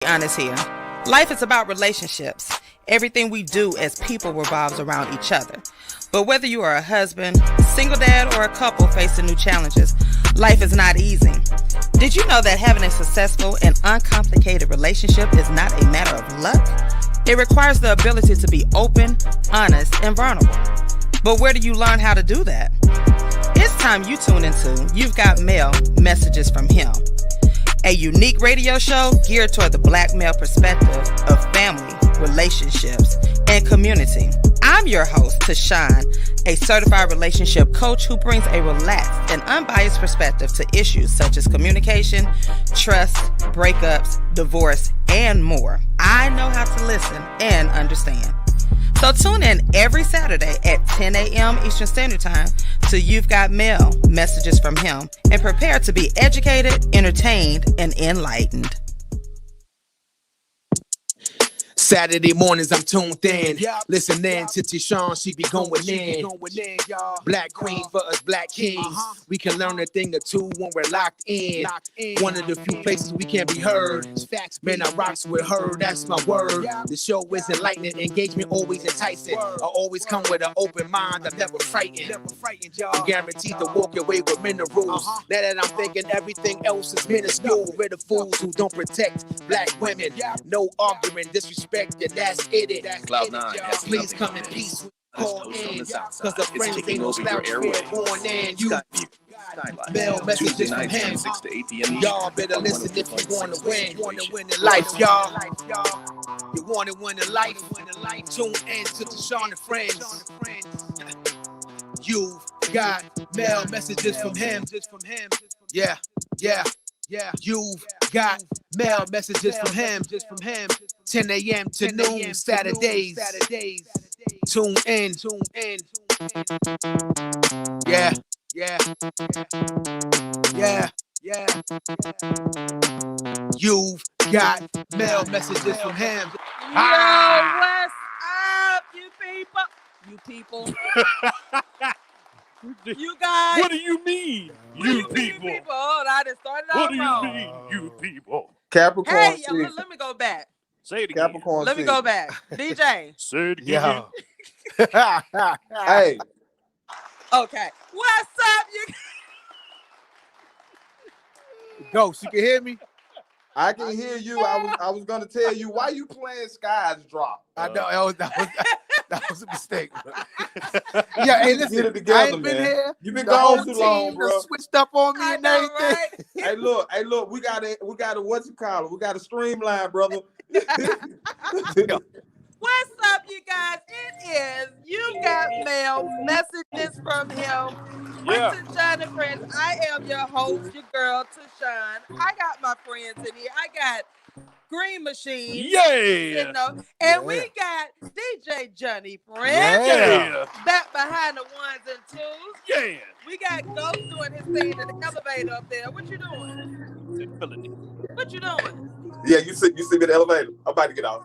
Honest here. Life is about relationships. Everything we do as people revolves around each other. But whether you are a husband, single dad, or a couple facing new challenges, life is not easy. Did you know that having a successful and uncomplicated relationship is not a matter of luck? It requires the ability to be open, honest, and vulnerable. But where do you learn how to do that? It's time you tune into You've Got Mail, Messages from Him, a unique radio show geared toward the Black male perspective of family, relationships, and community. I'm your host, TaShon, a certified relationship coach who brings a relaxed and unbiased perspective to issues such as communication, trust, breakups, divorce, and more. I know how to listen and understand. So tune in every Saturday at 10 a.m. Eastern Standard Time to You've Got Mail, Messages from Him, and prepare to be educated, entertained, and enlightened. Saturday mornings, I'm tuned in. Listening to TaShon, she be going in. Black queen for us black kings. We can learn a thing or two when we're locked in. One of the few places we can be heard. Man, I rocks with her, that's my word. The show is enlightening, engagement always enticing. I always come with an open mind, I'm never frightened. I'm guaranteed to walk away with minerals. Now that I'm thinking everything else is minuscule. We're the fools who don't protect black women. No argument, disrespect. That's it. Cloud 9 has Please come in peace. Call in, cause the friends ain't no slouch. We're born in. You mail messages from him. 6 to 8 p.m. Y'all better listen if you want to win. You want to win in life, y'all. You want to win in life. Tune in to TaShon and Friends. You've got mail messages from him. Yeah. You've got mail messages from him. 10 a.m. to noon Saturdays. Tune in. Yeah. You've got mail messages from him. Yo, what's up, you people? You guys. What do you mean, you people? Oh, I just started What off do you wrong. mean, you people? Capricorn Hey, season. let me go back. Say it again. Capricorn Let me season. go back. DJ. Say it again. Hey, Okay. What's up, you Ghost, you can hear me? I can hear you. I was gonna tell you why you playing Skies Drop. I know that was a mistake. Yeah, hey, listen, Get it together, I ain't been man. here. You been The gone whole too team long, done bro. switched up on me I and know, everything. right? Hey, look, we got to what you call it? We got to streamline, brother. What's up, you guys? It is You Got Mail, Messages from Him. Yeah. With TaShon and Friends. I am your host, your girl, TaShon. I got my friends in here. I got Green Machine. Yeah. And we got DJ Johnny Friends. Yeah. Back behind the ones and twos. Yeah. We got Ghost doing his thing in the elevator up there. What you doing? What you doing? Yeah, you see me in the elevator. I'm about to get off.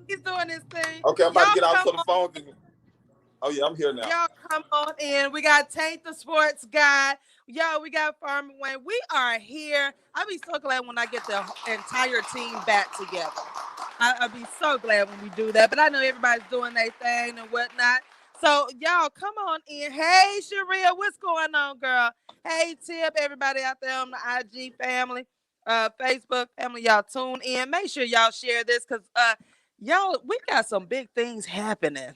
He's doing his thing. Okay, I'm about to get Y'all off so come the phone can. Oh yeah, I'm here now. Y'all come on in. We got Tank the Sports Guy. Yo, we got Farmer Wayne. We are here. I'll be so glad when I get the entire team back together. I'll be so glad when we do that. But I know everybody's doing their thing and whatnot. So, y'all, come on in. Hey, Sharia, what's going on, girl? Hey, Tip, everybody out there on the IG family, Facebook family, y'all tune in. Make sure y'all share this because, y'all, we got some big things happening.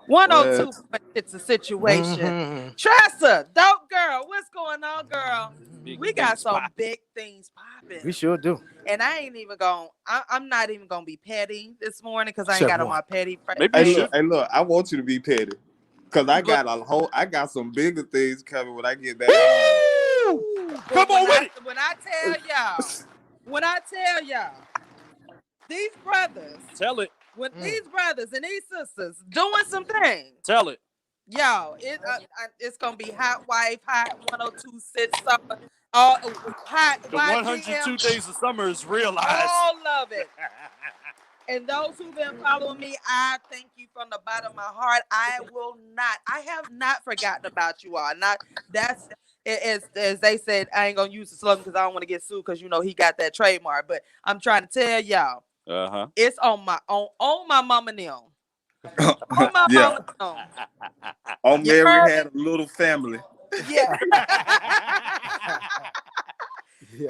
102, it's a situation. Tressa, dope girl, what's going on, girl? We got some big things popping. We sure do. And I ain't even going, I'm not even going to be petty this morning because I ain't got on my petty. Hey, look, I want you to be petty. Because I got some bigger things coming when I get back home. Come on with it. When I tell y'all, these brothers. Tell it. When these brothers and these sisters doing some things. Tell it. Yo, it's going to be hot wife, hot 102.6 summer. All hot. The 102 days of summer is realized. All of it. And those who've been following me, I thank you from the bottom of my heart. I have not forgotten about you all. as they said, I ain't gonna use the slogan because I don't want to get sued because he got that trademark. But I'm trying to tell y'all, it's on my mama now. On my Yeah. mama now. On You Mary heard had a little family. Yeah.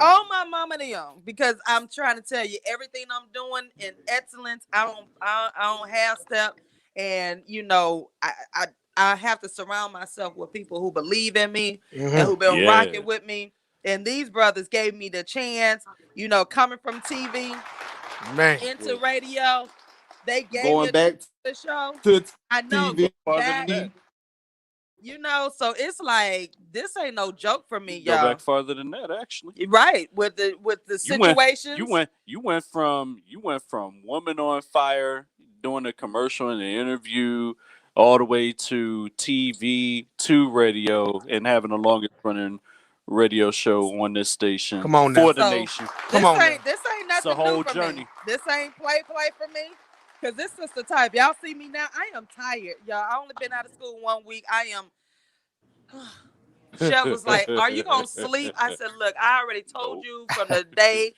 On my mama now, because I'm trying to tell you everything I'm doing in excellence. I don't half step, and I have to surround myself with people who believe in me and who've been rocking with me. And these brothers gave me the chance, coming from TV into radio. They gave Going me back the show. to I know. TV. Back, so it's like this ain't no joke for me, y'all. Go back farther than that, actually. Right, with the situations. You went from Woman on Fire, doing a commercial and an interview, all the way to TV, to radio, and having the longest running radio show on this station. Come on now. For the nation. This ain't nothing it's a whole new for journey. me. This ain't play for me. Cause this is the type. Y'all see me now. I am tired, y'all. I only been out of school 1 week. I am. Chef was like, "Are you gonna sleep?" I said, "Look, I already told you from the day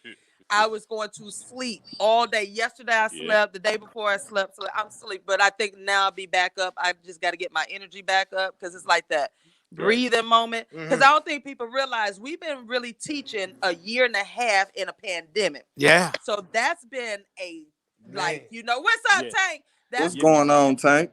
I was going to sleep all day. Yesterday I slept. The day before I slept. So I'm asleep. But I think now I'll be back up. I just got to get my energy back up because it's like that breathing moment. Because I don't think people realize we've been really teaching a year and a half in a pandemic. Yeah. So that's been a what's up, Tank? That's What's going on, Tank?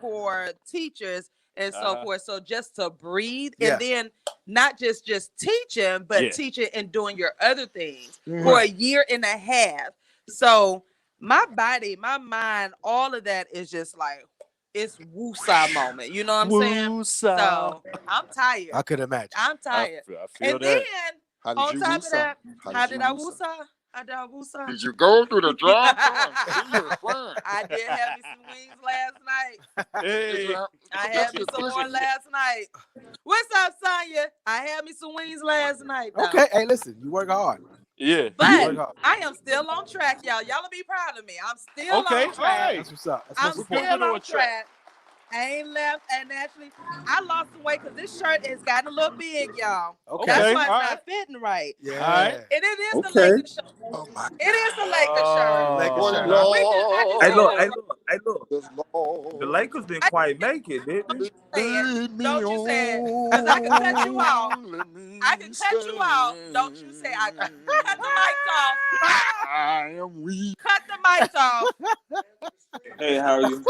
For teachers and so forth. So just to breathe and then not just teaching, but teaching and doing your other things for a year and a half. So my body, my mind, all of that is just like it's woosah moment. You know what I'm saying? So I'm tired. I could imagine. I'm tired. I feel and that. then on top of that, how did I woosah? Did you go through the drive? I did have me some wings last night. Hey. I had me some more last night. What's up, Sonya? I had me some wings last night. Though. Okay, hey, listen, you work hard. Yeah. But I am still on track, y'all. Y'all will be proud of me. I'm still on track. Right. That's what's up. I'm still on track. I ain't left, and actually, I lost some weight because this shirt has gotten a little big, y'all. Okay. That's why it's not fitting right. Yeah. All right. And it is the Lakers shirt. Oh my God. It is the Lakers shirt. Lakers shirt. Hey, look. The Lakers didn't quite make it, did they? Don't you say it. Because I can cut you off. I can cut you off. Don't you say I can cut the mics off. I am weak. Cut the mics off. Hey, how are you?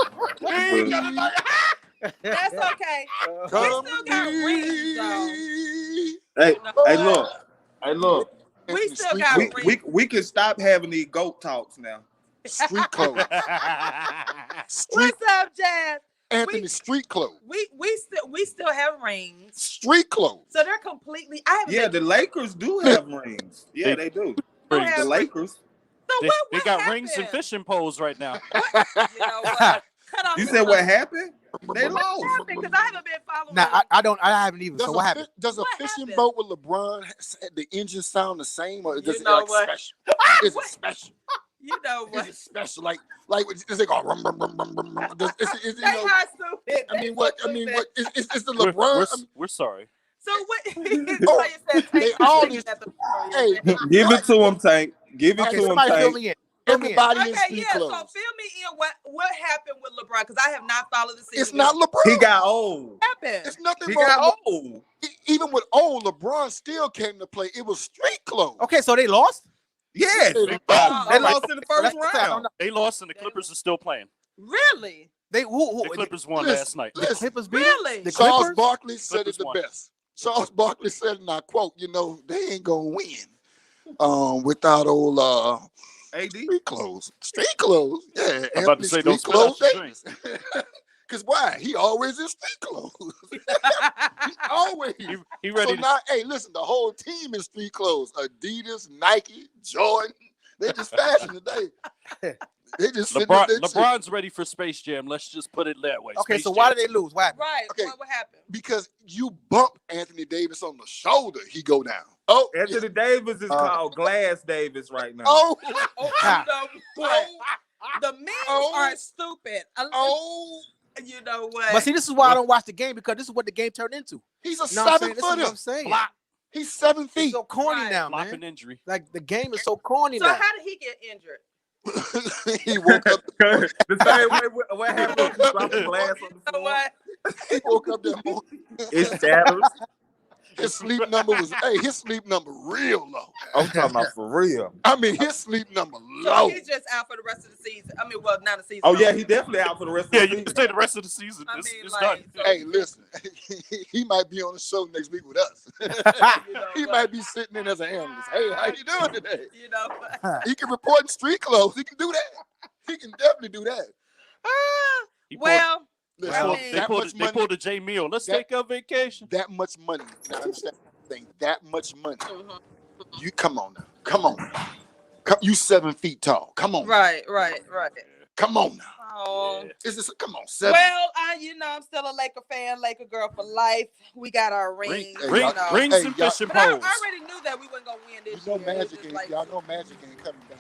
That's okay. We still got rings, though. Hey, look. We still got rings. We can stop having these goat talks now. Street clothes. What's up, Jazz? Anthony, street clothes. We still have rings. Street clothes. So they're completely. I haven't The Lakers do have rings. Yeah, they do. The Lakers. So They got happened? rings and fishing poles right now. You know what? Cut off You the said what mic. happened? They lost. Because I haven't been following. Now I haven't even. So what happened? Does a What fishing happened? boat with LeBron, the engine sound the same, or does You it know like what? special? Is it special? You know Is what? it special? Like does it go rum rum rum rum rum rum? Is They are stupid. I mean, what? I mean, what? Is the We're, LeBron? we're sorry. So what? So you said They all is. Hey, Give it to him, Tank. Give it Okay, to him, somebody fill Tank. me in. everybody in Okay, street yeah. So clothes. fill me in. What happened with LeBron? Because I have not followed the season. It's not LeBron. He got old. What happened? It's nothing He wrong. got with old. Even with old, LeBron still came to play. It was street clothes. Okay, so they lost. Yes. They They lost. lost in the first That's the fact. I'm round. not- They lost and the Clippers are still playing. Really? They who The Clippers won Listen, last night. the listen. Clippers beat Really? the Charles Clippers. Barkley said Clippers it the won. best. Charles Barkley said, and I quote, they ain't gonna win without old AD. street clothes. Street clothes. Yeah. I'm about to say, don't street spit out your Davis. Cause why? He always in street clothes. He always. He ready So to now, hey, listen, the whole team in street clothes. Adidas, Nike, Jordan. They just fashion today. They just sitting in their shit. LeBron's ready for Space Jam. Let's just put it that way. Okay, Space so why Jam. did they lose? What happened? Right. Okay. What happened? Because you bump Anthony Davis on the shoulder, he go down. Oh, Anthony Davis is called Glass Davis right now. oh, Oh, Ha. the memes are stupid. oh. You know what? But see, this is why I don't watch the game, because this is what the game turned into. He's a You know what I'm saying? 7 This is what footer. I'm saying. Flop. He's 7 It's feet. so corny Right. now, Flopping man. injury. Like the game is so corny So now. how did he get injured? He woke up. The same way what happened when you drop the glass on the You know floor. what? He woke up that morning. It shatters. His sleep number was his sleep number real low. I'm talking about for real. I mean, his sleep number So low. he's just out for the rest of the season. I mean, well, not the season. Oh yeah, he definitely out for the rest of Yeah, the you season. can say the rest of the season. I It's, mean, it's like, done. so, Hey, listen, he might be on the show next week with us. you know He what? might be sitting in as an analyst. Hey, how you doing today? You know what? He can report in street clothes. He can do that. He can definitely do that. He pulled- Well, Listen, I Well, mean- they that pulled, much they money. pulled a J Meal. Let's That- take a vacation. That much money. Now understand the thing. That much money. mhm. You come on now. Come on. You 7 feet tall. Come on. Right. Come on now. Oh. Yeah. Is this? Come on, 7. Well, I'm still a Laker fan, Laker girl for life. We got our rings. Hey, Ring, y'all- you know. rings hey, and y'all- fishing But I poles. already knew that we weren't gonna win this You know year. It was Magic just ain't. like- Y'all know Magic ain't coming back.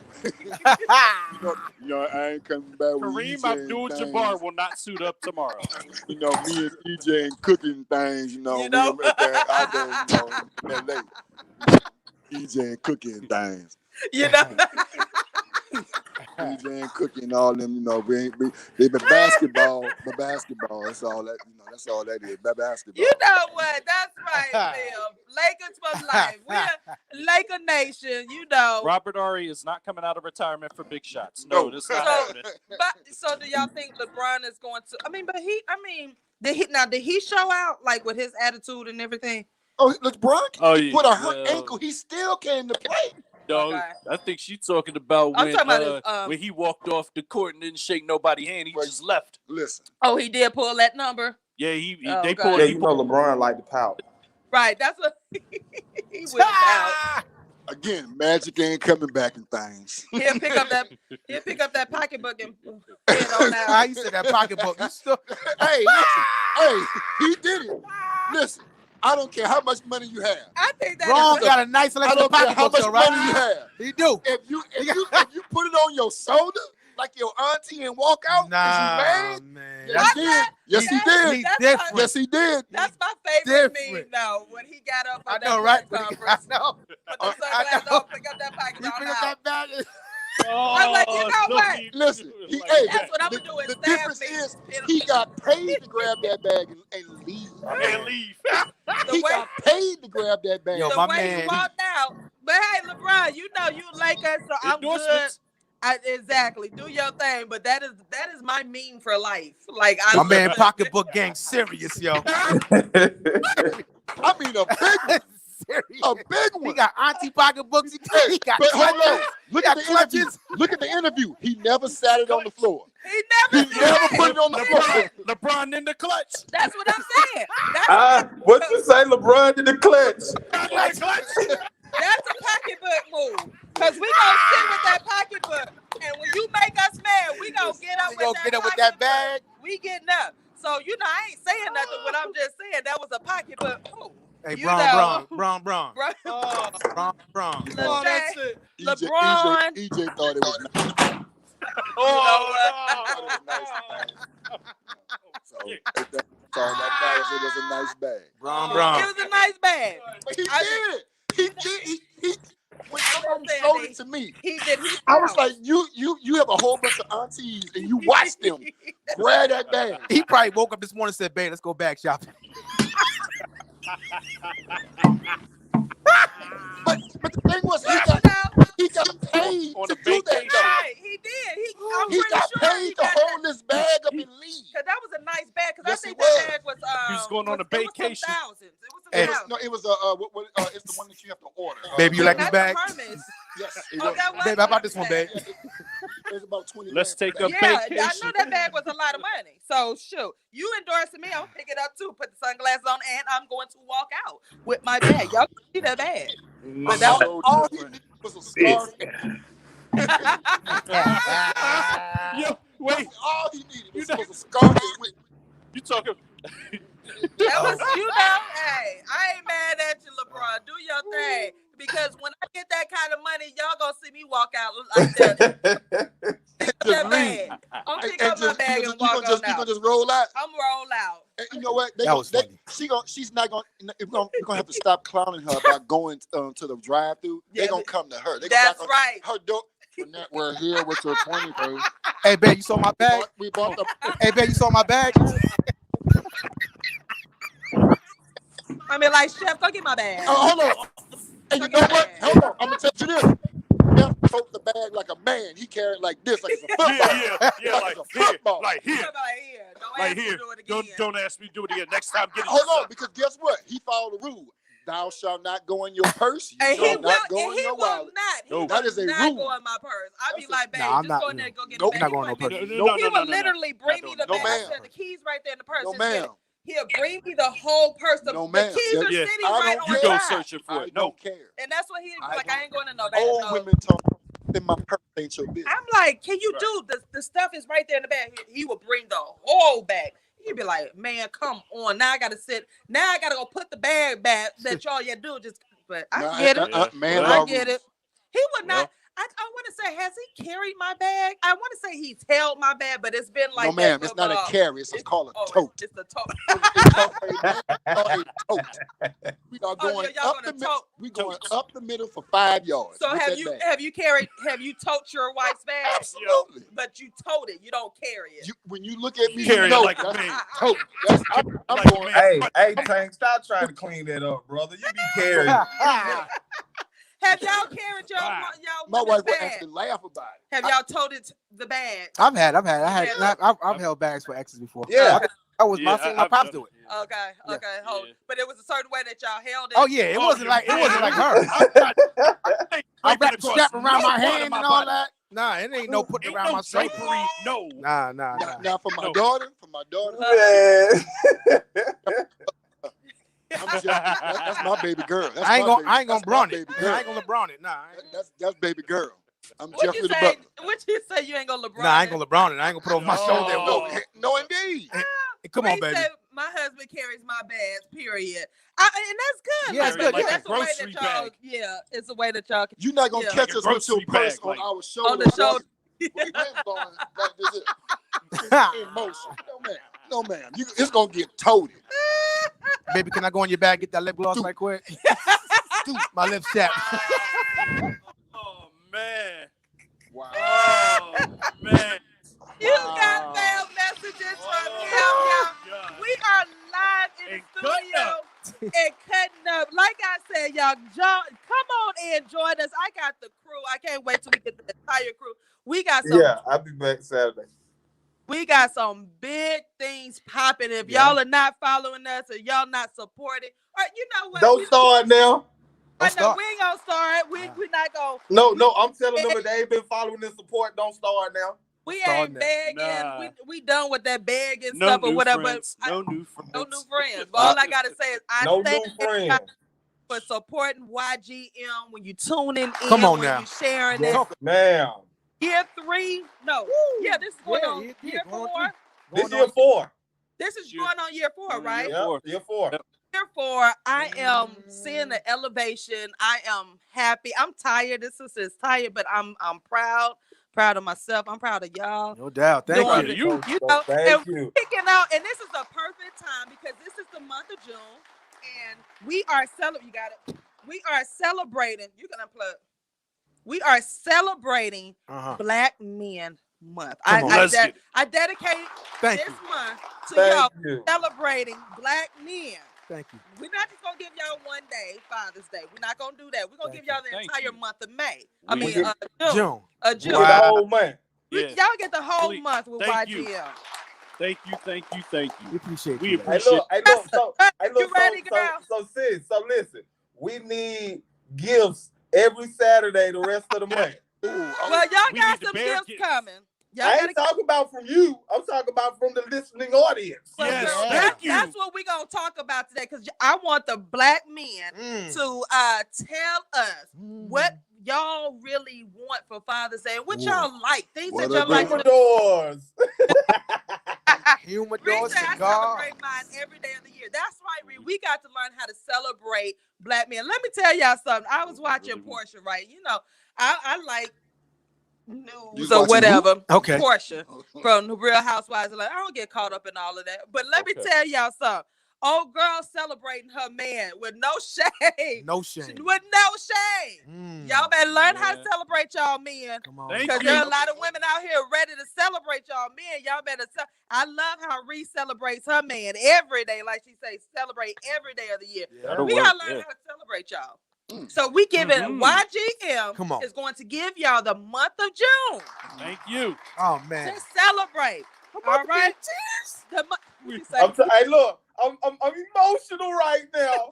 you know, I ain't coming back with Kareem EJ and Abdul-Jabbar things. will not suit up tomorrow. You know, me and EJ and cooking things. You know, You know? we out there, you know, in LA. EJ and cooking things. You know. EJ and cooking all them. You know, they been basketball. But basketball. That's all that. You know, that's all that is. Basketball. You know what? That's right, Bill. Lakers for life. We're Laker Nation. You know. Robert Horry is not coming out of retirement for big shots. No, No. that's not So- happening. But so do y'all think LeBron is going to? Did he show out like with his attitude and everything? Oh, LeBron Oh, yeah. put a hurt Well, ankle. He still came to play. No, Okay. I think she's talking about I'm when, talking about his, when he walked off the court and didn't shake nobody's hand. He Wait. just left. Listen, Oh, he did pull that number. Yeah, Oh, they okay. pulled. Yeah, he you know LeBron like to pout. Right. That's what he went out. again, Magic ain't coming back in things. He'll pick up that pocketbook and head on I out. used to that pocketbook. You still Hey, listen. Hey, he did it. Listen, I don't care how much money you have. I think that Ron is got a nice I selection of don't care how pocketbooks, much though, money you right? have. He do. If you put it on your shoulder like your auntie and walk out, Nah, is you mad? man. Yes, he did. Yes, he did. He's That's different. Yes, he did. That's my favorite meme, Different. though. When he got up on I that know, right? press I conference, know. put the I sunglasses know. on, pick up that pocket He on picked up out. that bag. I was like, you know so what? he- Listen, he, like hey, that. That's what I'm the, gonna do is the stab difference me. is he got paid to grab that bag and leave. and leave. The He way, got paid to grab that bag. Yo, the my way man. he walked out. But hey, LeBron, you know you Lakers, so I'm good. Endorsements. Exactly. Do your thing, but that is my meme for life. Like My man pocketbook gang serious, yo. I mean, a big one. Serious. A big He one. got auntie pocketbooks. He got But hold on. clutches. Look He at got the interview. clutches. Look at the interview. He never sat it on the floor. he He never did. never put it on the floor. LeBron in the clutch. That's what I'm saying. That's What you say, LeBron in the clutch? that's a pocketbook move. Cause we gonna sit with that pocketbook, and when you make us mad, we gonna get up We with gonna that get up with that pocketbook. bag. We getting up. So I ain't saying nothing. What I'm just saying, that was a pocketbook move. Hey, You Bron. know. Bron. Bro, EJ, that's it. EJ, LeBron. EJ thought it was nice. Oh, So that's all that matters. It was a nice bag. It Bron. was a nice bag. But he I- did it. He did. He when somebody saying showed they- it to me, He did. I was like, you have a whole bunch of aunties and you watch them grab that bag. He probably woke up this morning and said, babe, let's go bag shopping. But the thing was, he got paid On to a do that. vacation. though. Right, he did. I'm He pretty got sure paid he to got hold this bag up and leave. Cause that was a nice bag. Cause Yes, I think it was. that bag was. He was going on a it was some vacation. thousands. It was some Hey. thousands. It was it's the one that you have to order. Baby, you like this Not bag? the Hermes. Yes, it Oh, was. that was Babe, how about this one, babe? It's about 20. Let's grand take for a that. Yeah, I vacation. know that bag was a lot of money. So shoot, you endorsing me, I'm gonna pick it up too. Put the sunglasses on, and I'm going to walk out with my bag. Y'all can see that bag. But that So was all he needed was a scarf. Yo, wait, All he needed was a scarf and whip. you talking? that was, hey, I ain't mad at you, LeBron. Do your thing. Because when I get that kind of money, y'all gonna see me walk out like that. just that leave. bag. I'm And pick up my bag and walk on you gonna out. just roll out. I'm roll out. And you know what? That was funny. She's not gonna. We're gonna have to stop clowning her about going to the drive-through. Yeah, They're gonna come to her. That's right. Her door. Jeanette, we're here with your 21st. Hey, babe, you saw my bag? We bought the. Hey, babe, you saw my bag? I mean, like, chef, go get my bag. Oh, hold on. And you know what? Hold on. I'm gonna tell you this. Jeff took the bag like a man. He carried like this, like it's a football. Yeah, like like it's a here, football. like here, Don't like ask me here. to do it again. Don't ask me to do it again. Next time, get it. Hold on, because guess what? He followed the rule. Thou shalt not go in your purse. You And he shall will, not go and in he your will wallet. not. He No. will That is a not rule. go in my purse. I'll be That's like, babe, Nah, I'm just not- go in there and go get Nope, the you're bag. not going He no wouldn't purse. do- No, He no, would literally bring me the No, bag. ma'am. I said the keys right there in the purse. No, Just get ma'am. it. He'll bring me the whole purse. The, No, the ma'am. keys are Yeah. sitting I right don't on You the go side. searching for I it. No. don't care. And that's what he was I like, I ain't going in no bag. Old No. women talk in my purse ain't your business. I'm like, can you do the stuff is right there in the bag. He would bring the whole bag. He'd be like, man, come on. Now I gotta sit. Now I gotta go put the bag back that y'all you do. Just but I get it. Man, I law get rules. it. He would not. I want to say, has he carried my bag? I want to say he's held my bag, but it's been like No, ma'am, that it's for not a about- carry. It's called a Oh, tote. it's a tote. It's called a tote. We are Oh, going y'all up gonna the middle. tote. We going up the middle for 5 yards. So with have that you bag. have you tote your wife's bag? Absolutely. But you tote it. You don't carry it. When you look at me, Carry you it know like a that's man. tote. I'm Like a going. man. Hey, Tank, stop trying to clean that up, brother. You be carrying. Have y'all carried y'all My women's wife would bag? actually laugh about it. Have y'all toted the bag? I've held bags for exes before. Yeah. I was Yeah, seen my pops do it. Okay, Yeah. okay, hold. Yeah. But it was a certain way that y'all held it. Oh yeah, it wasn't like her. I wrapped the strap around my hand and all that. Nah, it ain't no putting around my shoulder. No. Nah. Now for my No. daughter, Man. that's my baby girl. That's I ain't my gonna that's my LeBron baby it. girl. I ain't gonna LeBron it. Nah, That's baby girl. I'm What Jeffrey you the say? butler. What you say? You ain't gonna LeBron? I ain't gonna LeBron it. I ain't gonna put it over my shoulder. Oh. No, indeed. Come on, baby. Said, my husband carries my bags. Period. And that's good. Yeah, like, it's good, but yeah. that's the way Grocery that y'all. bag. Yeah, it's a way that y'all. You're not gonna Yeah. catch Like a us with your grocery purse bag, on like- our shoulder. On the shoulder. With wind blowing like this in motion. No, ma'am. It's gonna get toted. Baby, can I go in your bag get that lip gloss right quick? My lips chapped. Oh man. Wow. Oh man. You got mail messages from him, y'all. God. We are live in And the cutting studio and cutting up. Like I said, y'all, come on and join us. I got the crew. I can't wait till we get the entire crew. We got some. Yeah, I'll be back Saturday. We got some big things popping. If Yeah. y'all are not following us or y'all not supporting, or you know what? Don't start now. I know start. we ain't gonna start. We're not gonna. No, I'm telling them if they ain't been following the support, don't start now. We Starting ain't that. begging. Nah. We done with that begging No stuff or new whatever. friends. But No new friends. no new friends. But all I gotta say is I No thank new everybody friends. for supporting YGM when you tuning in. Come on when now. you sharing Yes, this. ma'am. Year 3. No. Yeah, this is going on year 4. This year 4. This is Year- going on year 4, right? Year 4. Year 4. Yep. Therefore, I am seeing the elevation. I am happy. I'm tired. This is tired, but I'm proud of myself. I'm proud of y'all. No doubt. Thank Doing you. the- You know, Thank and you. picking out, and this is a perfect time because this is the month of June, and we are celebrating. You got it. We are celebrating. You can unplug. We are celebrating Black Men Month. Come on, let's get it. I dedicated Thank this you. month to Thank y'all you. celebrating Black men. Thank you. We're not just gonna give y'all one day, Father's Day. We're not gonna do that. We're gonna Thank give y'all the Thank entire you. month of May. We June. June. June. Get the whole man. Yeah. Y'all get the whole Please. month with Thank YGM. you. Thank you. We appreciate We you. appreciate- Hey, look. So, You ready, girl? sis. So listen. We need gifts every Saturday the rest of the month. Well, y'all We got need the some bear gifts gifts. coming. Y'all I gotta ain't talking about from you. I'm talking about from the listening audience. Well, Yes, girl, thank you. That's what we're gonna talk about today because I want the Black men to tell us what y'all really want for Father's Day and what y'all like, things What that y'all a like. great- Humidors. Humidor, Reese said I cigar. celebrate mine every day of the year. That's right, Reese. We got to learn how to celebrate Black men. Let me tell y'all something. I was watching Portia, right? You know, I like You or watching whatever. Okay. Portia from the Real Housewives. Like, I don't get caught up in all of that. But let me tell y'all something. Old girl celebrating her man with no shame. No shame. With no shame. Y'all better learn how to celebrate y'all men. Come on. Because there are a lot of women out here ready to celebrate y'all men. Y'all better. I love how Reese celebrates her man every day. Like she says, celebrate every day of the year. Yeah. We got to learn how to celebrate y'all. So we give it YGM is going to give y'all the month of June. Thank you. Oh man. To celebrate. All right. Hey, look, I'm emotional right now.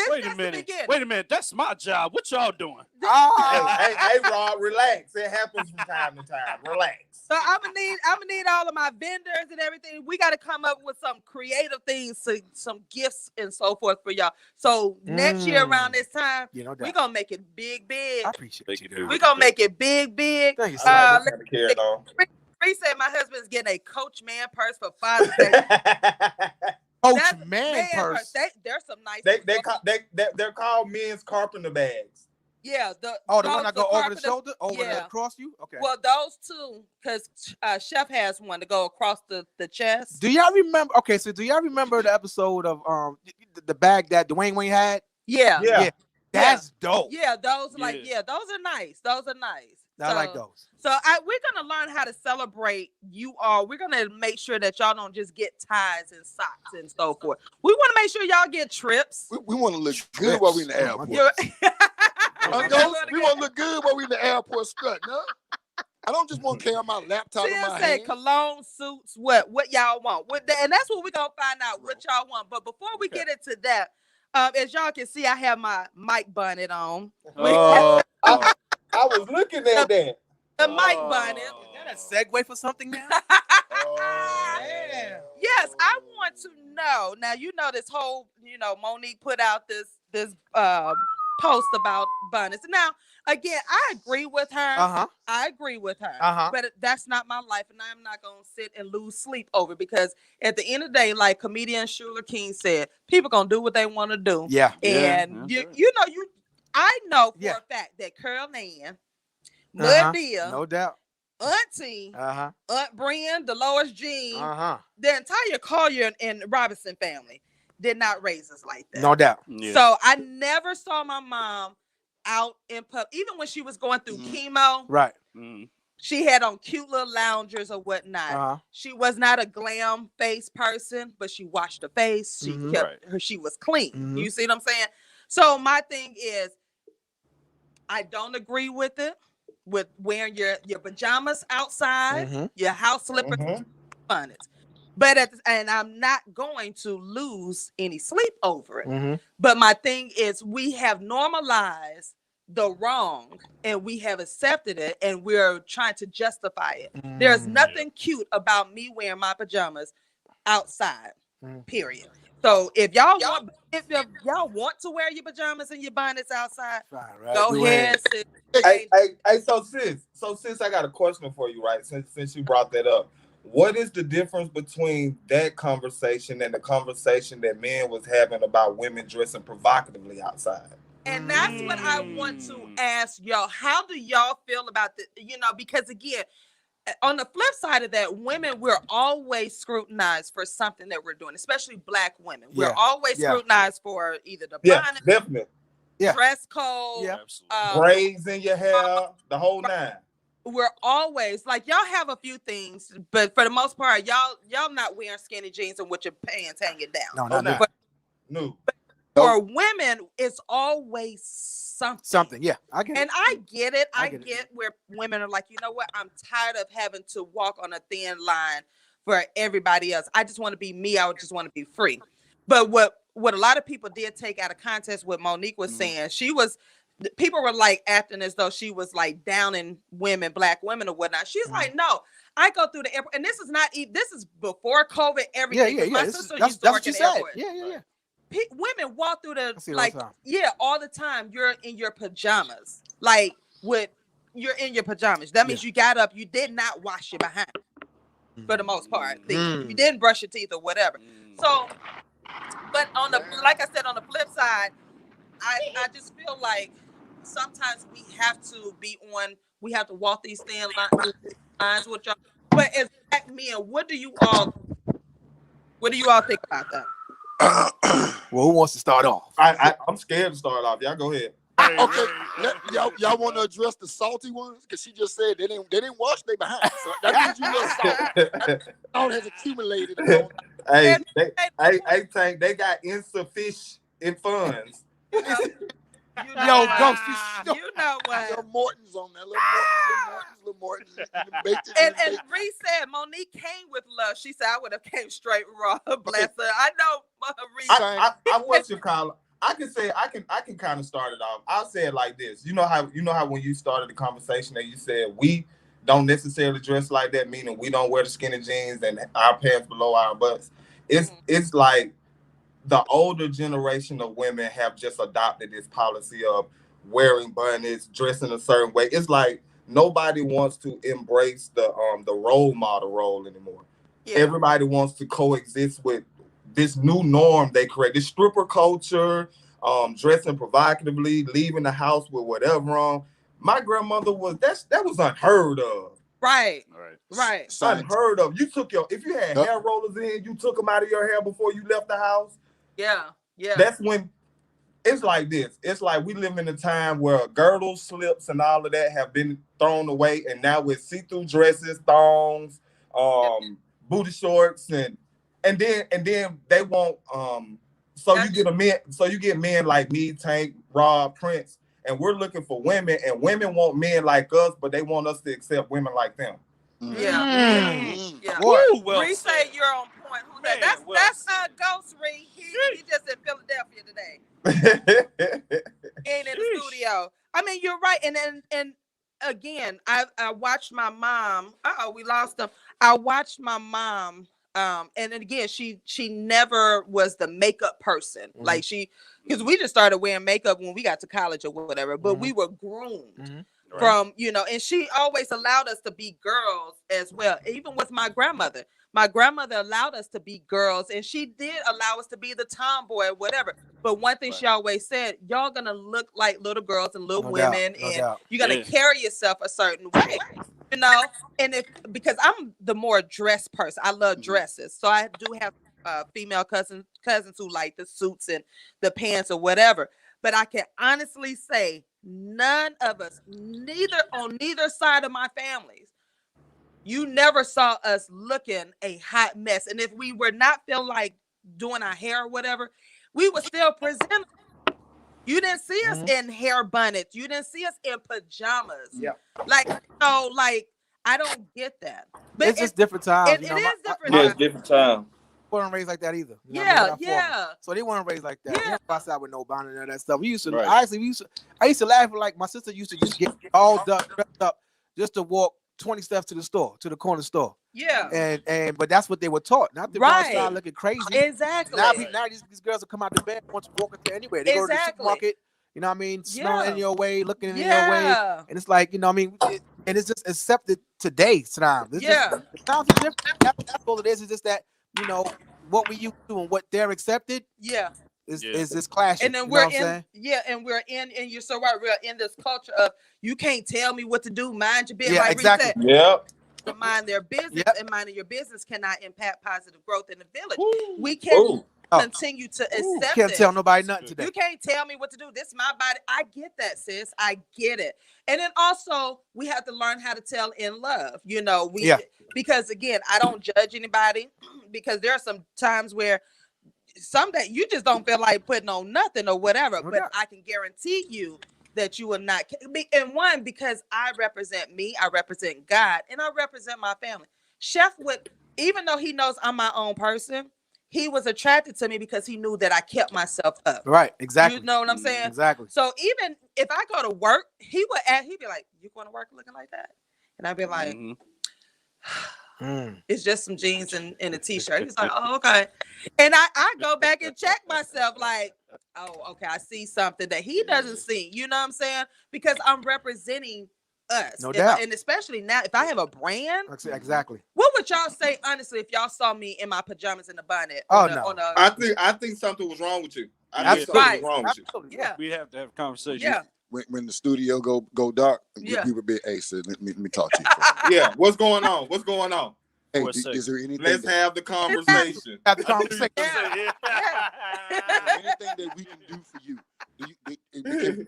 Wait a minute. That's my job. What y'all doing? Hey, Rob, relax. It happens from time to time. Relax. So I'm gonna need all of my vendors and everything. We got to come up with some creative things, some gifts and so forth for y'all. So next year around this time, we're gonna make it big. I appreciate you. We're gonna make it big. Reese said my husband's getting a Coach Man purse for Father's Day. Coach Man purse. There's some nice. They're called men's carpenter bags. Yeah, the one that go over the shoulder, across you. Okay. Well, those two, because Chef has one to go across the chest. Do y'all remember? Okay, so do y'all remember the episode of the bag that Dwayne Wayne had? Yeah. That's dope. Yeah, those those are nice. I like those. So we're gonna learn how to celebrate you all. We're gonna make sure that y'all don't just get ties and socks and so forth. We want to make sure y'all get trips. We want to look good while we in the airport. We want to look good while we in the airport strut. No, I don't just want to carry my laptop in my hand. Cologne, suits, what y'all want. And that's what we're gonna find out what y'all want. But before we get into that, as y'all can see, I have my mic bonnet on. I was looking at that. The mic bonnet. Is that a segue for something now? Yes, I want to know. Now, this whole, Monique put out this post about bonnets. Now, again, I agree with her. I agree with her. But that's not my life, and I'm not going to sit and lose sleep over it, because at the end of the day, like comedian Shula King said, people going to do what they want to do. Yeah. And I know for a fact that Curl Ann, Mud Deal, no doubt, Auntie, Aunt Brian, Dolores Jean, the entire Collier and Robinson family did not raise us like that. No doubt. Yeah. So I never saw my mom out in public, even when she was going through chemo. Right. She had on cute little loungers or whatnot. She was not a glam face person, but she washed her face. She kept her. She was clean. You see what I'm saying? So my thing is, I don't agree with it, with wearing your pajamas outside, your house slippers, bonnets. But and I'm not going to lose any sleep over it. But my thing is, we have normalized the wrong and we have accepted it, and we're trying to justify it. There's nothing cute about me wearing my pajamas outside. Period. So if y'all want to wear your pajamas and your bonnets outside, go ahead. Sis. Hey, so sis, I got a question for you, right? Since you brought that up, what is the difference between that conversation and the conversation that men was having about women dressing provocatively outside? And that's what I want to ask y'all. How do y'all feel about the, because again, on the flip side of that, women, we're always scrutinized for something that we're doing, especially Black women. We're always scrutinized for either the bonnet, definitely, dress code, braids in your hair, the whole nine. We're always like, y'all have a few things, but for the most part, y'all not wearing skinny jeans and with your pants hanging down. No. For women, it's always something. Yeah, I get it. And I get it. I get where women are like, you know what? I'm tired of having to walk on a thin line for everybody else. I just want to be me. I just want to be free. But what a lot of people did take out of context what Monique was saying, people were like acting as though she was like downing women, Black women or whatnot. She's like, no, I go through the airport, and this is before COVID, everything. Yeah. My sister used to work in the airport. Yeah. Women walk through all the time. You're in your pajamas, you're in your pajamas. That means you got up. You did not wash your behind for the most part. You didn't brush your teeth or whatever. So, but like I said, on the flip side, I just feel like sometimes we have to be on. We have to walk these thin lines with y'all. But as black men, what do you all think about that? Well, who wants to start off? I'm scared to start off. Y'all go ahead. Okay, y'all want to address the salty ones? Because she just said they didn't wash their behind. So that means you little salt. Salt has accumulated. Hey, Tank, they got insufficient funds. Yo, Ghost, you know what? Little Morton's on that. Little Morton's. And Bree said Monique came with love. She said I would have came straight raw. Bless her. I know Bree. I want you, Kyle. I can kind of start it off. I'll say it like this. You know how when you started the conversation that you said we don't necessarily dress like that, meaning we don't wear the skinny jeans and our pants below our butts. It's like the older generation of women have just adopted this policy of wearing bonnets, dressing a certain way. It's like nobody wants to embrace the role model role anymore. Yeah. Everybody wants to coexist with this new norm they create, this stripper culture, dressing provocatively, leaving the house with whatever on. My grandmother that was unheard of. Right. Unheard of. If you had hair rollers in, you took them out of your hair before you left the house. Yeah. That's when it's like this. It's like we live in a time where girdles, slips, and all of that have been thrown away, and now with see-through dresses, thongs, booty shorts, and then they want you get men like me, Tank, Rob, Prince, and we're looking for women, and women want men like us, but they want us to accept women like them. Yeah. Well, Bree say you're on point. Who that? That's Ghost Ree. He just in Philadelphia today. Ain't in the studio. I mean, you're right. And again, I watched my mom. We lost them. I watched my mom. And then again, she never was the makeup person. Mm-hmm. Like because we just started wearing makeup when we got to college or whatever, but we were groomed from, and she always allowed us to be girls as well. Even with my grandmother allowed us to be girls, and she did allow us to be the tomboy or whatever. But one thing she always said, y'all gonna look like little girls and little women, and you're gonna carry yourself a certain way. And because I'm the more dressed person, I love dresses. So I do have female cousins who like the suits and the pants or whatever. But I can honestly say none of us, neither side of my families, you never saw us looking a hot mess. And if we were not feel like doing our hair or whatever, we would still present. You didn't see us in hair bonnets. You didn't see us in pajamas. Yeah. Like I don't get that. But it's just different times. It is different. It's different time. Weren't raised like that either. Yeah. So they weren't raised like that. They didn't pass out with no bonnet and all that stuff. I used to laugh like my sister used to just get all dressed up just to walk 20 steps to the corner store. Yeah. But that's what they were taught. Not to start looking crazy. Exactly. Now these girls will come out the bed and want to walk into anywhere. They go to the supermarket, smelling in your way, looking in your way. And it's like, and it's just accepted today, time. It's just different. That's all it is. It's just that, what we used to and what they're accepted. Is this clashing? And then we're in, and you're so right. We're in this culture of you can't tell me what to do. Mind your business. Yeah, like exactly. To mind their business, and minding your business cannot impact positive growth in the village. We can continue to accept. Can't tell nobody nothing today. You can't tell me what to do. This is my body. I get that, sis. I get it. And then also we have to learn how to tell in love. Because again, I don't judge anybody because there are some times where someday you just don't feel like putting on nothing or whatever. But I can guarantee you that you will not. And one, because I represent me, I represent God, and I represent my family. Chef even though he knows I'm my own person, he was attracted to me because he knew that I kept myself up. Right, exactly. You know what I'm saying? Exactly. So even if I go to work, he'd be like, "You going to work looking like that?" And I'd be like, "It's just some jeans and a t-shirt." He's like, "Oh, okay." And I go back and check myself like, "Oh, okay, I see something that he doesn't see." You know what I'm saying? Because I'm representing us. No doubt. And especially now, if I have a brand. Exactly. What would y'all say, honestly, if y'all saw me in my pajamas and a bonnet? I think something was wrong with you. I think something was wrong with you. Yeah. We have to have a conversation. Yeah. when the studio go dark, Yeah. we would be, hey, so let me talk to you. Yeah, what's going on? What's going on? Hey, For a second. is there anything? Let's have the conversation. Have the conversation. anything that we can do for you?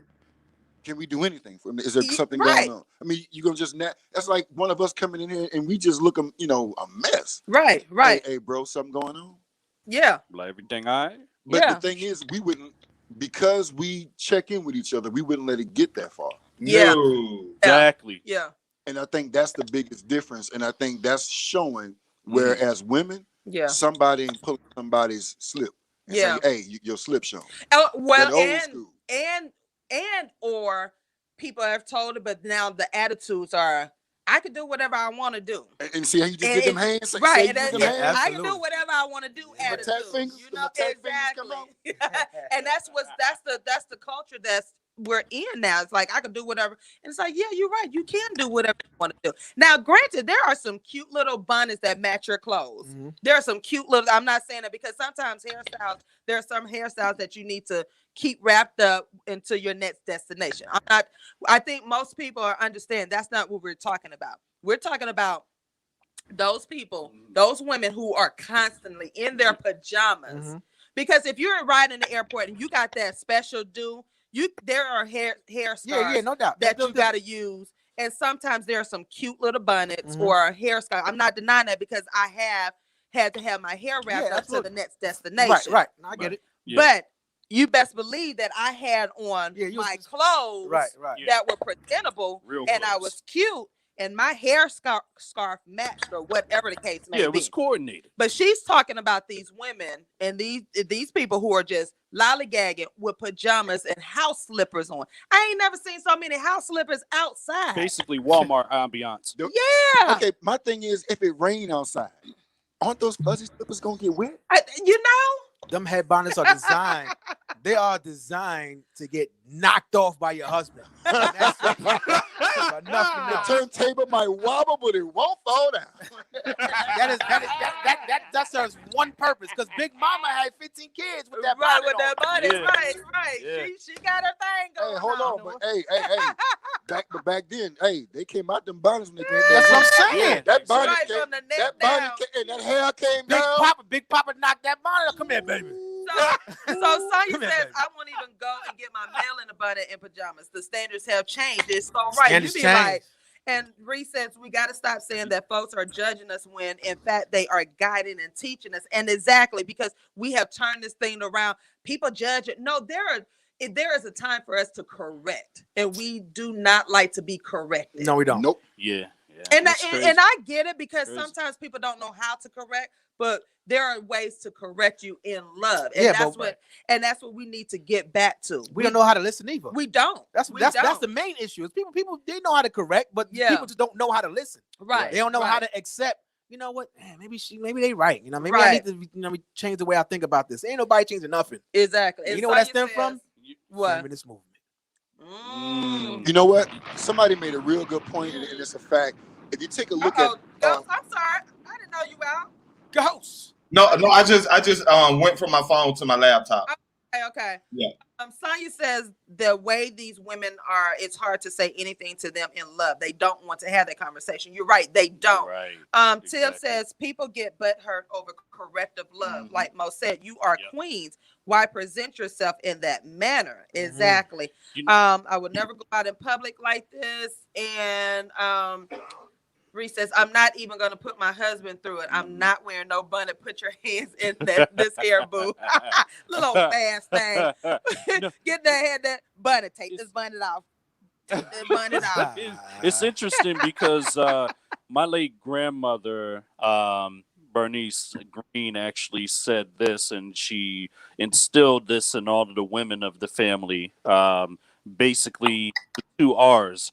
Can we do anything for them? Is there something Right. going on? I mean, you're gonna just that's like one of us coming in here and we just look a mess. Right. Hey, bro, something going on? Yeah. Like everything all right? But Yeah. the thing is, we wouldn't, because we check in with each other, we wouldn't let it get that far. Yeah. No. Exactly. Yeah. And I think that's the biggest difference. And I think that's showing whereas women, Yeah. somebody ain't pulling somebody's slip. And Yeah. saying, hey, your slip shown. Well, That old school. and or people have told it, but now the attitudes are, I can do whatever I want to do. And see how you just did them hands? Right. Say And you did them I hands? can do whatever I want to do. Attitude. tat fingers? You know, The tat fingers come exactly. And that's the culture we're in now. It's like I can do whatever. And it's like, yeah, you're right. You can do whatever you want to do. Now, granted, there are some cute little bunnies that match your clothes. Mhm. There are some cute little, I'm not saying that because sometimes there are some hairstyles that you need to keep wrapped up into your next destination. I think most people understand that's not what we're talking about. We're talking about those people, those women who are constantly in their pajamas. Mhm. Because if you're riding the airport and you got that special there are hair scars Yeah, no doubt. that That's you got to use. And sometimes there are some cute little bonnets Mhm. or hair scarf. I'm not denying that because I have had to have my hair wrapped up to the next destination. Right. I get it. Yeah. But you best believe that I had on you my was- clothes Right. that were presentable Real and I clothes. was cute and my hair scarf matched or whatever the case may Yeah, it be. was coordinated. But she's talking about these women and these people who are just lollygagging with pajamas and house slippers on. I ain't never seen so many house slippers outside. Basically, Walmart ambiance. Yeah. Okay, my thing is, if it rain outside, aren't those fuzzy slippers gonna get wet? You know? Them head bonnets are designed. They are designed to get knocked off by your husband. That's it. Nothing The else. turntable might wobble, but it won't fall down. That serves one purpose. Because Big Mama had 15 kids with that Right, bonnet with on. that bonnet. Yeah. Right. Yeah. She got her thing going Hey, hold on, on. but hey, back then, hey, they came out them bonnets when they came That's down. what I'm saying. Yeah. That bonnet Right came, from the neck that down. bonnet came, and that hair came down. Big Papa knocked that bonnet off. Come here, baby. So Sonya Come here, says, baby. I won't even go and get my mail in a bonnet and pajamas. The standards have changed. It's so right. Standards You be changed. like, and Reese says we got to stop saying that folks are judging us when in fact they are guiding and teaching us. And exactly because we have turned this thing around. People judge it. No, there is a time for us to correct, and we do not like to be corrected. No, we don't. Nope. Yeah. And It's crazy. I get it because Crazy. sometimes people don't know how to correct, but there are ways to correct you in love, and Yeah, that's what we need to get back to. We don't know how to listen either. We don't. That's We that's don't. the main issue. Is people they know how to correct, but Yeah. people just don't know how to listen. Right. They don't know right. how to accept. You know what? Man, maybe they right. You know, maybe I Right. need to change the way I think about this. Ain't nobody changing nothing. Exactly. You And know where that Sonya stem from? says, What? Feminist movement. Mm. You know what? Somebody made a real good point, and it's a fact. If you take a look Uh-oh. at, Ghost, I'm sorry. I didn't know you out. Ghost. No, I just went from my phone to my laptop. Okay. Yeah. Sonya says the way these women are, it's hard to say anything to them in love. They don't want to have that conversation. You're right. They don't. Right. Tim Exactly. says people get butthurt over corrective love. Mhm. Like Mo said, you are Yep. queens. Why present yourself in that manner? Exactly. You- I would never go out in public like this. And Reese says, I'm not even going to put my husband through it. I'm not wearing no bonnet. Put your hands in this hair, boo. Little old fast thing. Get that bonnet. Take this bonnet off. Take that bonnet off. It's interesting because my late grandmother, Bernice Green, actually said this, and she instilled this in all of the women of the family. Basically, the two R's: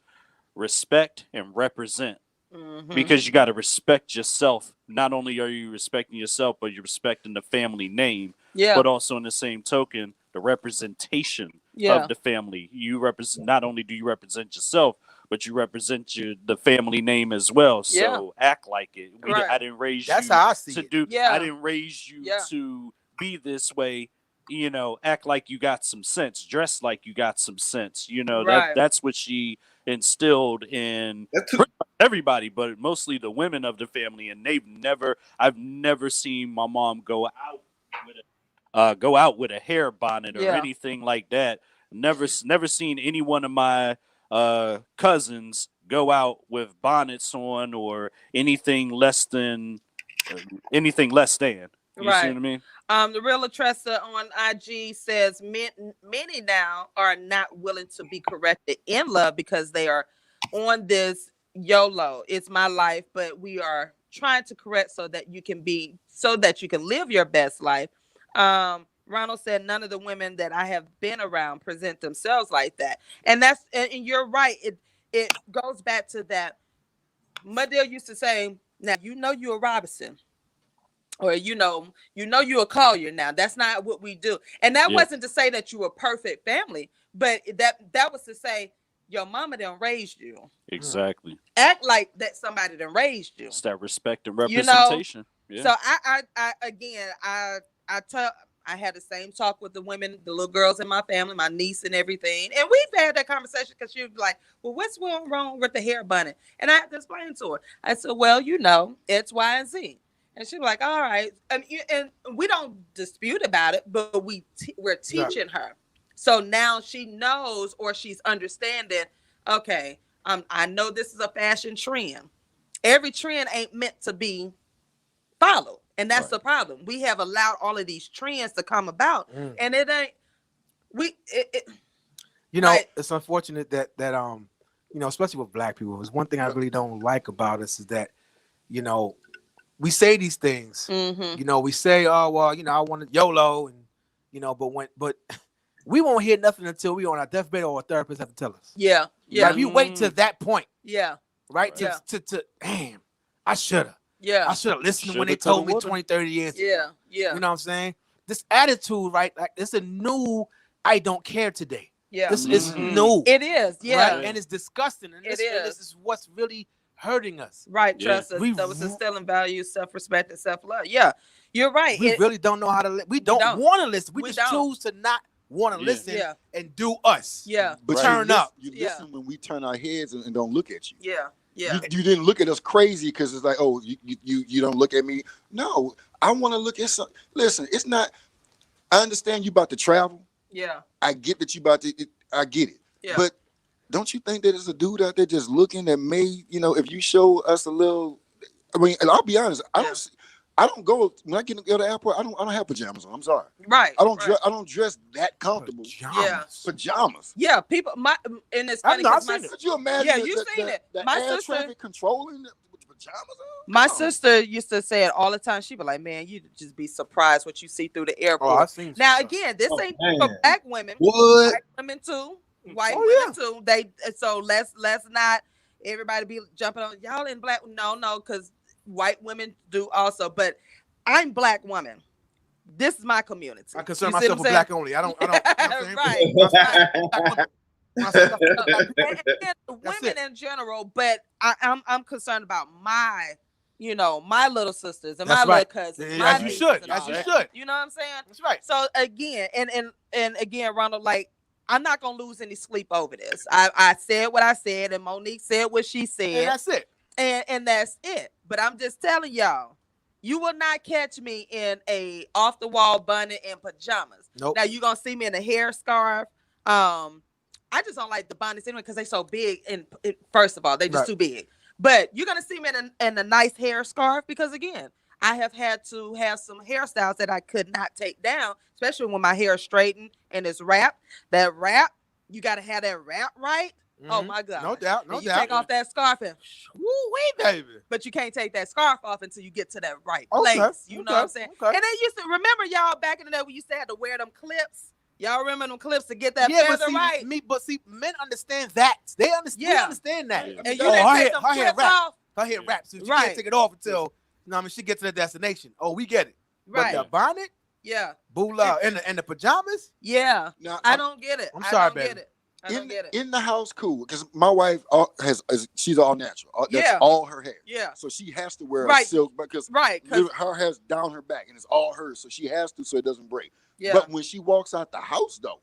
respect and represent. Mhm. Because you got to respect yourself. Not only are you respecting yourself, but you're respecting the family name. Yeah. But also, in the same token, the representation Yeah. of the family. You represent. Not only do you represent yourself, but you represent the family name as well. So act like it. Right. I didn't raise That's you how I see to it. do. Yeah. I didn't raise you Yeah. to be this way. you know, act like you got some sense, dress like you got some sense. You know, Right. that's what she instilled in pretty much everybody, but mostly the women of the family. And I've never seen my mom go out with a hair bonnet or anything like that. Never seen any one of my cousins go out with bonnets on or anything less than. You see what I mean? The real Latressa on IG says many now are not willing to be corrected in love because they are on this YOLO. It's my life, but we are trying to correct so that you can live your best life. Ronald said none of the women that I have been around present themselves like that. And you're right. It goes back to that. Madil used to say, now you're a Robinson. Or you're a Collier now. That's not what we do. And that wasn't to say that you were a perfect family, but that was to say your mama done raised you. Exactly. Act like that somebody done raised you. It's that respect and representation. So I had the same talk with the women, the little girls in my family, my niece and everything. And we've had that conversation because she was like, well, what's wrong with the hair bunny? And I had to explain to her. I said, well, X, Y, and Z. And she was like, all right. And we don't dispute about it, but we're teaching her. So now she knows, or she's understanding, okay, I know this is a fashion trend. Every trend ain't meant to be followed. And that's the problem. We have allowed all of these trends to come about. And it ain't, it's unfortunate that especially with Black people, it's one thing I really don't like about us is that, we say these things, we say, oh, well, I want to YOLO and, but we won't hear nothing until we on our deathbed or a therapist have to tell us. Yeah. Like, you wait to that point. Yeah. Right. To damn, I should have. Yeah. I should have listened when they told me 20, 30 years ago. Yeah. You know what I'm saying? This attitude, right? Like, it's a new, I don't care today. Yeah. This is new. It is. Yeah. Right? And it's disgusting. And this is what's really hurting us. Right. Trust us. That was instilling values, self-respect, and self-love. Yeah. You're right. We really don't know how to we don't want to listen. We just choose to not want to listen and do us. Yeah. But turn up. You listen when we turn our heads and don't look at you. Yeah. Yeah. You didn't look at us crazy because it's like, oh, you don't look at me. No, I want to look at some. Listen, it's not. I understand you about to travel. Yeah. I get that you about to. I get it. Yeah. But don't you think that there's a dude out there just looking that may, if you show us a little. I mean, and I'll be honest. I don't go when I go to the airport. I don't have pajamas on. I'm sorry. Right. I don't dress that comfortable. Pajamas. Yeah. People. And it's funny because could you imagine? Yeah, you seen it. My air traffic controlling with the pajamas on. My sister used to say it all the time. She'd be like, "Man, you just be surprised what you see through the airport." Oh, I've seen now again, this ain't for Black women. What? White women too. White women too. So let's not everybody be jumping on y'all in Black. No, because white women do also, but I'm Black woman. This is my community. I concern myself with Black only. I don't right. Women in general, but I'm concerned about my little sisters and my little cousins. As you should. You know what I'm saying? That's right. So again, and again, Ronald, like, I'm not gonna lose any sleep over this. I said what I said, and Monique said what she said. And that's it. And that's it. But I'm just telling y'all, you will not catch me in a off the wall bunny and pajamas. Nope. Now you're gonna see me in a hair scarf. I just don't like the bonnets anyway because they're so big. And first of all, they're just too big. But you're gonna see me in a nice hair scarf because again, I have had to have some hairstyles that I could not take down, especially when my hair is straightened and it's wrapped. That wrap, you gotta have that wrap right. Oh my God. No doubt. You take off that scarf and woo-wee, baby. But you can't take that scarf off until you get to that right place. You know what I'm saying? Okay. And they used to remember y'all back in the day when you used to have to wear them clips. Y'all remember them clips to get that feather right? But men understand that. They understand that. And you didn't take them clips off. Her hair wraps. So she can't take it off until she gets to the destination. Oh, we get it. Right. But the bonnet, yeah. boo love. And the pajamas? Yeah. Now, I don't get it. I'm sorry, baby. Get it. in the house, cool. Because my wife she's all natural. That's all her hair. Yeah. So she has to wear a silk because her hair's down her back and it's all hers. So she has to, so it doesn't break. Yeah. But when she walks out the house, though,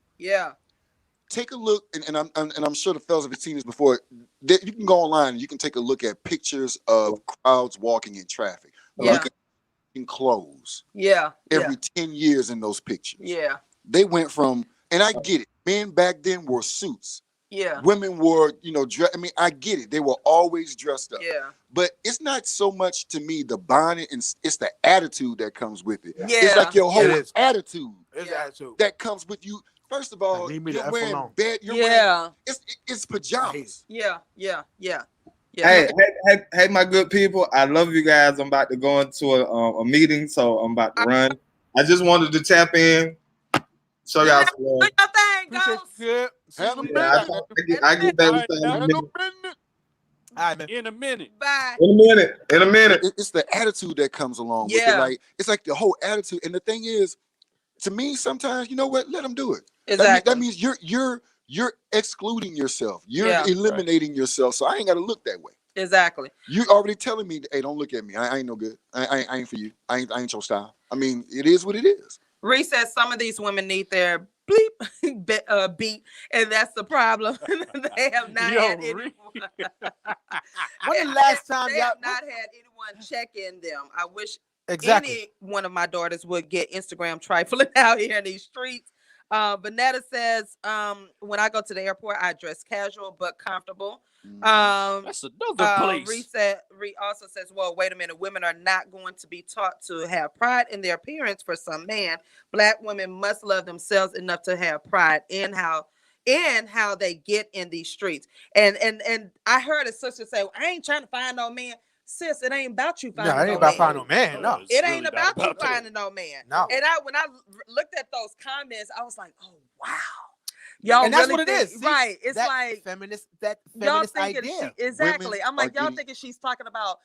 take a look, and I'm sure the fellas have seen this before. You can go online and you can take a look at pictures of crowds walking in traffic. Yeah. Look at in clothes. Yeah. Every 10 years in those pictures. Yeah. They went from, and I get it. Men back then wore suits. Yeah. Women wore, dress. I mean, I get it. They were always dressed up. Yeah. But it's not so much to me the bonnet, and it's the attitude that comes with it. Yeah. It's like your whole attitude that comes with you. First of all, you're wearing wearing, it's pajamas. Yeah. Hey, my good people. I love you guys. I'm about to go into a meeting, so I'm about to run. I just wanted to tap in, show y'all some love. Do your thing, Good. I get back in a minute. Bye. In a minute. It's the attitude that comes along with it. It's like the whole attitude. And the thing is, to me, sometimes, you know what? Let them do it. Exactly. That means you're excluding yourself. You're eliminating yourself. So I ain't got to look that way. Exactly. You already telling me, hey, don't look at me. I ain't no good. I ain't for you. I ain't your style. I mean, it is what it is. Reese says some of these women need their bleep beat, and that's the problem. They have not had anyone. When the last time they have not had anyone check in them. I wish any one of my daughters would get Instagram trifling out here in these streets. Vanetta says, when I go to the airport, I dress casual but comfortable. That's another place. Reese also says, well, wait a minute. Women are not going to be taught to have pride in their appearance for some man. Black women must love themselves enough to have pride in how they get in these streets. And I heard a sister say, well, I ain't trying to find no man. Sis, it ain't about you finding it ain't about finding no man. No, it ain't about you finding no man. No. And when I looked at those comments, I was like, oh wow. Y'all, and that's really what it is. Right. It's that like feminist idea. Exactly. I'm like, y'all thinking she's talking about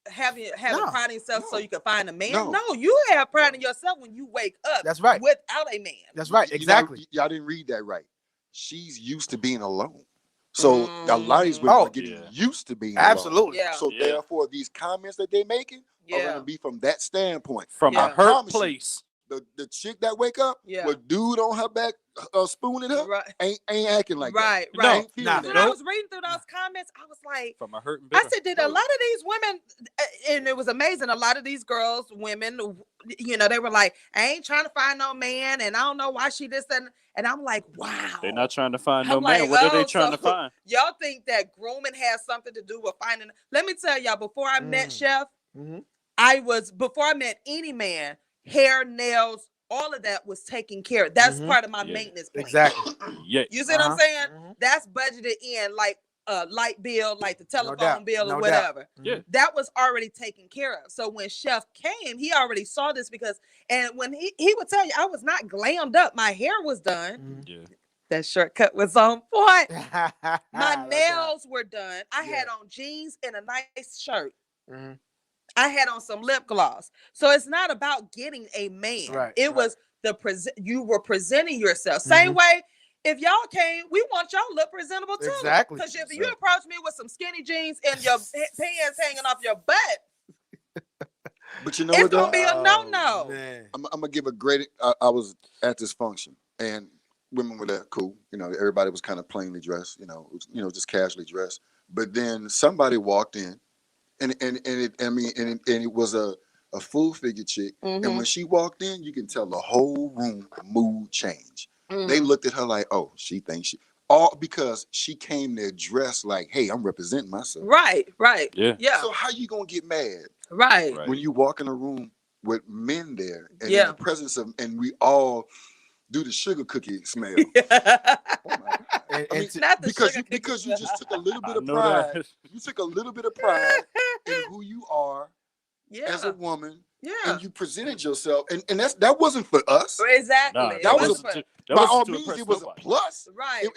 having pride in yourself so you can find a man. No, you have pride in yourself when you wake up. That's right. Without a man. That's right. Exactly. Y'all didn't read that right. She's used to being alone. So a lot of these women are getting used to being alone. Yeah. So therefore, these comments that they're making are going to be from that standpoint. From a hurt place. The chick that wake up with dude on her back spooning her ain't acting like that. Right. When I was reading through those comments, I was like, from a hurt. I said, did a lot of these women, and it was amazing, a lot of these girls, women, they were like, I ain't trying to find no man, and I don't know why she this and I'm like, wow. They're not trying to find no man. What are they trying to find? Y'all think that grooming has something to do with finding? Let me tell y'all, before I met Chef, before I met any man, hair, nails, all of that was taken care of. That's part of my maintenance plan. Exactly. You see what I'm saying? That's budgeted in, like a light bill, like the telephone bill or whatever. Yeah. That was already taken care of. So when Chef came, he already saw this and when he would tell you, I was not glammed up. My hair was done. Yeah. That shortcut was on point. My nails were done. I had on jeans and a nice shirt. I had on some lip gloss. So it's not about getting a man. Right, it was you were presenting yourself. Same way, if y'all came, we want y'all to look presentable too. Exactly. Because if you approach me with some skinny jeans and your pants hanging off your butt, but you know it's going to be a no-no. I'm going to give a great, I was at this function and women were there, cool. Everybody was kind of plainly dressed, just casually dressed. But then somebody walked in. And it was a full-figure chick. And when she walked in, you can tell the whole room mood changed. They looked at her like, oh, she thinks all because she came there dressed like, hey, I'm representing myself. Right. Yeah. So how you gonna get mad? Right. When you walk in a room with men there and in the presence of, and we all do the sugar cookie smell. Because you just took a little bit of pride. You took a little bit of pride in who you are as a woman. Yeah. And you presented yourself. And that wasn't for us. Exactly. No, that was by all means, it was a plus. Right.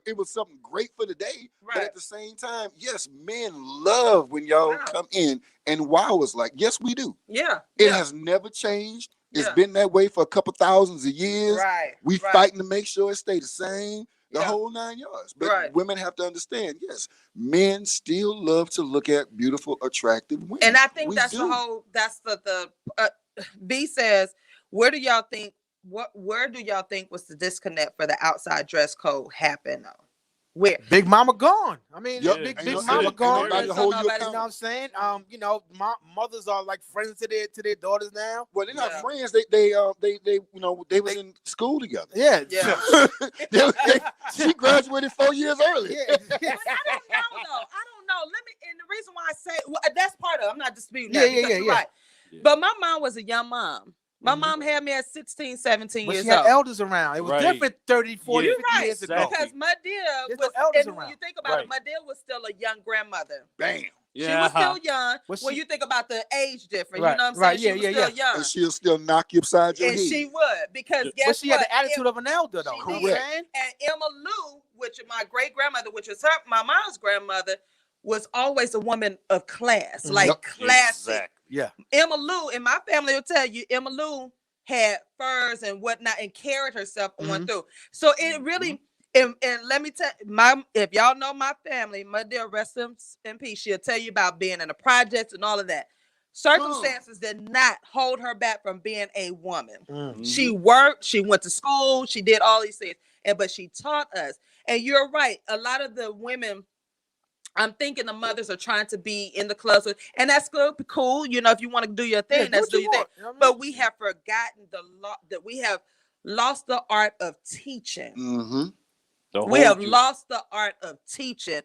It was something great for the day. Right. But at the same time, yes, men love when y'all come in and wow us like, yes, we do. Yeah. It has never changed. It's been that way for a couple thousands of years. Right. We fighting to make sure it stay the same. the whole 9 yards. But women have to understand, yes, men still love to look at beautiful, attractive women. And I think that's the B says, where do y'all think was the disconnect for the outside dress code happen though? Where Big Mama gone. I mean, Big Mama gone. You know what I'm saying? My mothers are like friends to their daughters now. Well, they're not friends. They was in school together. Yeah. She graduated 4 years early. I don't know. And the reason why I say that's part of it. I'm not disputing that. You're right. But my mom was a young mom. My mom had me at 16, 17 years old. But she had elders around. It was different 30, 40, 50 years ago. Because my dear was, and when you think about it, my dear was still a young grandmother. Bam. She was still young. When you think about the age difference, you know what I'm saying? She was still young. And she'll still knock you upside your head. And she would, because guess but she had the attitude of an elder, though. Correct. And Emma Lou, which is my great grandmother, which was my mom's grandmother, was always a woman of class, like classy. Exactly. Yeah. Emma Lou, and my family will tell you, Emma Lou had furs and whatnot and carried herself on through. So it really, and let me tell if y'all know my family, my dear, rest in peace, she'll tell you about being in the projects and all of that. Circumstances did not hold her back from being a woman. She worked, she went to school, she did all these things, but she taught us. And you're right, a lot of the women, I'm thinking the mothers are trying to be in the clubs, and that's good, cool. You know, if you want to do your thing, that's do your thing. You know what I mean? But we have forgotten that we have lost the art of teaching. We have lost the art of teaching.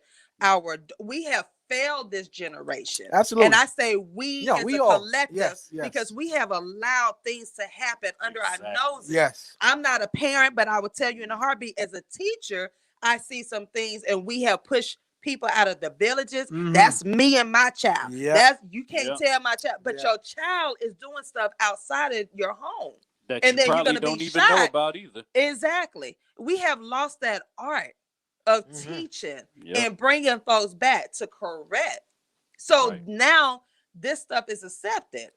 We have failed this generation. Absolutely. And I say we as a all. collective, because we have allowed things to happen under our noses. Yes. I'm not a parent, but I will tell you in a heartbeat, as a teacher, I see some things, and we have pushed people out of the villages. That's me and my child. You can't tell my child, but your child is doing stuff outside of your home that and you then you're probably gonna don't be even shot. know about either. Exactly. We have lost that art of teaching and bringing folks back to correct. So now this stuff is accepted.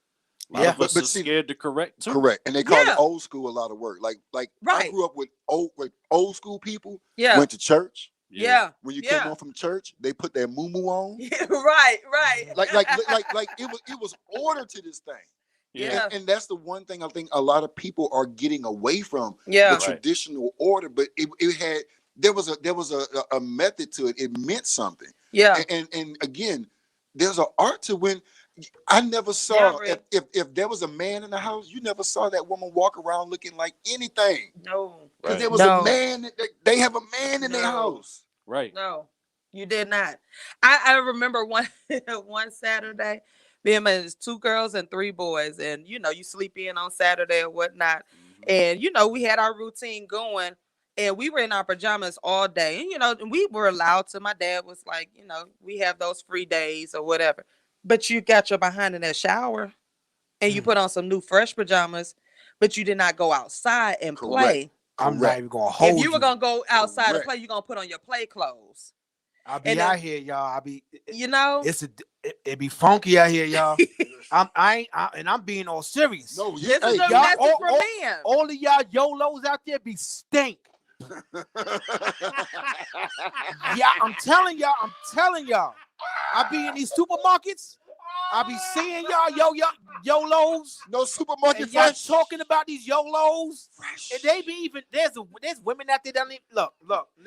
A lot of us are scared to correct too. Correct. And they call it old school a lot of work. Like I grew up with old school people. Went to church. When you came home from church, they put their muumuu on. Right. Like it was order to this thing. And that's the one thing I think a lot of people are getting away from the traditional order. But there was a method to it. It meant something. And again, there's an art to when I never saw if there was a man in the house, you never saw that woman walk around looking like anything. No. Because there was a man, they have a man in their house. Right. No, you did not. I remember one Saturday, me and my 2 girls and 3 boys, and you sleep in on Saturday or whatnot. And we had our routine going, and we were in our pajamas all day. And we were allowed to. My dad was like, we have those free days or whatever. But you got your behind in that shower and you put on some new fresh pajamas, but you did not go outside and play. I'm not even going to hold you. If you were going to go outside and play, you're going to put on your play clothes. I'll be out here, y'all. I'll be, it be funky out here, y'all. I'm being all serious. No, this is a message for men. All of y'all YOLOs out there be stink. I'm telling y'all. I be in these supermarkets. I be seeing y'all YOLOs. No supermarket and y'all fresh. talking about these YOLOs. Fresh. And they be even there's women out there that don't even look.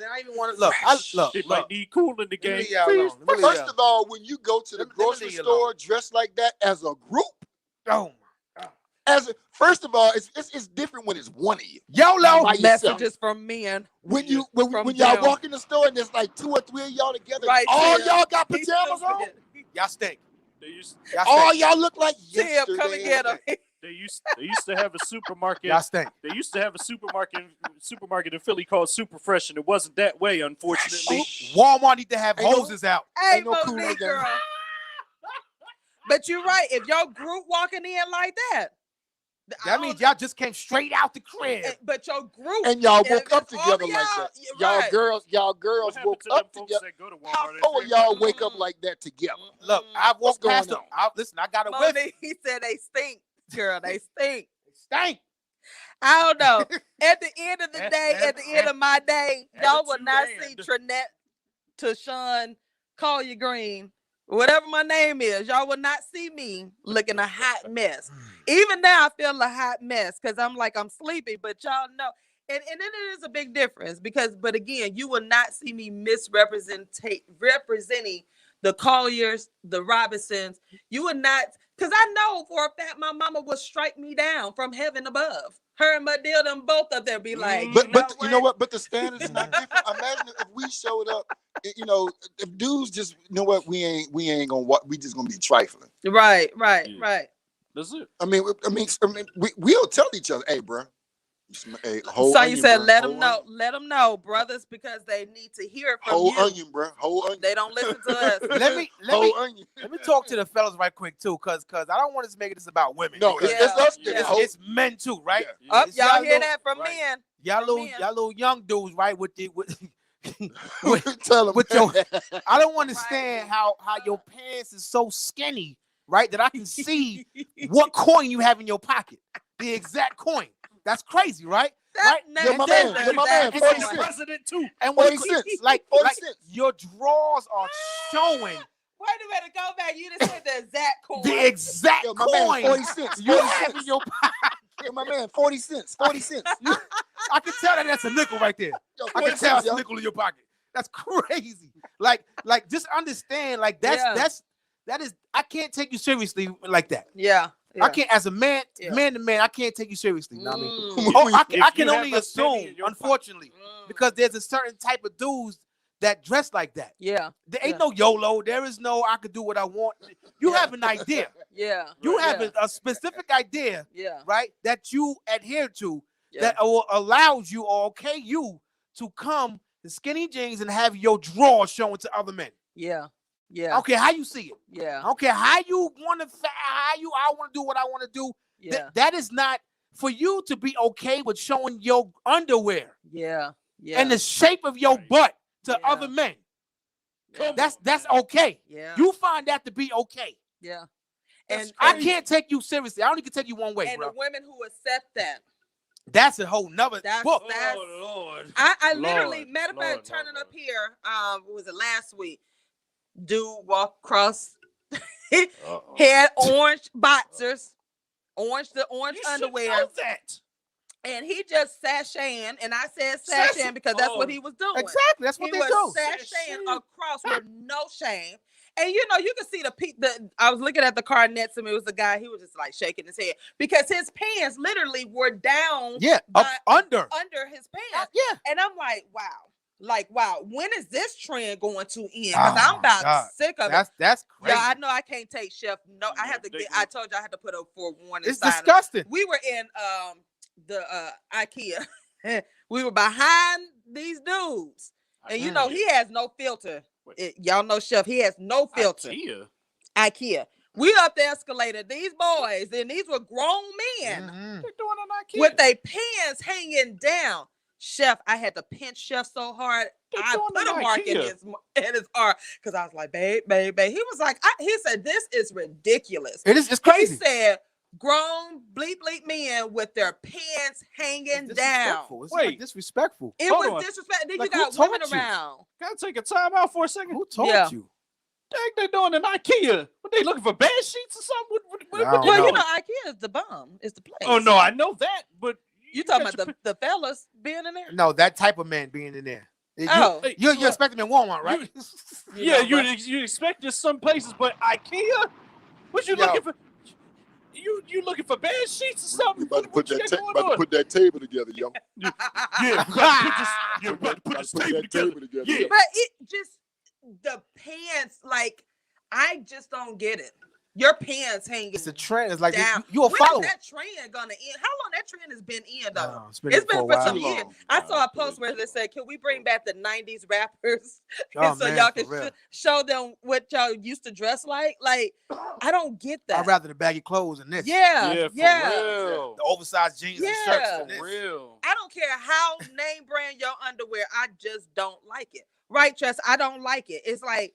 I even want to look. It might need cool in the game. First of all, when you go to the grocery store dressed like that as a group, oh my God. First of all, it's different when it's one of you. YOLO messages from men. When y'all walk in the store and there's like 2 or 3 of y'all together, all y'all got pajamas on. Y'all stink. All y'all look like yesterday. Come and get them. They used to have a supermarket. Y'all stink. They used to have a supermarket in Philly called Super Fresh, and it wasn't that way, unfortunately. Walmart need to have hoses out. Hey, Monique, girl. But you're right. If your group walking in like that means y'all just came straight out the crib. But your group and y'all woke up together like that. Y'all girls woke up together. How four of y'all wake up like that together? Look, I've walked past them. Listen, I got a whiff. He said they stink, girl. They stink. They stink. I don't know. At the end of the day, at the end of my day, y'all will not see Trinette, TaShon, Collier Green, whatever my name is. Y'all will not see me looking a hot mess. Even now, I feel a hot mess because I'm like, I'm sleepy, but y'all know. And then it is a big difference but again, you will not see me representing the Colliers, the Robinsons. You would not, because I know for a fact my mama would strike me down from heaven above. Her and Matilda, both of them be like, but you know what? But the standards is not different. Imagine if we showed up, you know, if dudes just, you know what, we ain't gonna walk, we just gonna be trifling. Right. That's it. I mean, we'll tell each other, hey, bro. Hey, so you said, let them know, brothers, because they need to hear it from whole you. Onion, bro. Whole onion. They don't listen to us. Let me talk to the fellas right quick too, cause I don't want to make this about women. No, it's us. It's men too, right? Yeah. Y'all hear that from men? Y'all little young dudes, right? Tell them. I don't understand how your pants is so skinny, right? That I can see what coin you have in your pocket, the exact coin. That's crazy, right? You're my man. 40 cents. President too. And 40 cents. like 40 cents. Your drawers are showing. Wait a minute, go back. You just said the exact coin. The exact my coin. Man, 40 cents. You have in your pocket. Yo, my man, 40 cents. 40 cents. I can tell that's a nickel right there. I can tell it's a nickel in your pocket. That's crazy. Like just understand, like that is I can't take you seriously like that. Yeah. I can't, as a man to man, I can't take you seriously. You know what I mean? I can only assume, unfortunately, because there's a certain type of dudes that dress like that. Yeah. There ain't no YOLO. There is no I can do what I want. You have an idea. You have a specific idea, right, that you adhere to that allows you or you to come in skinny jeans and have your drawers showing to other men. I don't care how you see it. I don't care how you want to, I want to do what I want to do. That is not for you to be okay with showing your underwear. And the shape of your butt to other men. That's okay. You find that to be okay. And I can't take you seriously. I only can take you one way, and bro. the women who accept that. That's a whole nother book. Oh, Lord. I literally, matter of fact, turning up here, what was it, last week? Dude walked across, had orange boxers, orange underwear. And he just sashaying, and I said sashaying because that's what he was doing. Exactly, that's what they do. He was sashaying across with no shame. And you know, you can see I was looking at the car next to me. It was a guy. He was just like shaking his head because his pants literally were down. Under his pants. And I'm like, wow. Like, wow, when is this trend going to end? Because I'm about sick of it. That's crazy. Yeah, I know I can't take Chef. No, I have to get. I told you I had to put a forewarning. It's disgusting. We were in the IKEA. We were behind these dudes, and you know he has no filter. Y'all know Chef. He has no filter. IKEA. We up the escalator. These boys, and these were grown men. They're doing an IKEA with their pants hanging down. Chef, I had to pinch Chef so hard. I put a mark in his heart because I was like, babe. He was like, he said, this is ridiculous. It's crazy. He said, grown bleep men with their pants hanging down. It's like disrespectful. It was disrespectful. Then like, you got women around. Gotta take a time out for a second. Who taught you? They're doing an IKEA. What, they looking for bed sheets or something? Well, you know, IKEA is the bomb. It's the place. Oh no, I know that, but you talking about the fellas being in there? No, that type of man being in there. You expect them in Walmart, right? You expect this some places, but IKEA? What you looking for? You looking for bed sheets or something? You about to put that table together, yo. You about to put this table together. Yeah. But it just the pants, like I just don't get it. Your pants hanging. It's a trend. It's like down. You a follower. When is that trend gonna end? How long that trend has been in though? It's been for some years. I saw a post where they said, "Can we bring back the '90s rappers so y'all can show them what y'all used to dress like?" Like, I don't get that. I'd rather the baggy clothes than this. Yeah. The oversized jeans and shirts than this. Real. I don't care how name brand your underwear. I just don't like it. Right, Tress? I don't like it. It's like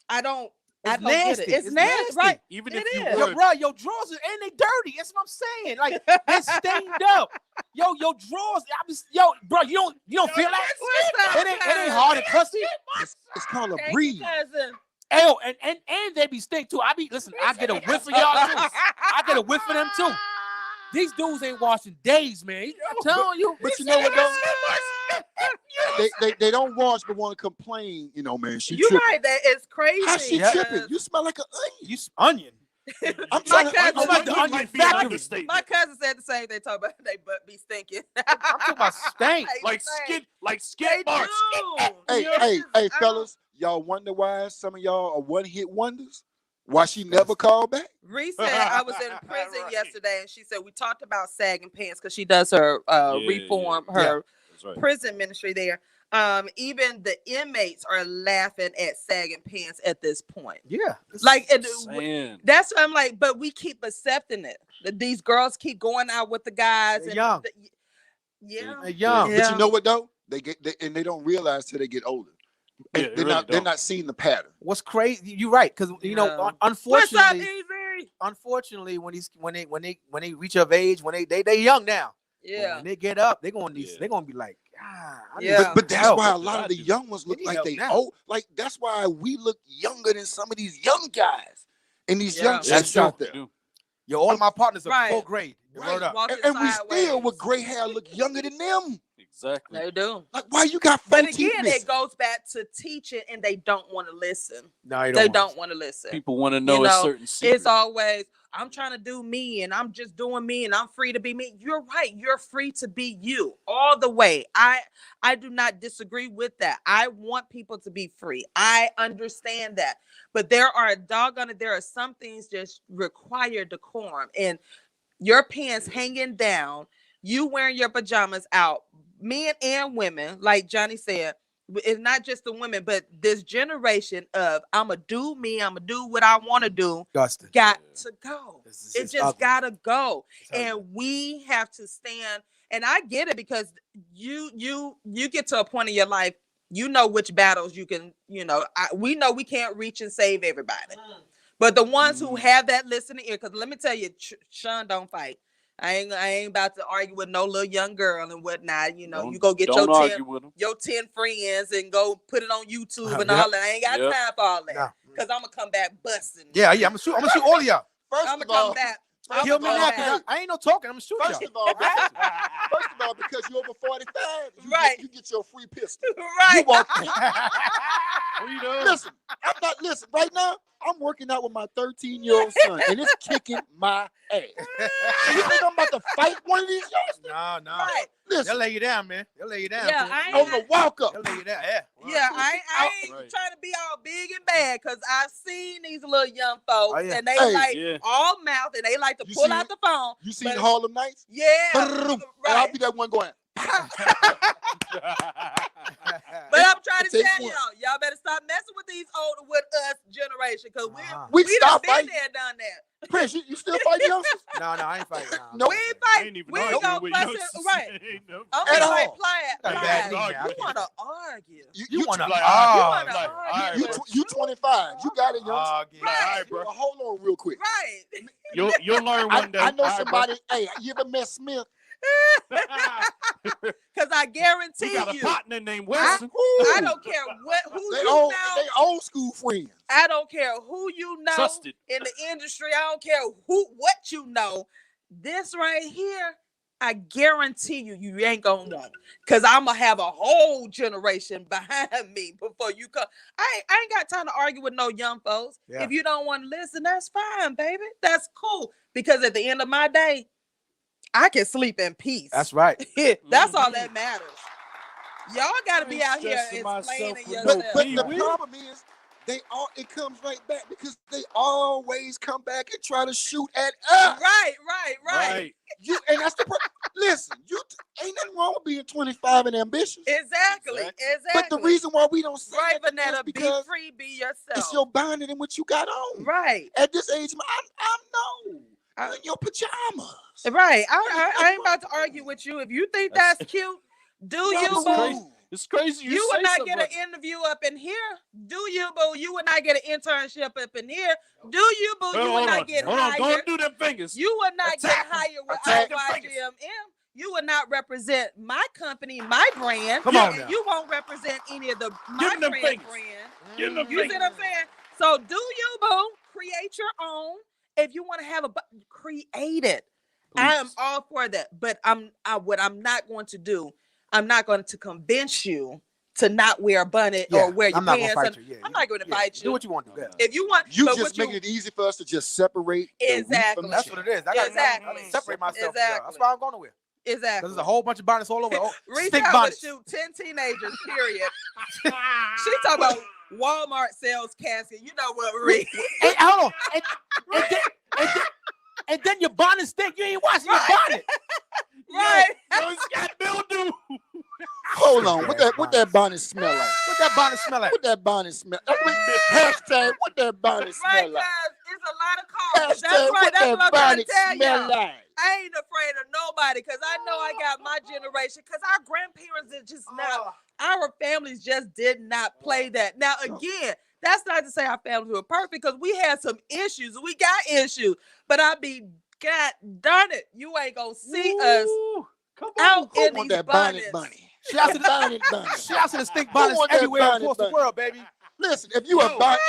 I don't. I don't get it. It's nasty, right? Even It if you is. Yo, were, bro, your drawers and they dirty. That's what I'm saying. Like they're stained up. Yo, your drawers. Bro, you don't feel that? It ain't hard and pussy. It's called a Thank you, breeze. cousin. Yo, and they be stink too. I get a whiff of y'all too. I get a whiff of them too. These dudes ain't washing days, man. I'm telling you. But you know what though? They don't wash but want to complain. You know, man. She You tripping. right, that is crazy. How she Yeah. tripping? You smell like an onion. You onion. I'm trying to. cousin- I'm like the onion factory. My cousin said the same thing. Talk about they butt be stinking. I'm talking about stank. like They skid marks. do. Hey, Yes, hey, I hey, fellas, y'all wonder why some of y'all are one-hit wonders? Why she never called back? Ree said I was in prison Right. yesterday, and she said we talked about sagging pants because she does her reform, her That's right. prison ministry there. Even the inmates are laughing at sagging pants at this point. Yeah. Like Saying. that's what I'm like, but we keep accepting it. These girls keep going out with the guys. They're And young. yeah. They're young. Yeah. But you know what though? And they don't realize till they get older. Yeah, And they really they're don't. not seeing the pattern. What's crazy? You're right, because you know, Yeah. unfortunately, What's up, Easy? unfortunately, when they reach of age, when they young now. But Yeah. when they get up, they're gonna Yeah. they're gonna be like, I need Yeah. But that's help. why a What lot did of I the do? young ones look They need like help they now. old. Like that's why we look younger than some of these young guys and these Yeah. young That's chicks true. out there. Do. Yo, all of my partners are Right. full grade. Right. Word up. Walking And we still sideways. with gray hair look younger than them. Exactly. They do. Like why you got But front teeth again, missing? it goes back to teaching, and they don't want to listen. No, you They want don't want to listen. People want to know You a know, certain secret. It's always, I'm trying to do me, and I'm just doing me, and I'm free to be me. You're right. You're free to be you all the way. I do not disagree with that. I want people to be free. I understand that. But there are some things just require decorum. And your pants hanging down, you wearing your pajamas out, men and women, like Johnny said, it's not just the women, but this generation of I'ma do me, I'ma do what I want to do, Dustin. got to go. It's It just ugly. gotta go. It's ugly. And we have to stand. And I get it because you get to a point in your life, you know which battles you can, we know we can't reach and save everybody. But the ones who have that listening ear, because let me tell you, Sean don't fight. I ain't about to argue with no little young girl and whatnot. You go get Don't your argue with 'em. 10 friends and go put it on YouTube and Yep. all that. I ain't got Yep. time for all that. Nah. Because I'm gonna come back busting. Yeah, I'm gonna shoot all of y'all. First I'm of gonna come all, back. First Kill of me all, now, 'cause I ain't no talking. I'm gonna shoot First y'all. of all, because you're over 45, Right. you get your free pistol. Right. You walk. What you doing? Listen, listen. Right now, I'm working out with my 13-year-old son, and it's kicking my ass. So you think I'm about to fight one of these youngsters? No. Right. They'll Listen, lay you down, man. They'll lay you down. Yeah, man. I ain't on the walk up. They'll lay you down. Yeah. Yeah, I ain't Right. trying to be all big and bad because I've seen these little young folks Oh, yeah. and they Hey, like yeah. all mouth and they like to You pull seen- out the phone. You seen But- Harlem Nights? Yeah, And I'll right. be that one going. But I'm trying to Take tell one. y'all better stop messing with these older with us generation because We we done stop been fighting. there, done that. Prince, you still fight youngsters? No, I ain't fighting. No. We ain't I fight. ain't even We ain't arguing gonna with fuss youngsters. it. Right. Ain't no- I'm At just like, all. Got a bad knee Plies. now. You want to argue. You want to Like, argue? like, all right, you, bro. you 25. You got it, youngster. Argue. Like, all right, bro. Well, hold on real quick. Right. You'll learn one day. I know All right, bro. somebody. Hey, you ever met Smith? Because I guarantee We got a you, partner named Wilson. I don't care who They you old, know. they old school friends. I don't care who you know Trusted. in the industry. I don't care what you know. This right here, I guarantee you ain't gonna want it. Cause I'm gonna have a whole generation behind me before you come. I ain't got time to argue with no young folks. Yeah. If you don't want to listen, that's fine, baby. That's cool. Because at the end of my day, I can sleep in peace. That's right. That's all that matters. Y'all gotta be out here stressing myself explaining with yourself. But the Pee-wee. problem is, it comes right back because they always come back and try to shoot at us. Right. Right. And that's the problem. Listen, ain't nothing wrong with being 25 and ambitious. Exactly. But the reason why we don't say Right, that is Vanetta, be because free, be yourself. it's your bonding and what you got on. Right. At this age, I'm in your pajamas. Right. I ain't about to argue with you. If you think that's cute, do you, That's boo. crazy. It's crazy. You would not get an interview up in here, do you, boo? You would not get an internship up in here, do you, boo? You would not get hired. Don't do them fingers. You would not get hired with YGMM. You would not represent my company, my brand. Come on now. You won't represent any of the my Give them brand. fingers. Give them You see what I'm saying? So do you, boo? Create your own. If you want to have create it. Please. I am all for that. But what I'm not going to do, I'm not going to convince you to not wear a bonnet or wear your pants. I'm not going to fight you. Do what you want to do. If you want, you just making it easy for us to just separate. Exactly. That's what it is. I got to separate myself. Exactly. That's why I'm going to wear. Exactly. There's a whole bunch of bonnets all over. Reese would shoot 10 teenagers, period. She talking about Walmart sales casket. You know what, Reese? Hey, hold on. And then your bonnet stink. You ain't washing your bonnet. Right. It's got mildew. Hold on. What that bonnet smell like? What that bonnet smell like? What that bonnet smell? Hashtag what that bonnet smell like? It's a lot of calls. Hashtag That's right. That's what I'm trying to tell smell y'all. like? I ain't afraid of nobody because I know I got my generation. Because our grandparents are just not. Our families just did not play that. Now again, that's not to say our families were perfect because we had some issues. We got issues, but God darn it, you ain't gonna see us out in these that bonnets. bunny. Shout out to the bonnet bunny. Shout out to the stink bonnets everywhere across the world, baby. Listen, if you a bonnet,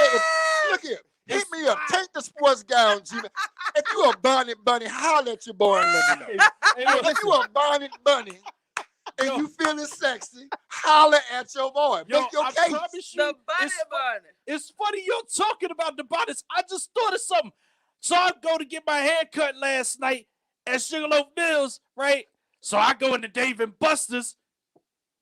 look here. Hit me up. Take the sports gown, Gina. If you a bonnet bunny, holler at your boy and let me know. If you a bonnet bunny and you feeling sexy, holler at your boy. Make your case. The bonnet bunny. It's funny you're talking about the bonnets. I just thought of something. So I go to get my hair cut last night at Sugarloaf Mills, right? So I go into Dave & Buster's,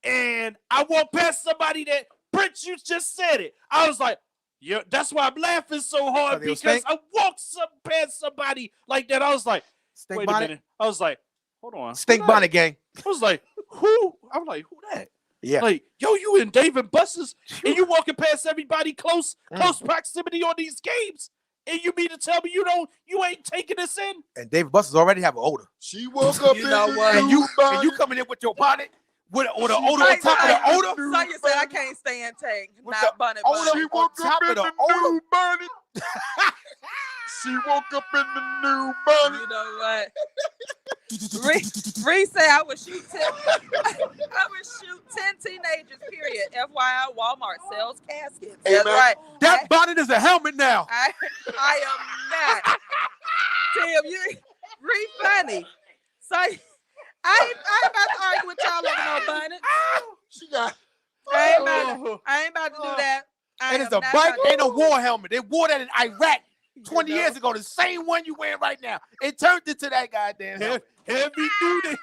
and I walk past somebody that, Prince, you just said it. I was like, yeah, that's why I'm laughing so hard because I walked past somebody like that. I was like, stink wait bonnet? a minute. I was like, hold on. Stink bonnet gang. I was like, who? I'm like, who that? Yeah. Like, yo, you in Dave & Buster's, and you walking past everybody close proximity on these games. And you mean to tell me you ain't taking this in? And Dave & Buster's already have an odor. She woke up and you coming in with your bonnet with an odor on top of the odor. So you said I can't stand tank, not bonnet. She woke up in the new bonnet. She woke up in the new bonnet. You know what? Reese said I would shoot 10 teenagers, period. FYI, Walmart sells caskets. That's right. That bonnet is a helmet now. I am not. Tim, you Reese funny. So I ain't about to argue with y'all over no bonnet. She got I ain't about to do that. And it's a bike and a war helmet. They wore that in Iraq 20 years ago. The same one you wearing right now. It turned into that goddamn helmet. Heavy duty.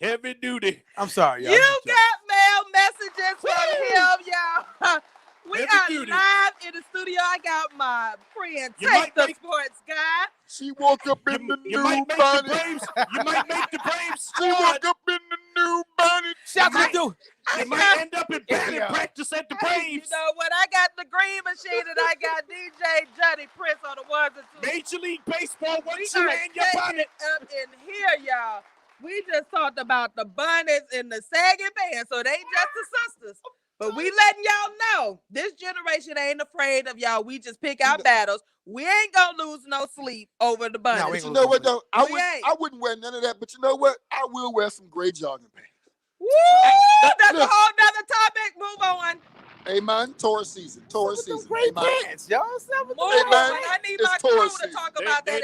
Heavy duty. I'm sorry, y'all. You got mail messages from him, y'all. We are live in the studio. I got my friend Take the Sports Guy. She woke up in the new bonnet. You might make the Braves. She woke up in the new bonnet. Shout out to you might end up in batting practice at the Braves. You know what? I got the green machine and I got DJ Johnny Prince on the ones and twos. Major League Baseball wants you in your bonnet. Up in here, y'all. We just talked about the bonnets and the sagging pants, so they just the sisters. But we letting y'all know this generation ain't afraid of y'all. We just pick our battles. We ain't gonna lose no sleep over the bonnets. But you know what though? I wouldn't wear none of that. But you know what? I will wear some gray jogging pants. Woo! That's a whole nother topic. Move on. Hey man, Taurus season. Taurus season. Great pants, y'all. I need my crew to talk about that.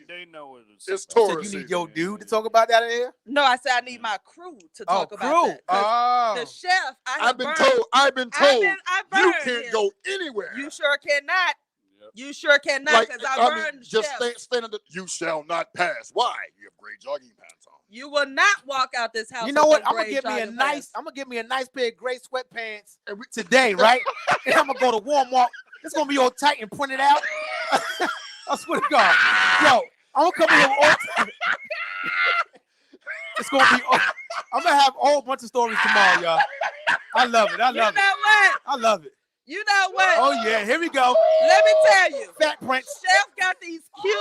They know it is. It's Taurus. You need your dude to talk about that in here? No, I said I need my crew to talk about that. The chef. I've been told. You can't go anywhere. You sure cannot. You sure cannot, because I burned the just chef. stand under. You shall not pass. Why? You have gray jogging pants on. You will not walk out this house. You know what? I'm gonna give me a nice pair of gray sweatpants today, right? And I'm gonna go to Walmart. It's gonna be all tight and printed out. I swear to God, yo, I'm gonna come in here all. It's gonna be. I'm gonna have a whole bunch of stories tomorrow, y'all. I love it. I love it. You know what? I love it. You know what? Oh yeah, here we go. Let me tell you. Fat Prince. Chef got these cute.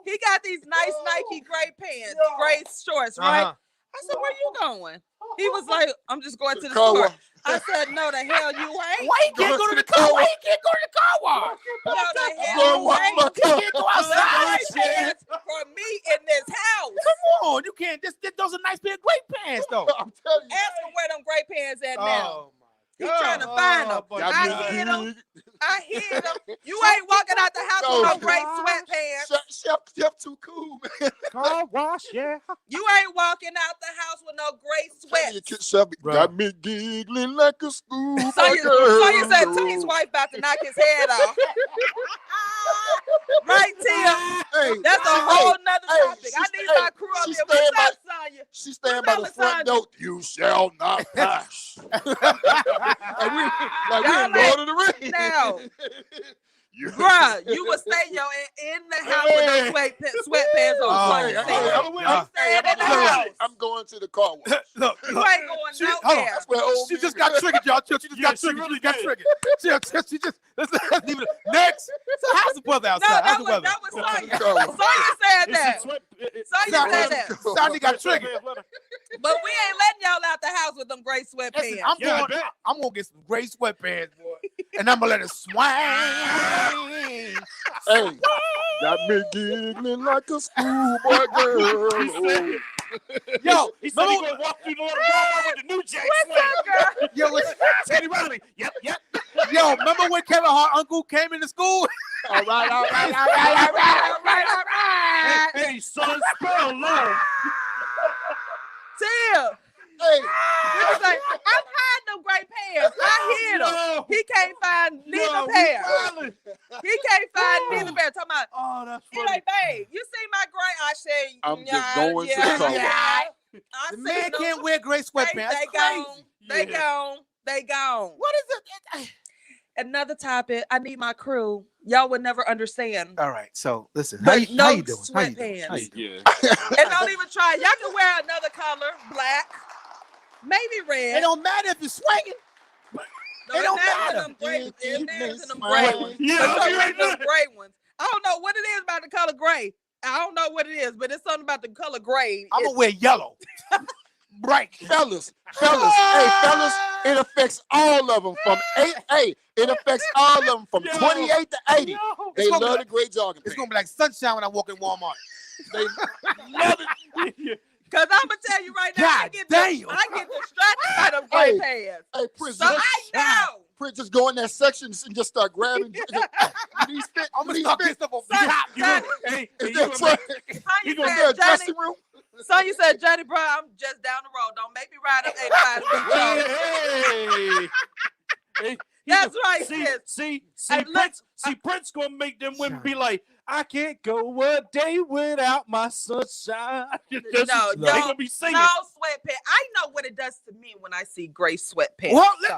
He got these nice Nike gray pants, gray shorts, right? I said, where you going? He was like, I'm just going to the car store. wash. I said, no, the hell you ain't. Why you can't go to the car? Why you can't go to the car wash? No, the Going hell you wash my ain't. car. You can't go outside. Pants for me in this house. Come on, you can't. Those are nice pair of great pants, though. I'm telling you. Ask him where them gray pants at now. Oh my He's trying to find them. but I God. hid them. I hid them. You ain't walking out the house with no gray sweatpants. Chef too cool, man. Car wash, yeah. You ain't walking out the house with no gray sweats. Chef Bro. got me giggling like a schoolboy So you girl. said Tony's wife about to knock his head off. Right, Tim? Hey, That's a whole nother topic. she I need stay- my crew up she here. stay What's by- up, Sonya? She stand by the What's front up, door. You shall not pass. Like we Y'all in Lord of the Rings. Now, You- bruh, you will stay in the house with no sweatpants on. Oh, Sonya yeah, said. yeah. You staying in the house. I'm going to the car wash. Look, You look. ain't going Hold on. nowhere. That's where old She me just got triggered, y'all. She just got she triggered. really She got did. triggered. She just. Let's leave it. Next. So how's the weather No, outside? How's the that weather? was Sonya. Go. Sonya said that. Sonya said that. Sonny got triggered. But we ain't letting y'all out the house with them gray sweatpants. Listen, I'm gonna get some gray sweatpants, boy, and I'm gonna let it swing. Hey, got me giggling like a schoolboy girl. Oh. Yo, He said he gonna walk through the Walmart with the New Jack Swing. yo, listen, Teddy Riley. Yep. yo, remember when Kevin Hart uncle came into school? All right. all right. Hey, son, spell low. Tim. Hey, He was like, I'm hiding them gray pants. I hid them. No. He can't find neither No, pair. we He can't find neither pair. Talking about, Oh, that's he funny. like, babe, you see my gray? I said, I'm just going to the car wash. I The seen man them. can't wear gray sweatpants. They That's gone. crazy. They gone. What is it? Another topic. I need my crew. Y'all would never understand. All right, so listen. But How you doing? How you doing? sweatpants. How you doing? Yeah. And don't even try. Y'all can wear another color, black, maybe red. It don't matter if you're swinging. No, it don't matters matter. in them gray. It matters in them Smile. gray ones. Yeah, But okay, you right them there. gray ones. I don't know what it is about the color gray. I don't know what it is, but it's something about the color gray. I'm gonna wear yellow. Bright. Fellas, hey, fellas, it affects all of them from 8. Hey, it affects all of them from 28 to 80. Yo. They It's gonna be love like- the gray jogging It's pants. gonna be like sunshine when I walk in Walmart. They love it. Because I'm going to tell you right now, I God get damn. distracted by them gray Hey. pants. Hey, Prince, So I know. Prince, just go in that section and just start grabbing. These fit. I'm gonna these start fit. getting stuff off the Son, top. Johnny, Hey, Is you that gonna so? make- Sonya Is there a said, Johnny, dressing room? Sonya said, Johnny, bro, I'm just down the road. Don't make me ride up 85 to Hey. Hey. That's right, See, sis. Hey, Prince gonna make them women be like, I can't go a day without my sunshine. No, They y'all- gonna be singing. No sweatpants. I know what it does to me when I see gray sweatpants. Well, So,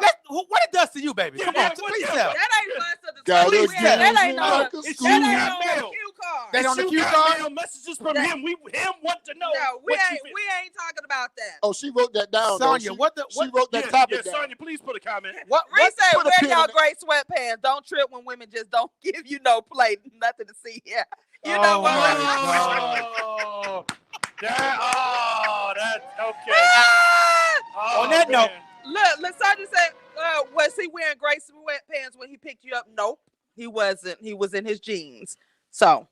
what it does to you, baby? Come on, please tell. that ain't fun to the Got school. it, That ain't got on it. the It's that ain't you. on the cue card. They on the You cue got card? mail messages from That- him. Him want to know. No, we what you ain't feel. we ain't talking about that. Oh, she wrote that down. Sonya, though. She wrote that topic down. Sonya, please put a comment. What? Reese said, Put a wear pin y'all in it. gray sweatpants. Don't trip when women just don't give you no plate, nothing to see here. You know Oh what? my Oh, that's okay. Oh, On that note, Look, Sonya said, was he wearing gray sweatpants when he picked you up? Nope, he wasn't. He was in his jeans. So,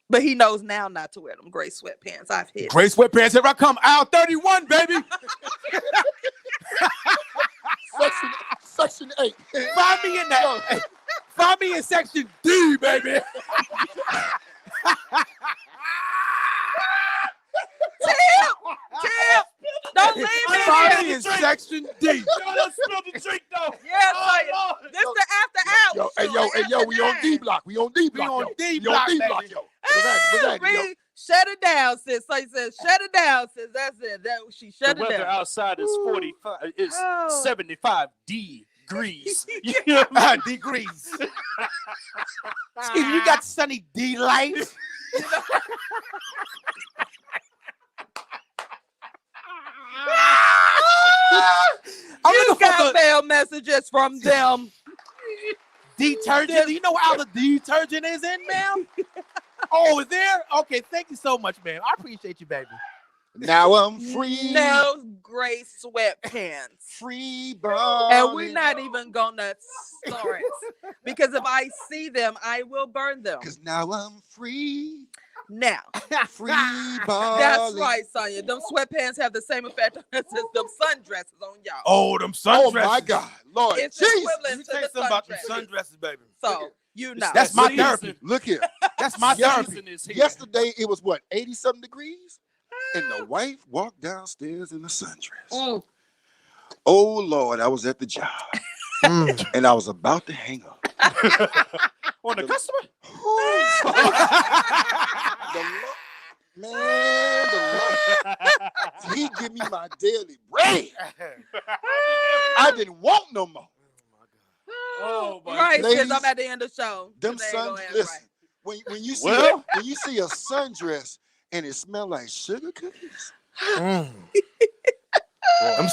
but he knows now not to wear them gray sweatpants. I've hit. gray sweatpants, here I come. Aisle 31, baby. Section 8. Find me in that. Find me in section D, baby. Tim, don't leave me Find here. me in section D. Yo, let's spill the drink though. Yeah, Oh, Sonya. Lord. This the after hours. Yo, we on D block. We on D block. on yo. D We on block, D block, baby. yo. Relax, yo. Reed, shut it down, sis. So he says, shut it down, sis. That's it. She shut The it weather down. outside is 45. It's Oh. 75 degrees. You know? Degrees. Excuse me, you got sunny D lights. I'm You looking for got the mail messages from them. detergent. Do you know how the detergent is in, ma'am? Oh, is there? Okay, thank you so much, ma'am. I appreciate you, baby. Now I'm free. No gray sweatpants. Free ball. And we're not even gonna start because if I see them, I will burn them. Because now I'm free. Now, Free ball. that's right, Sonya. Them sweatpants have the same effect on us as them sundresses on y'all. Oh, them sundresses. Oh my God, Lord, It's Jesus. equivalent to the Something about them sundress. sundresses, baby. So you know. That's my therapy. Look here. That's my therapy. Yesterday it was what, 80-something degrees, and the wife walked downstairs in the sundress. Oh Lord, I was at the job, and I was about to hang up. On the customer? The Lord, he give me my daily bread. I didn't want no more. Oh my Right, Ladies, because I'm at the end of the show. Them They ain't gonna sun, have listen, right. when you see Well. when you see a sundress and it smell like sugar cookies. Them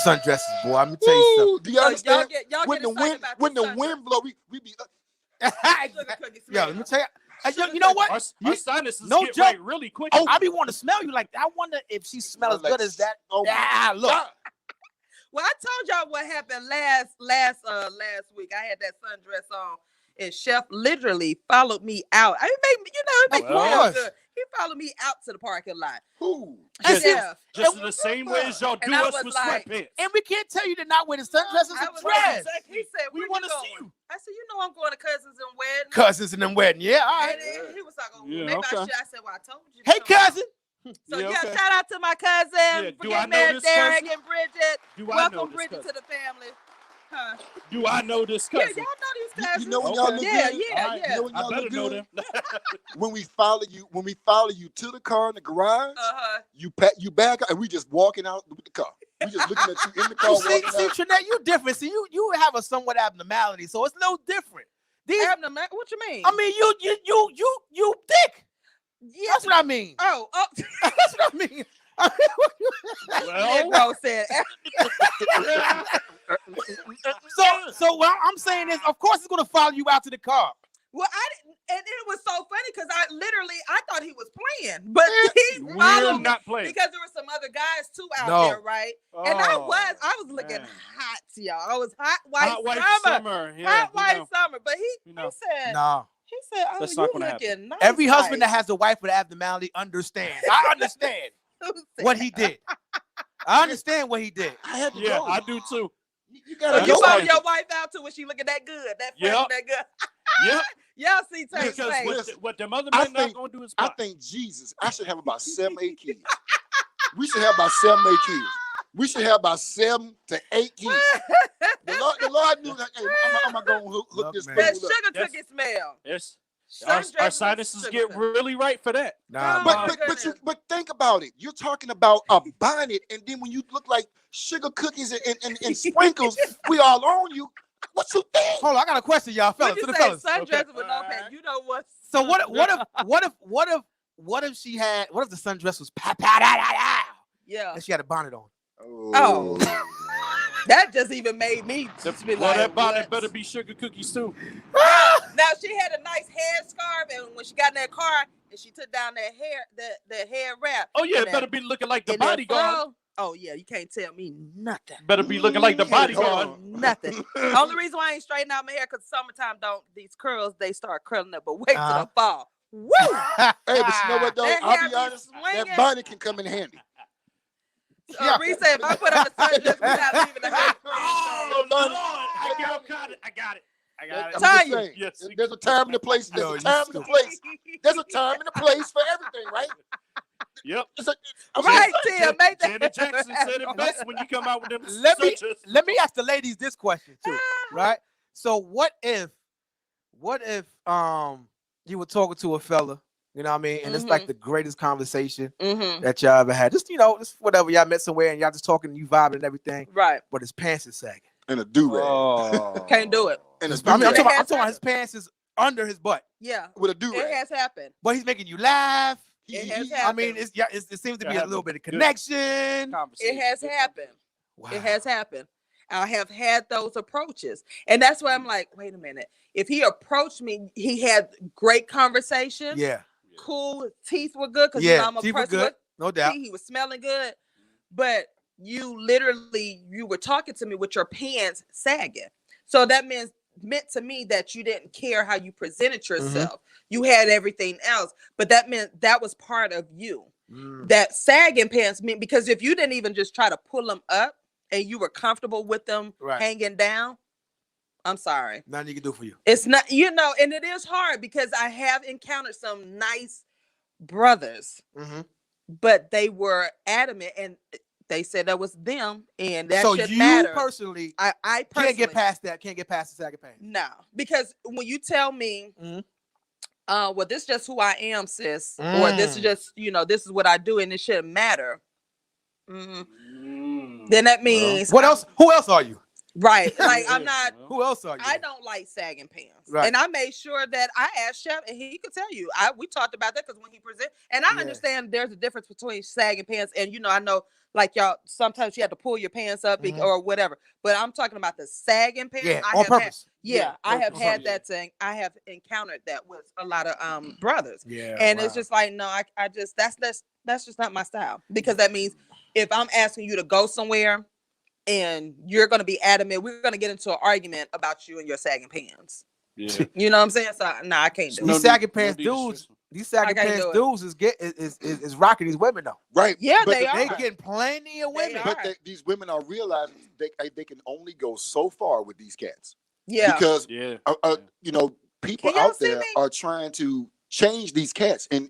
sundresses, boy. I'm gonna tell you something. Ooh, do you understand? Y'all when get the excited wind about when the the wind blow, we be Sugar cookie Yo, smell. let me tell you. You know what? Our sinuses no get joke. right really quick. Oh, I be wanting to smell you like that. I wonder if she smells as good as that. Oh my Yeah, look. God. Well, I told y'all what happened last week. I had that sundress on, and Chef literally followed me out. I mean, it made me Well. feel good. He followed me out to the parking lot. Who? And see, Chef. Just in the same way as y'all do And I us was with like- sweatpants. And we can't tell you to not wear the sundresses I and was dress. like, he said, We "Where want you to going?" see you. I said, "You know I'm going to cousins and wedding." Cousins in them wedding. Yeah, all right. And then he was like, "Oh, Yeah, maybe okay. I should." I said, "Well, I told you." Hey, cousin. So Yeah, yeah, okay. shout out to my cousin. Yeah, do I Forget know man this Derek cousin? and Bridget. Do I know Welcome this Bridget cousin? to the family. Huh? Do I know this Yeah, cousin? y'all know these You cousins. know when y'all look Yeah, good? yeah, All right. yeah. You know when I y'all better look know good? them. When we follow you to the car in the garage, you back out and we just walking out with the car. We just looking at you in the car. See, walking out. Trinette, you different. See, you have a somewhat abnormality, so it's a little different. These, What you mean? I mean, you thick. Yeah. That's what I mean. Oh, That's what I mean. Negro said. So what I'm saying is, of course, it's gonna follow you out to the car. Well, I didn't, and it was so funny because I thought he was playing, but he We're followed me not playing. because there were some other guys too out No. there, right? And I was looking man. hot, y'all. I was hot white Hot white summer. summer. Yeah, Hot white summer. But he said, Nah. he said, "Oh, That's you not gonna looking nice." Every husband that white." has a wife with abnormality understands. I understand Who said what he did. I understand what he did. I had to Yeah, go. I do too. You So gotta you go. follow your wife out too when she looking that good, that fresh, Yep. that good. Yep. Y'all see Tate's Because face. what them other I men not think- gonna do is I pop. think Jesus, I should have about 7, 8 kids. We should have about 7, 8 kids. We should have about 7 to 8 kids. The Lord knew that. Hey, I'm gonna go hook Look, this man. That fool up. sugar Yes. cookie smell. Yes. Our Sundresses, sinuses sugar get cookie. really right for that. Nah, Oh, man. my But think about it. You're talking about a bonnet, and then when you look like sugar cookies and sprinkles, we all on you. What you think? Hold on, I got a question, y'all, When fellas. you To the say fellas. sundresses Okay. with no pants, you know what? So what if she had? What if the sundress was Yeah. and she had a bonnet on? Oh. That just even made me just be Well, like, that bonnet what? better be sugar cookies too. Now she had a nice headscarf, and when she got in that car and she took down that hair wrap. Oh yeah, and it better be looking like the and that bodyguard. fro, oh yeah, you can't tell me nothing. Better be looking like the bodyguard. Nothing. Only reason why I ain't straightening out my hair because summertime these curls they start curling up, but wait till the fall. Woo! Hey, but you know what though? That I'll hair be be honest. swinging. That bonnet can come in handy. Reese said, if I put on a sundress, we're not leaving the house. Oh Lord, I got it. I'm Tanya. just saying. Yes. There's a time and a place. There's Yo, a you time and a place. There's a time and a place for everything, right? Yep. Right, Tia, make that. Janet Jackson said it best when you come out with them Let me ask the ladies this question too, right? So what if you were talking to a fella, you know what I mean, and it's like the greatest conversation that y'all ever had. Just just whatever, y'all met somewhere and y'all just talking, you vibing and everything, Right. but his pants is sagging. And a do-rag. Oh. Can't do it. And a I mean, I'm do-rag. talking about his pants is under his butt, Yeah. With a It do-rag. has happened. but he's making you laugh. It has I happened. mean, it seems to be a Have little a bit of good connection. It has happened. Wow. It has happened. I have had those approaches. And that's why I'm like, wait a minute. If he approached me, he had great conversation. Yeah. Cool. Teeth were good because Yeah, I'm a teeth were person good. with No doubt. He was smelling good, but you were talking to me with your pants sagging. So that meant to me that you didn't care how you presented yourself. You had everything else, but that meant that was part of you. That sagging pants meant, because if you didn't even just try to pull them up and you were comfortable with them hanging down, I'm sorry. Nothing you can do for you. It's not, and it is hard because I have encountered some nice brothers, but they were adamant and they said that was them, and that shouldn't matter. Personally, I personally can't get past that. Can't get past the sagging pants. No, because when you tell me, well, this is just who I am, sis, or this is just, this is what I do, and it shouldn't matter. Then that means what else? Who else are you? Right. Like, I'm not. Who else are you? I don't like sagging pants. Right. And I made sure that I asked Chef, and he could tell you. We talked about that because when he presented, and I understand there's a difference between sagging pants and, I know, like, y'all, sometimes you have to pull your pants up or whatever. But I'm talking about the sagging pants. Yeah, on purpose. I have had that thing. I have encountered that with a lot of brothers. Yeah. And it's just like, no, I just, that's just not my style. Because that means if I'm asking you to go somewhere, and you're going to be adamant, we're going to get into an argument about you and your sagging pants. Yeah. You know what I'm saying? So, I can't do it. These sagging pants dudes is rocking these women though. Right. Yeah, but they are. They getting plenty of women. But these women are realizing they can only go so far with these cats. Yeah. Because, people out there are trying to change these cats, and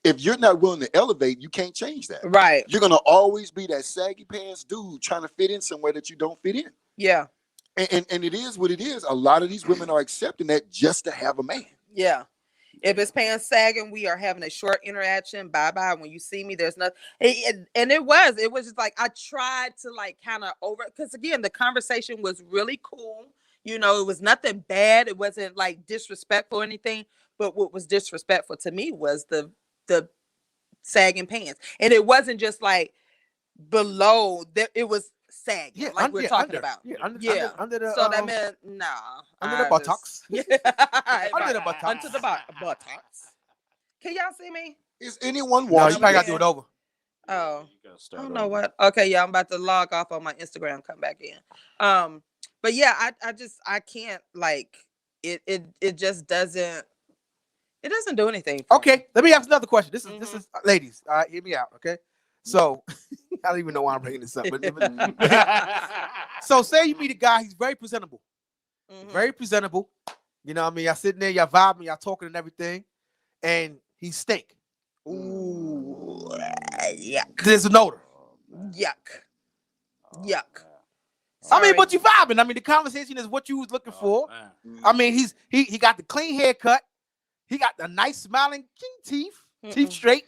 if you're not willing to elevate, you can't change that. Right. You're gonna always be that saggy pants dude trying to fit in somewhere that you don't fit in. Yeah. And it is what it is. A lot of these women are accepting that just to have a man. Yeah. If his pants sagging, we are having a short interaction. Bye-bye. When you see me, there's nothing. And it was just like, I tried to like kind of because again, the conversation was really cool. It was nothing bad. It wasn't like disrespectful or anything. But what was disrespectful to me was the sagging pants. And it wasn't just like below that, it was sagging, like we're talking about. Yeah, under the so that meant under the buttocks. Under the buttocks. Under the buttocks. Can y'all see me? Is anyone watching? No, you probably got to do it over. Oh, I don't know what. Okay, yeah, I'm about to log off on my Instagram and come back in. But yeah, I can't like it just doesn't. It doesn't do anything. Okay, let me ask another question. This is ladies. All right, hear me out. Okay, so I don't even know why I'm bringing this up. So say you meet a guy, he's very presentable, very presentable. You know what I mean? Y'all sitting there, y'all vibing, y'all talking and everything, and he stink. Ooh, yuck. There's an odor. Yuck. I mean, but you vibing. I mean, the conversation is what you was looking for. I mean, he got the clean haircut. He got the nice smiling teeth straight.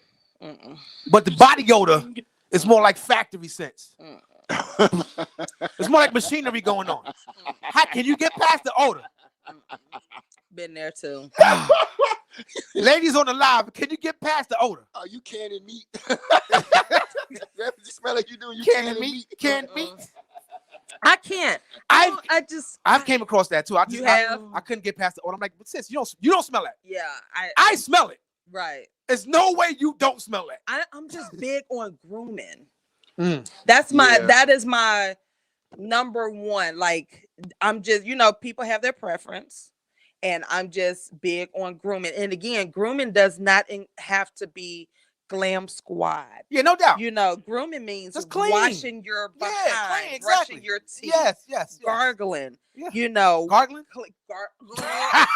But the body odor is more like factory scents. It's more like machinery going on. How can you get past the odor? Been there too. Ladies on the live, can you get past the odor? Are you canning meat? You smell like you do. You canning meat. Canned meat. I can't. I've came across that too. I couldn't get past the odor. I'm like, but sis, you don't smell that. Yeah, I smell it. Right. There's no way you don't smell that. I'm just big on grooming. That is my number one. Like, I'm just, people have their preference, and I'm just big on grooming. And again, grooming does not have to be glam squad. Yeah, no doubt. Grooming means just clean. Washing your behind, clean, exactly. brushing your teeth, yes, gargling. Yeah. Gargling with mouthwash.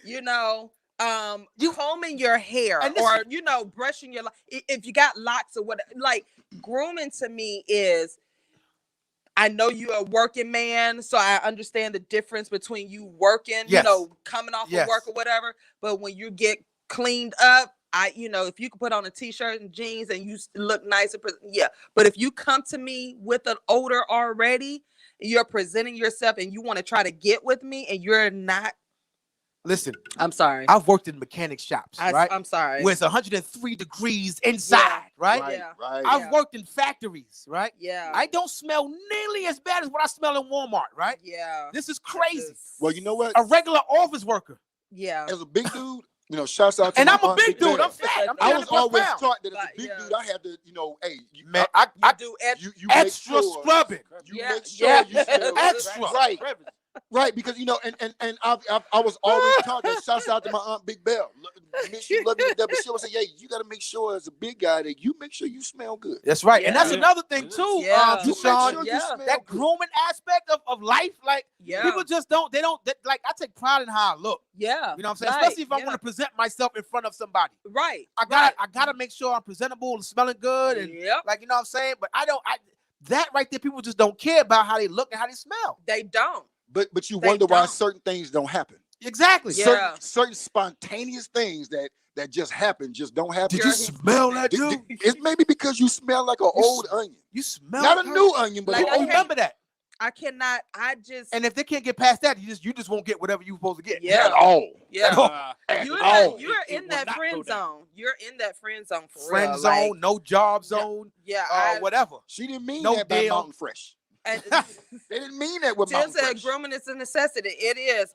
You combing your hair, or brushing your if you got locks or whatever. Like, grooming to me is, I know you're a working man, so I understand the difference between you working, coming off of work or whatever. But when you get cleaned up, if you can put on a t-shirt and jeans and you look nice, but if you come to me with an odor already, you're presenting yourself and you want to try to get with me and you're not. Listen, I'm sorry. I've worked in mechanic shops, right? I'm sorry. Where it's 103 degrees inside, right? Right. I've worked in factories, right? Yeah. I don't smell nearly as bad as what I smell in Walmart, right? Yeah. This is crazy. Well, you know what? A regular office worker. Yeah. As a big dude, You know, shouts out to And my I'm a Aunt big dude. Bear. I'm fat. I'm I was 300+ always pounds. taught that as a But, big yeah. dude, I had to, you know, hey, Man, You I do you extra make sure, scrubbing. You Yeah, make sure yeah. you smell Extra. right. Right, because you know, and I was always taught that. Shouts out to my Aunt Big Bell. She love you to death, but she always say, "Yeah, you got to make sure as a big guy that you make sure you smell good." That's right. And that's Yeah. another thing too, Yeah. You make TaShon, sure you Yeah. smell that good. grooming aspect of life, like Yeah. people just don't, like I take pride in how I look. Yeah. You know what I'm saying? Right. Especially if I want to present myself in front of somebody. Right. I gotta make sure I'm presentable and smelling good and Yep. like, you know what I'm saying? But that right there, people just don't care about how they look and how they smell. They don't. But you They wonder why don't. certain things don't happen. Exactly. Yeah. Certain spontaneous things that just happen just don't happen. Did you smell that, dude? It's maybe because you smell like an old onion, You smell not like a her. new onion, but Like, an I old. can't- Remember that. I cannot. I just. And if they can't get past that, you just won't get whatever you're supposed to get. Yeah. At all. Yeah. At You're all. in that friend zone. You're in that friend zone for Friend real. zone, Like, no job zone, yeah. whatever. She didn't mean No that by deal. Mountain Fresh. And They didn't mean that with Tim Mountain said Fresh. grooming is a necessity. It is.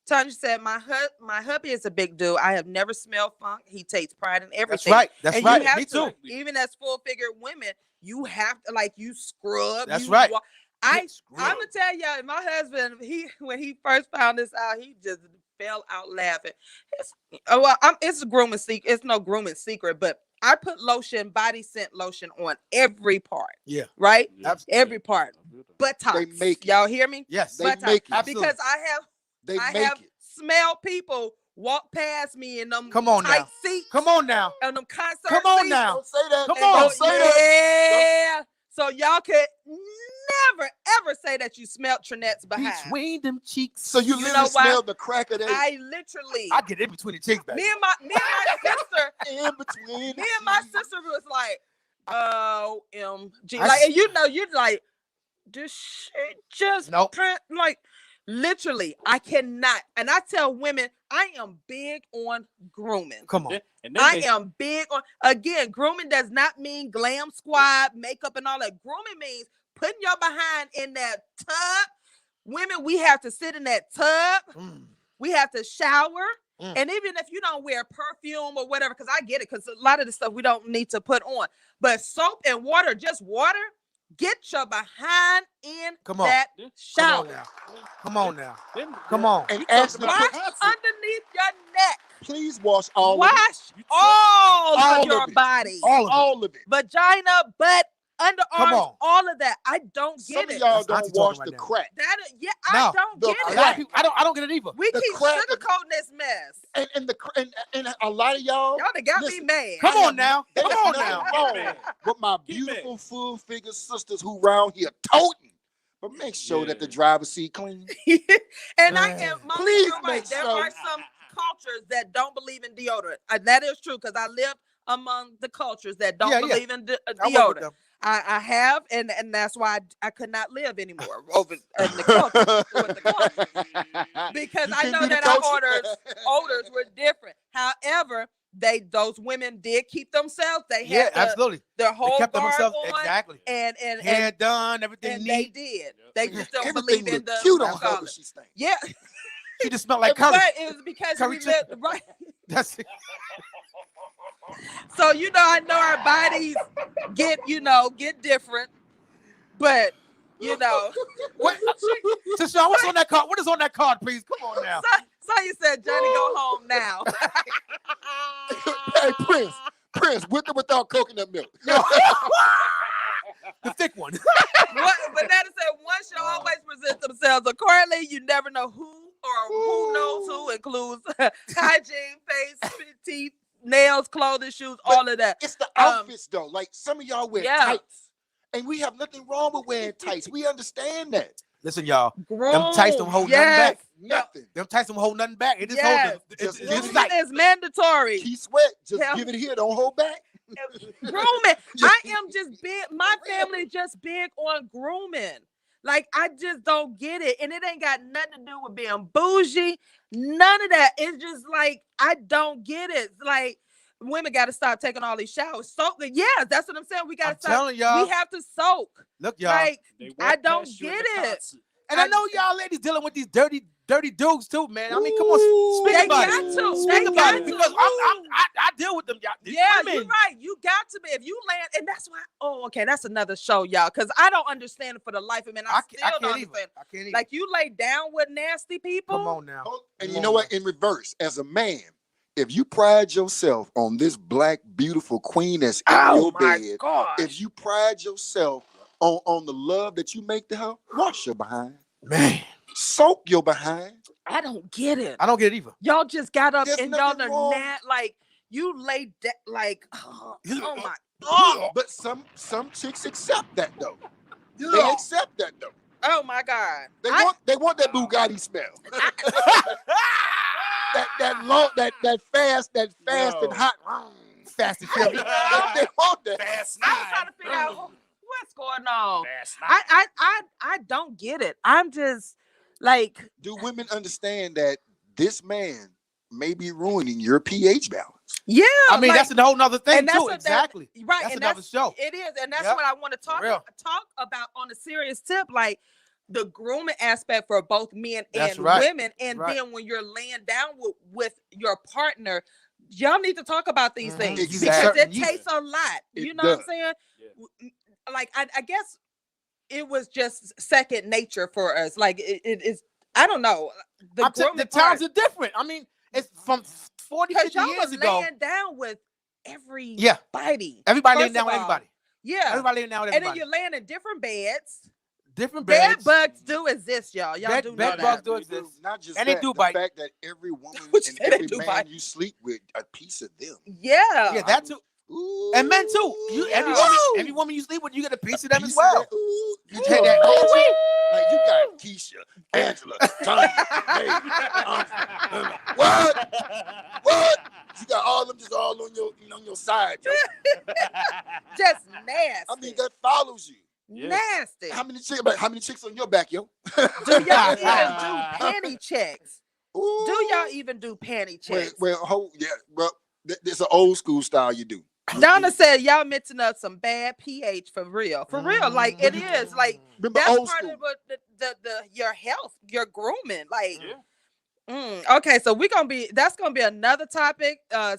Tanya said my hubby is a big dude. I have never smelled funk. He takes pride in everything. That's right. That's And right. you have Me to, too. even as full-figured women, you have to you scrub. That's you right. I'm gonna tell y'all, my husband, when he first found this out, he just fell out laughing. It's a grooming secret. It's no grooming secret, but I put lotion, body scent lotion on every part. Yeah. Right? Yeah. Every part. Buttocks. They make it. Y'all hear me? Yes. They Buttocks. make it. Absolutely. Because I They have make it. smelled people walk past me in them Come on tight now. seats. Come on now. And them concert Come on seats. now. Don't say that. Come And on. Don't say that. Yeah. So y'all could never ever say that you smelled Trinette's behind. Between them cheeks. So you know literally why? smell the crack of that I literally I get in between the cheeks, baby. me and my sister in between. me and my sister was like, OMG. I Like, s- and you know, you're like, this shit just Nope. like literally, I cannot. And I tell women, I am big on grooming. Come on. And then I they- am big on, again, grooming does not mean glam squad, makeup and all that. Grooming means putting your behind in that tub. Women, we have to sit in that tub. Mm. We have to shower. Mm. And even if you don't wear perfume or whatever, because I get it, because a lot of the stuff we don't need to put on. But soap and water, just water, get your behind in Come on. that Come shower. on now. Come on now. then- Come on. And You Ashley, talking Wash about- underneath your neck. please wash all of Wash it. all All of your of it. body. All of it. All of it. Vagina, butt, Come underarms, on. all of that. I don't Some get of it. y'all That's don't auntie talking wash right the now. crack. I No. don't The get A it. lot of people, I don't get it either. We the keep crack- sugarcoating this mess. And a lot of y'all. Y'all done got Listen, me mad. Come on now. They Come got on nothing now. wrong with my Keep beautiful full figure sisters who round here toting. But make sure that the Yeah. driver's seat clean. And I Man. am, Mama, Please you're right. make There sure. are some cultures that don't believe in deodorant. That is true because I live among the cultures that don't Yeah, yeah. believe in I work with deodorant. them. I have, and that's why I could not live anymore over in the culture with the culture. Because You I can't know be the that our culture. odors were different. However, those women did keep themselves. They Yeah, had absolutely. their They whole kept guard themselves on, exactly. and Hair done, everything and they neat. did. They just don't Everything believe in look the cute on what her call when it. she stank. Yeah, She just smelled like curry. but it was because Curry we lived chicken. right. That's it. So I know our bodies get different, but What? TaShon, what's on that card? What is on that card, please? Come on now. so you said, Johnny, go home now. Hey, Prince, with or without coconut milk? The thick one. Banana said, one should always present themselves accordingly. You never know who or who knows who, includes hygiene, face, teeth, nails, clothing, shoes, all of that. It's the outfits though. Like some of y'all wear Yeah. tights, and we have nothing wrong with wearing tights. We understand that. Listen, y'all. Groom, tights don't hold nothing yes. back. Nothing. Them tights don't hold nothing back. It just Yes. hold the, Just it's give just it tight. Grooming is mandatory. Key sweat. Just Yeah. give it here. Don't hold back. Grooming. I am just big. My family just big on grooming. Like, I just don't get it. And it ain't got nothing to do with being bougie. None of that. It's just like, I don't get it. It's like, women got to stop taking all these showers. Soak. Yeah, that's what I'm saying. We got I'm to stop. telling y'all. We have to soak. Look, y'all. Like, They I walk don't past you get in the it. concert. and I know y'all ladies dealing with these dirty dirty dudes too, man. I mean, come on, speak about it. Speak about it because I deal with them. Yeah, you're right. You got to be if you land, and that's why. Oh, okay, that's another show, y'all. Because I don't understand it for the life of me. I still don't understand. I can't even. Like you lay down with nasty people. Come on now. And you know what? In reverse, as a man, if you pride yourself on this black beautiful queen that's in your bed, if you pride yourself on the love that you make to her, wash your behind, man. Soak your behind. I don't get it. I don't get it either. Y'all just got up There's and y'all nothing are wrong. like you laid like oh my But some chicks accept that though. They accept that though. oh my God. They want that Bugatti smell. that fast and hot. Fast and furious. They want that. Fast I was trying to figure out what's going on. I don't get it. I'm just like, do women understand that this man may be ruining your pH balance? Yeah, I mean, that's a whole nother thing too. right. That's another show. It is, and that's what I want to talk about on a serious tip, like the grooming aspect for both men and women. And then when you're laying down with your partner, y'all need to talk about these things because it takes a lot. You know what I'm saying? Yeah. Like I guess it was just second nature for us. Like it is. I don't know. The times are different. I mean, it's from 40, 50 years ago. Laying down with everybody. Everybody laying down with everybody. Yeah. Everybody laying down with everybody. And then you're laying in different beds. Different beds. Bed bugs do exist, y'all. Y'all do know that. Bed bugs do exist. Not just and that, they do the bite. fact that every woman and every man you sleep with, a piece of them. Yeah. Yeah, that too. Ooh, and men too. Every woman you sleep with, you get a piece of them as well. You take that like you got Keisha, Angela, Tanya, what? You got all of them just all on your side, Joe. Just nasty. I mean, that follows you. Yeah. Nasty. How many chicks on your back, yo? Do y'all even do panty checks? Ooh. Do y'all even do panty checks? Well, it's an old school style you do. Donna said y'all mixing up some bad pH for real. For real. Like it is. Like remember that's old part school. of your health, your grooming. Like okay, so that's gonna be another topic coming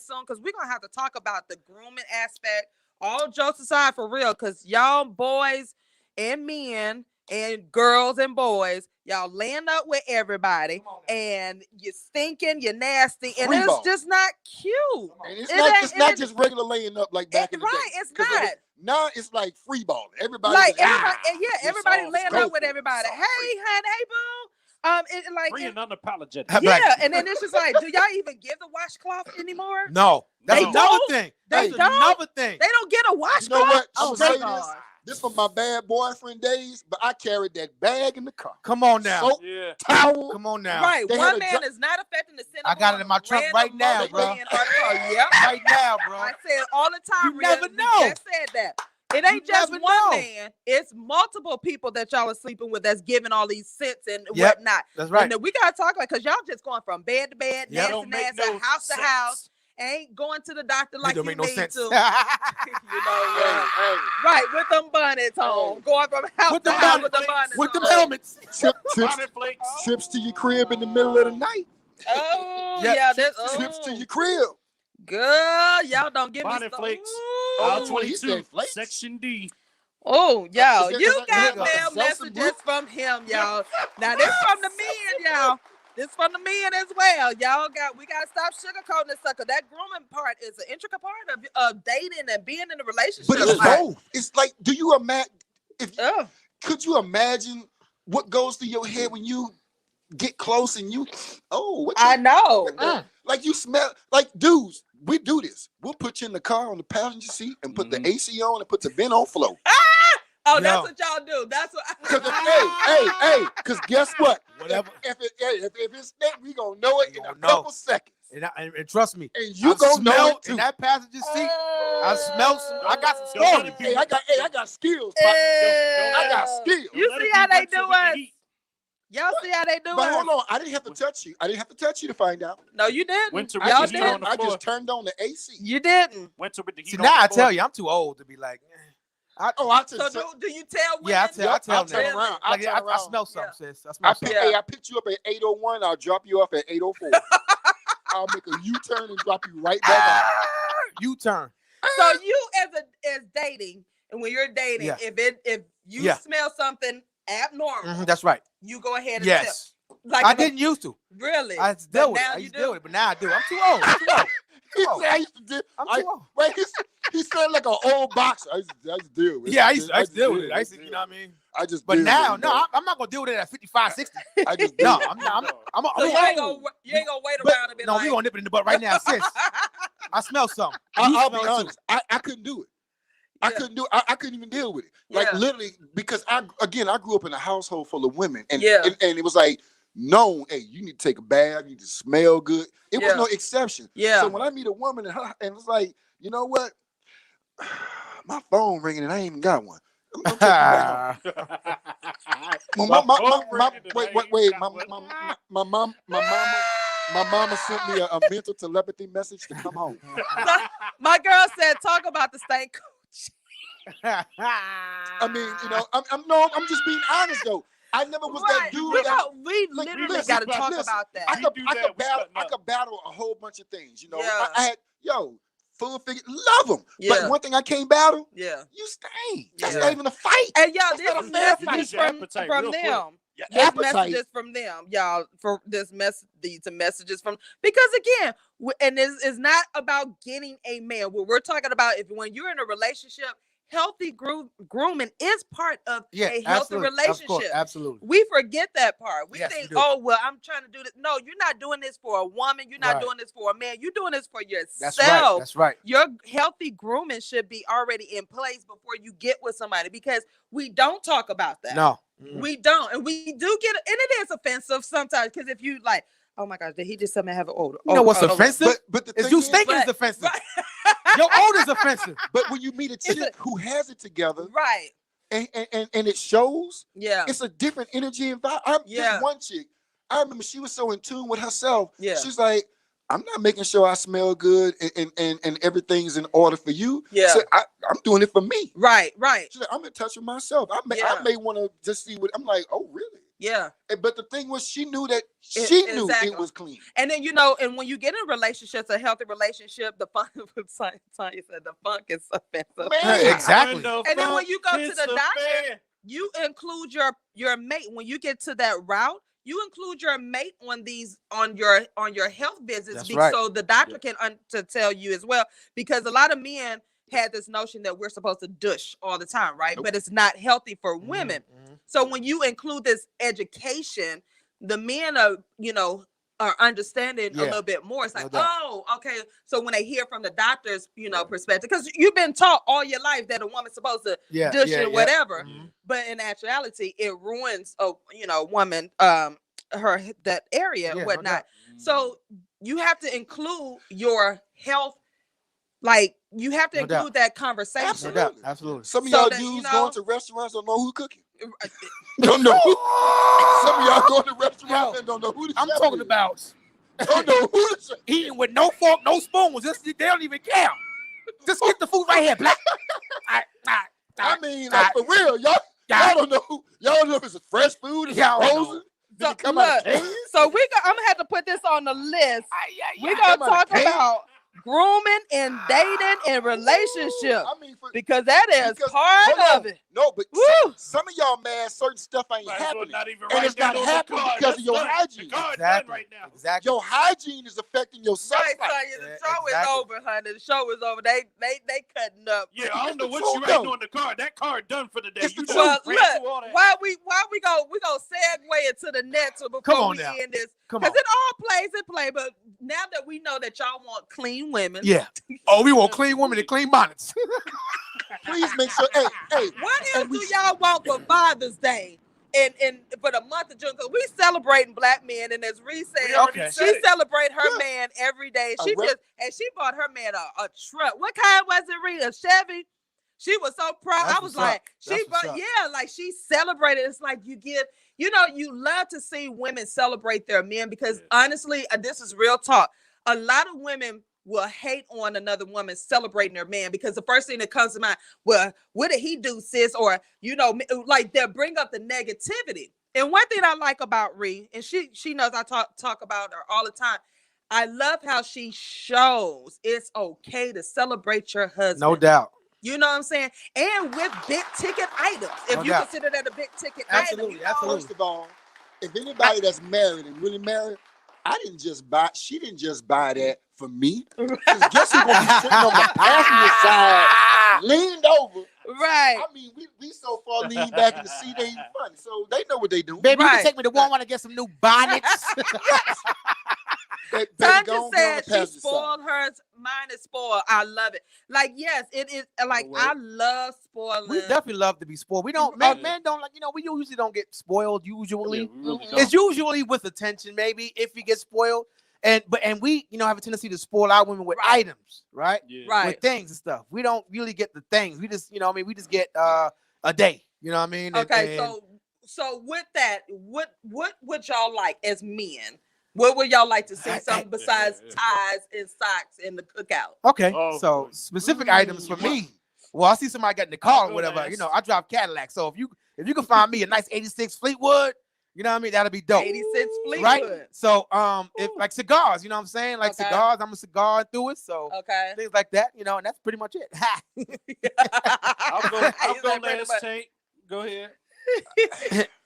soon, because we're gonna have to talk about the grooming aspect. All jokes aside, for real, because y'all boys and men and girls and boys, y'all laying up with everybody, and you're stinking, you're nasty, and it's just not cute. And it's not just regular laying up like back in the day. Right, it's not. Now it's like free balling. Everybody, everybody laying up with everybody. Hey, honey, hey, boo. Free and unapologetic. Yeah, and then it's just like, do y'all even give the washcloth anymore? No, that's another thing. That's another thing. They don't get a washcloth. You know what? Oh my my God. God. This from my bad boyfriend days, but I carried that bag in the car. Come on now. Soap, towel. Come on now. Right. One man is not affecting the cinema. I got it in my trunk right now, bro. Right now, bro. I say it all the time. You never know. I said that. It ain't just one man. It's multiple people that y'all are sleeping with that's giving all these scents and whatnot. That's right. And we gotta talk because y'all just going from bed to bed, nasty, house to house. Ain't going to the doctor like you need to. You know, right, with them bonnets on. Going from house to house with the bonnets with them helmets. Trips to your crib in the middle of the night. Oh, yeah. Trips to your crib. Girl, y'all don't give Bonnet me flakes. Oh, 22, Section D. Oh, y'all, Is you that got mail messages from him, y'all. Now this from the men, y'all. This from the men as well. We gotta stop sugarcoating this sucker. That grooming part is an intricate part of dating and being in a relationship. But it's both. It's like, do you imagine? Could you imagine what goes through your head when you get close and you? I know. Like you smell like dudes. We do this. We'll put you in the car on the passenger seat and put the AC on and put the vent on flow. That's what y'all do. That's what. Because guess what? Whatever. If it's that, we gonna know it in a couple seconds. And trust me, and you gonna know it too. In that passenger seat, I smell some. I got some stories. I got skills. I got skills. You see how they do us? Y'all see how they do But it? hold on, I didn't have to touch you. I didn't have to touch you to find out. No, you didn't. I just turned on the AC. You didn't. Went to with the heat. See, now I tell you, I'm too old to be like. I just do you tell women? Yeah, I tell them. turn around. Like, I smell something, sis. I smell something. Hey, I picked you up at 8:01. I'll drop you off at 8:04. I'll make a U-turn and drop you right back off. U-turn. So you as dating, and when you're dating, if you smell something abnormal, that's right. You go ahead and tell. Like I didn't used to. Really? I used to deal with it. I used to deal with it, but now I do. I'm too old. I'm too old. He said I used to deal. I'm too old. Right? He said like an old boxer. I used to deal with it. Yeah, I used to deal with it. I used to, you know what I mean? I just. But now, no, I'm not gonna deal with it at 55, 60. I just. No, I'm so you ain't gonna wait around and be no, we gonna nip it in the butt right now, sis. I smell something. I'll be honest. I couldn't do it. I couldn't do it. I couldn't even deal with it. Like literally, because I grew up in a household full of women, and it was like known. Hey, you need to take a bath. You need to smell good. It was no exception. Yeah. So when I meet a woman and it's like, you know what, my phone ringing and I ain't even got one. I'm take you back home. My mama sent me a mental telepathy message to come home. My girl said, "Talk about the stank." I mean, you know, I'm just being honest though. I never was that dude. We literally got to talk about that. I could battle a whole bunch of things. You know, I had full figure, love them. But one thing I can't battle. You stink. That's not even a fight. And y'all, this is messages from them. There's messages from them, y'all. For this these are messages from, because again, and it's not about getting a man. What we're talking about is when you're in a relationship. Healthy grooming is part of a healthy relationship. Of course, absolutely. We forget that part. We think, oh, well, I'm trying to do this. No, you're not doing this for a woman. You're not doing this for a man. You're doing this for yourself. That's right. Your healthy grooming should be already in place before you get with somebody, because we don't talk about that. No. We don't. And we do get it. And it is offensive sometimes, because if you like, oh my gosh, did he just have an odor? You know what's offensive? But the thing you stinking is offensive. Your odor is offensive. But when you meet a chick who has it together, right, and it shows, it's a different energy and vibe. This one chick, I remember she was so in tune with herself. She's like, I'm not making sure I smell good and everything's in order for you. So I'm doing it for me. Right. She's like, I'm in touch with myself. I may want to just see what I'm like. Oh, really? Yeah. But the thing was, she knew that knew it was clean. And then, and when you get in relationships, a healthy relationship, the funk, Tanya said, the funk is offensive. Exactly. And then when you go to the doctor, you include your mate. When you get to that route, you include your mate on your health visits, so the doctor can to tell you as well. Because a lot of men had this notion that we're supposed to douche all the time, right? But it's not healthy for women. So when you include this education, the men are understanding a little bit more. It's like, oh, okay. So when they hear from the doctor's, perspective, because you've been taught all your life that a woman's supposed to douche and whatever, but in actuality, it ruins a woman, that area and whatnot. So you have to include your health. Like, you have to include that conversation. Absolutely. Some of y'all dudes going to restaurants don't know who cooking. Don't know who. Some of y'all going to restaurants and don't know who the I'm chef talking is. about Don't know who the chef. Eating with no fork, no spoon. They don't even care. Just get the food right here, black. I mean, like, for real, y'all don't know who. Y'all don't know if it's fresh food, it's frozen. So look, so I'm gonna have to put this on the list. We're gonna talk about grooming and dating and relationships, because that is part of it. No, but some of y'all mad certain stuff ain't happening, and it's not happening because of your hygiene. Exactly. Your hygiene is affecting your sex life. The show is over, honey. The show is over. They cutting up. Yeah, I don't know what you writing on the card. That card done for the day. Well, look, why we go segue into the next one before we end this, because it all plays in play. But now that we know that y'all want clean women, we want clean women and clean bonnets. Please make sure. Hey, what else do y'all want for Father's Day and for the month of June? Because we celebrating Black men, and as Reese said, she celebrate her man every day. She bought her man a truck. What kind was it, Reese? A Chevy? She was so proud. I was like, she celebrated. It's like you love to see women celebrate their men, because honestly, this is real talk. A lot of women will hate on another woman celebrating their man, because the first thing that comes to mind, well, what did he do, sis? Or, like they'll bring up the negativity. And one thing I like about Ree, and she knows I talk about her all the time. I love how she shows it's okay to celebrate your husband. No doubt. You know what I'm saying? And with big ticket items, if you consider that a big ticket absolutely, item. Absolutely. First of all, if anybody that's married and really married, she didn't just buy that for me. Guess who's gonna be sitting on the passenger side, leaned over. Right. I mean, we so far leaned back in the seat, they ain't funny. So they know what they do. Baby, you can take me to Walmart and get some new bonnets. Tanya said she spoiled hers. Mine is spoiled. I love it. Like, yes, it is. Like, I love spoiling. We definitely love to be spoiled. We don't, men don't like, we usually don't get spoiled usually. It's usually with attention, maybe, if you get spoiled. And we, have a tendency to spoil our women with items, right? Yeah. Right. With things and stuff. We don't really get the things. We just, we just get a day. You know what I mean? Okay, so with that, what would y'all like as men? What would y'all like to see? Something besides ties and socks in the cookout? Okay, so specific items for me. Well, I see somebody got in the car or whatever. I drive Cadillac. So if you can find me a nice 86 Fleetwood, you know what I mean? That'll be dope. 86 Fleetwood. Right? So if like cigars, you know what I'm saying? Like cigars, I'm a cigar enthusiast. So things like that, and that's pretty much it. I'll go last, Tank. Go ahead.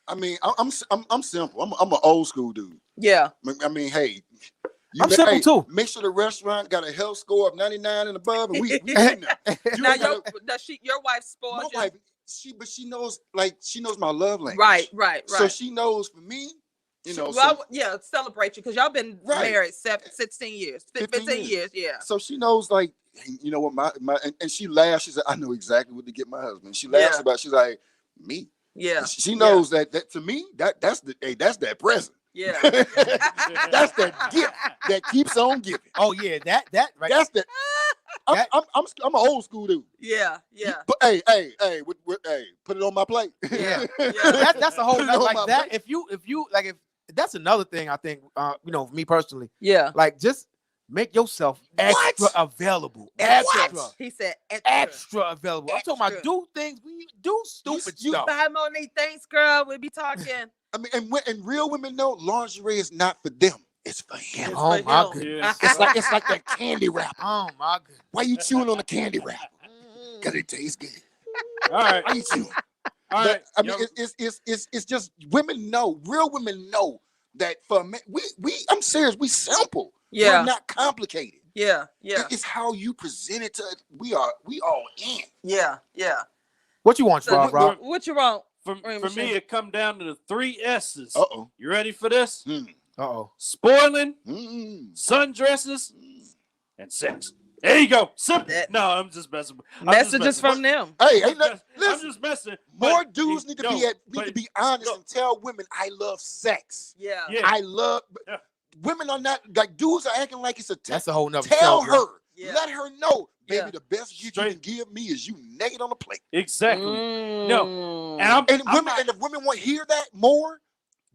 I mean, I'm simple. I'm an old school dude. Yeah. I mean, hey, I'm simple too. Make sure the restaurant got a health score of 99 and above, and we now your wife spoils you? My wife, she knows my love language. Right. So she knows for me, celebrate you, because y'all been married 16 years, 15 years, yeah. So she knows, like, what my and she laughs. She said, I know exactly what to get my husband. She laughs about it. She's like, me. Yeah. She knows that to me, that's that present. Yeah. That's that gift that keeps on giving. Oh yeah, that right. That's that. I'm an old school dude. Yeah. But hey, put it on my plate. Yeah. That's a whole nother, like that. Plate. If you like, if that's another thing, I think, for me personally. Yeah. Like, just make yourself extra available. Extra. He said extra available. I'm talking about do things when you do stupid you stuff. buy more than things, girl. We be talking. I mean, and real women know lingerie is not for them. It's for him. Oh my goodness. It's like that candy wrapper. Oh my goodness. Why you chewing on the candy wrapper? Because it tastes good. All right. Why you chewing? All right. I mean, it's just women know. Real women know that for men, I'm serious. We simple. Yeah. We're not complicated. Yeah. It's how you present it to. We all in. Yeah. What you want, Rob? What you want? For me, it come down to the 3 S's. Uh-oh. You ready for this? Uh-oh. Spoiling, sundresses, and sex. There you go. Simple. No, I'm just messing. Messages from them. Hey, listen, I'm just messing. More dudes need to be honest and tell women, I love sex. Yeah. I love. Yeah. Women are not like dudes are acting like it's a test. That's a whole nother. Tell her. Yeah. Let her know, baby. The best gift you can give me is you naked on the plate. Exactly. No. And if women want to hear that more,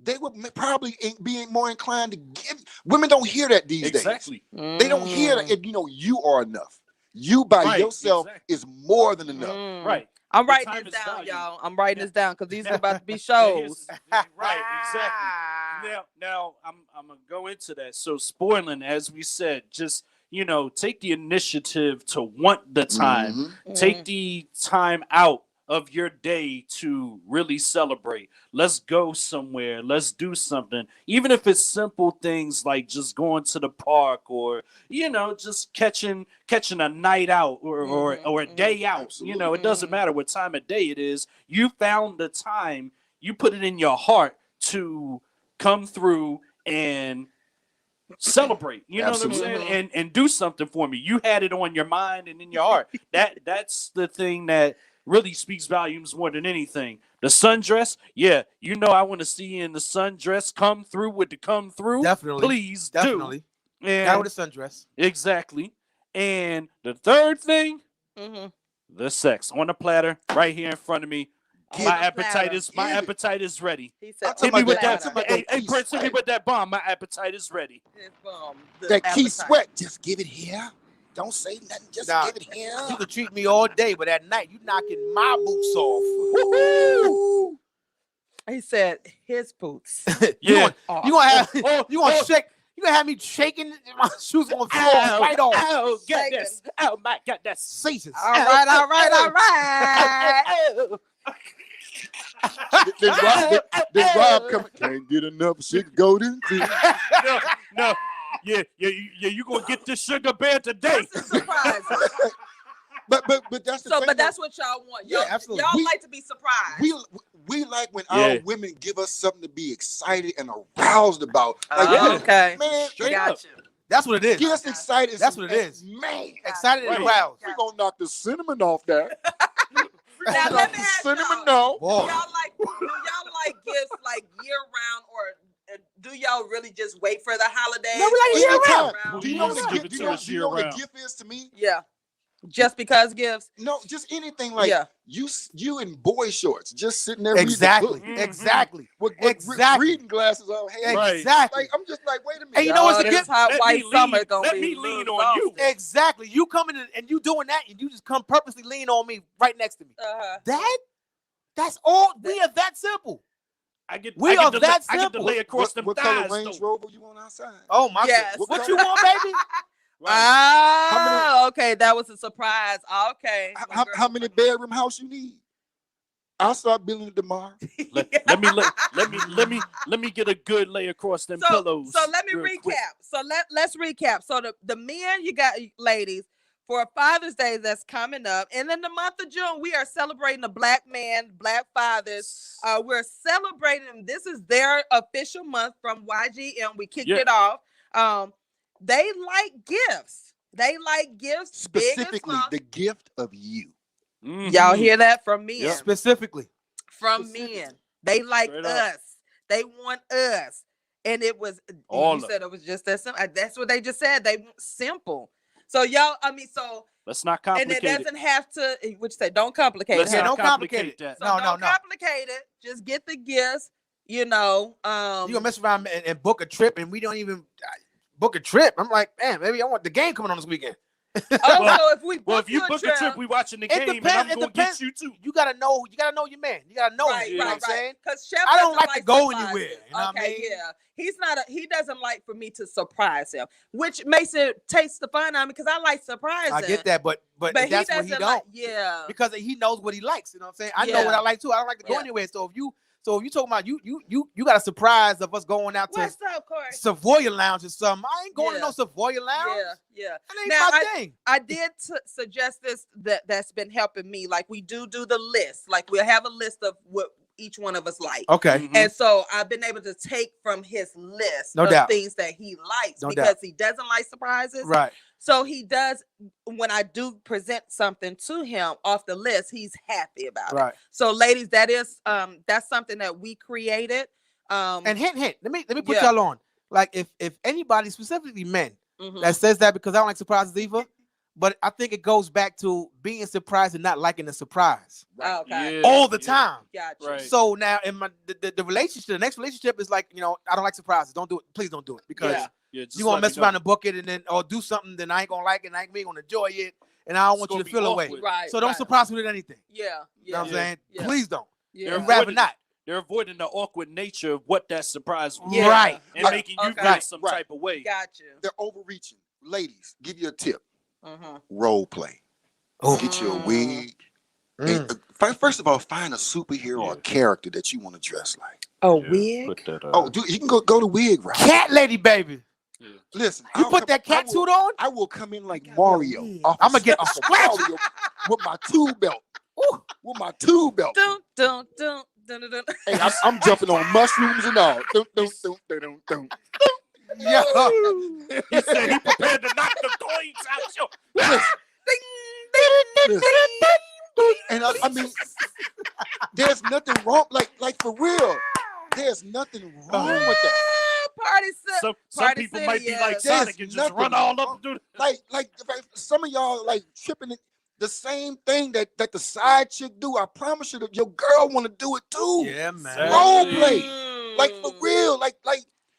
they would probably be more inclined to give. Women don't hear that these days. Exactly. They don't hear that. You are enough. You by yourself is more than enough. Right. I'm writing this down, y'all. I'm writing this down because these are about to be shows. Right, exactly. Now I'm gonna go into that. So spoiling, as we said, just take the initiative to want the time. Mm-hmm. Take the time out of your day to really celebrate. Let's go somewhere. Let's do something. Even if it's simple things like just going to the park or, just catching a night out or a day out. Absolutely. It doesn't matter what time of day it is. You found the time. You put it in your heart to come through and celebrate. You know Absolutely. what I'm saying? And do something for me. You had it on your mind and in your heart. That's the thing that really speaks volumes more than anything. The sundress, I want to see you in the sundress. Come through with the come through. Definitely. Please Definitely. do. And guy with a sundress. Exactly. And the third thing, the sex on the platter right here in front of me. My appetite is ready. He said, hit me with that. Hey, Prince, hit me with that bomb. My appetite is ready. That Key Sweat, just give it here. Don't say nothing, just give it here. You can treat me all day, but at night you knocking my boots off. Woo-hoo! He said his boots. You gonna have me shaking, my shoes gonna fall right off. Oh, goodness. Oh my God, that's Satan. All right. Then Rob coming. Can't get enough sugar golden. No. Yeah, you gonna get this sugar bear today. That's a surprise. But that's the thing. But that's what y'all want. Y'all, absolutely. Y'all like to be surprised. We like when our women give us something to be excited and aroused about. Like, okay, man, got you. That's what it is. Get us excited. That's what it is. Man, excited and aroused. We're gonna knock the cinnamon off that. Now let me ask cinnamon, y'all. no. Do y'all like gifts like year round, or do y'all really just wait for the holidays? No, we like year round. Do you know what a gift is to me? Yeah. Just because gifts? No, just anything like you in boy shorts, just sitting there exactly, reading the book. Exactly. With reading glasses on. Hey, exactly. Like, I'm just like, wait a minute. And you know what's a gift? Hot white summer gonna let be me lean on you. Exactly. You coming in and you doing that, and you just come purposely lean on me right next to me. That's all. We are that simple. I get that simple. I get to lay across them what thighs. Color Range Rover you want outside? Oh my God. What you want, baby? Okay, that was a surprise. Okay. How many bedroom house you need? I'll start building it tomorrow. Let me get a good lay across them pillows. So let me recap. Quick. So let's recap. So the men, you got ladies, for Father's Day that's coming up, and in the month of June we are celebrating the Black fathers. We're celebrating. This is their official month from YGM. We kicked it off. They like gifts. Specifically, the gift of you. Mm-hmm. Y'all hear that from men? Yeah. Specifically. From men. They like us. They want us. And it was, you said it was just that simple. That's what they just said. They want simple. So y'all, let's not complicate it. And it doesn't have to, which say, don't complicate it. Don't complicate it. So don't complicate it. Just get the gifts, you gonna mess around and book a trip, and we don't even book a trip. I'm like, man, maybe I want the game coming on this weekend. So if we book a trip, we watching the game, and I'm gonna get you too. You gotta know your man. You gotta know him. You know what I'm saying? Because I don't like to go anywhere. You know what I mean? Yeah. He doesn't like for me to surprise him, which makes it taste the fun on me because I like surprising. I get that, but that's what he don't. Because he knows what he likes. You know what I'm saying? I know what I like too. I don't like to go anywhere. So if you talking about you got a surprise of us going out to Savoy Lounge or something. I ain't going to no Savoy Lounge. Yeah. That ain't my thing. I did suggest this that's been helping me. Like we do the list. Like we'll have a list of what each one of us like. Okay. Mm-hmm. And so I've been able to take from his list things that he likes because he doesn't like surprises. Right. So he does, when I do present something to him off the list, he's happy about it. So ladies, that's something that we created. And hint, let me put y'all on. Like if anybody, specifically men, that says that, because I don't like surprises either, but I think it goes back to being surprised and not liking the surprise. All the time. Gotcha. Right. So now in the relationship, the next relationship is like, I don't like surprises. Don't do it. Please don't do it, because you're gonna mess around and book it, and then or do something that I ain't gonna like it, and I ain't gonna enjoy it, and I don't want you to feel away. So don't surprise me with anything. You know what I'm saying? Please don't. I'd rather not. They're avoiding the awkward nature of what that surprise was. Right. And making you feel some type of way. Gotcha. They're overreaching. Ladies, give you a tip. Role play. Get you a wig. And, first of all, find a superhero or a character that you want to dress like. A wig? Put that you can go to wig route. Cat lady, baby. Listen, you put that cat suit on? I will come in like Mario. I'm gonna get a Mario with my tube belt. With my tube belt. Dun. Hey, I'm jumping on mushrooms and all. Yeah. He said he prepared to knock the coins out your. And I mean, there's nothing wrong. Like for real, there's nothing wrong with that. Some people might be like Sonic and just run all up and do like some of y'all like tripping. the same thing that the side chick do. I promise you that your girl want to do it too. Yeah, man. Role play, like for real, like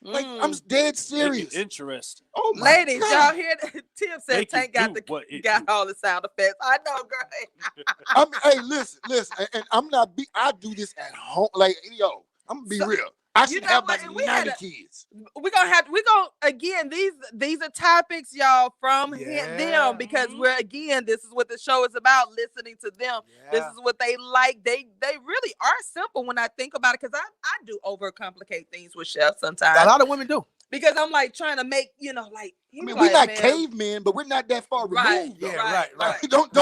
I'm dead serious. Interesting. Oh my Ladies, God. y'all hear that? Tim said Make Tank it got do what it got do. all the sound effects. I know, girl. I mean, hey, listen, and I'm not. I do this at home. Like, yo, I'm gonna be real. I should have what? about We 90 had kids. We're gonna again, these are topics, y'all, from them, because we're, again, this is what the show is about, listening to them. This is what they like. They really are simple when I think about it, because I do overcomplicate things with chefs sometimes. A lot of women do. Because I'm like trying to make, like, I mean, we're not cavemen, but we're not that far removed. Yeah, right. right. Don't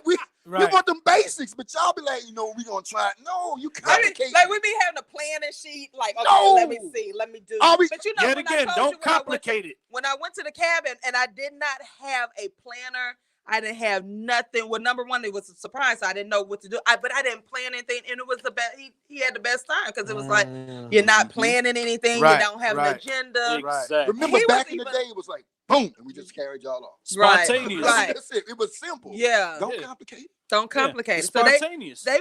we Right. want them basics, but y'all be like, we gonna try. No, you complicate. Like we be having a planning sheet, like, okay, No. let me see, let me do. Always, But you know, Yet again, don't complicate it. When I went to the cabin and I did not have a planner, I didn't have nothing. Well, number one, it was a surprise. So I didn't know what to do. But I didn't plan anything, and it was the best. He had the best time, because it was like, you're not planning anything. Right, You don't have an agenda. Exactly. remember back in the day, it was like boom, and we just carried y'all off. Spontaneous. Right. That's it. It was simple. Yeah. Don't complicate it. Don't complicate it. So Spontaneous. they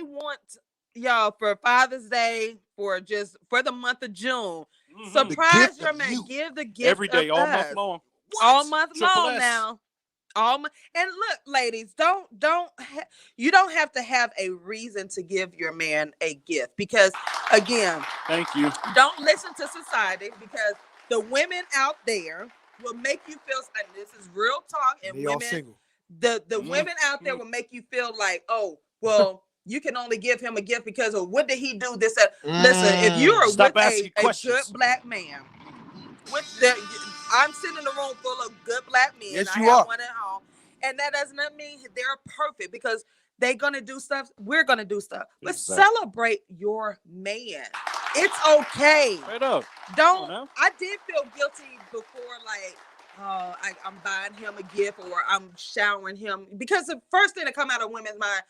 want y'all for Father's Day, for the month of June. Surprise your man. Give the gift every day, of all us. month long. All month Triple long S. now. And look, ladies, you don't have to have a reason to give your man a gift, because, again, Thank you. don't listen to society, because the women out there will make you feel, and this is real talk, and They all women, single. the women out there will make you feel like, oh, well, you can only give him a gift because of what did he do, this, that. Listen, if you are Stop with asking a questions. good black man, I'm sitting in a room full of good black men. Yes, I you have are. one at home, and that does not mean they're perfect, because they're gonna do stuff. We're gonna do stuff, but Exactly. celebrate your man. It's okay. Straight up. Don't. now. I did feel guilty before, like, I'm buying him a gift, or I'm showering him, because the first thing that come out of women's mind,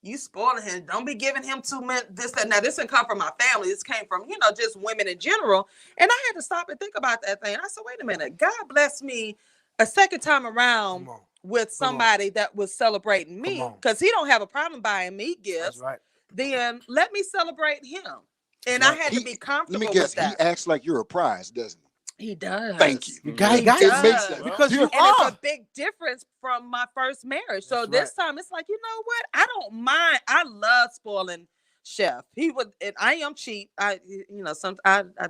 you spoiling him. Don't be giving him too much, this, that. Now, this didn't come from my family. This came from, just women in general. And I had to stop and think about that thing. I said, wait a minute. God bless me a second time around with somebody that was celebrating me, because he don't have a problem buying me gifts. That's right. Then let me celebrate him. And I had to be comfortable Let me guess. with that. He acts like you're a prize, doesn't he? He does. Thank you. You got It makes sense. because you And it's are. a big difference from my first marriage. So That's this time it's like, you know what? I don't mind. I love spoiling Chef. He would, and I am cheap. I'd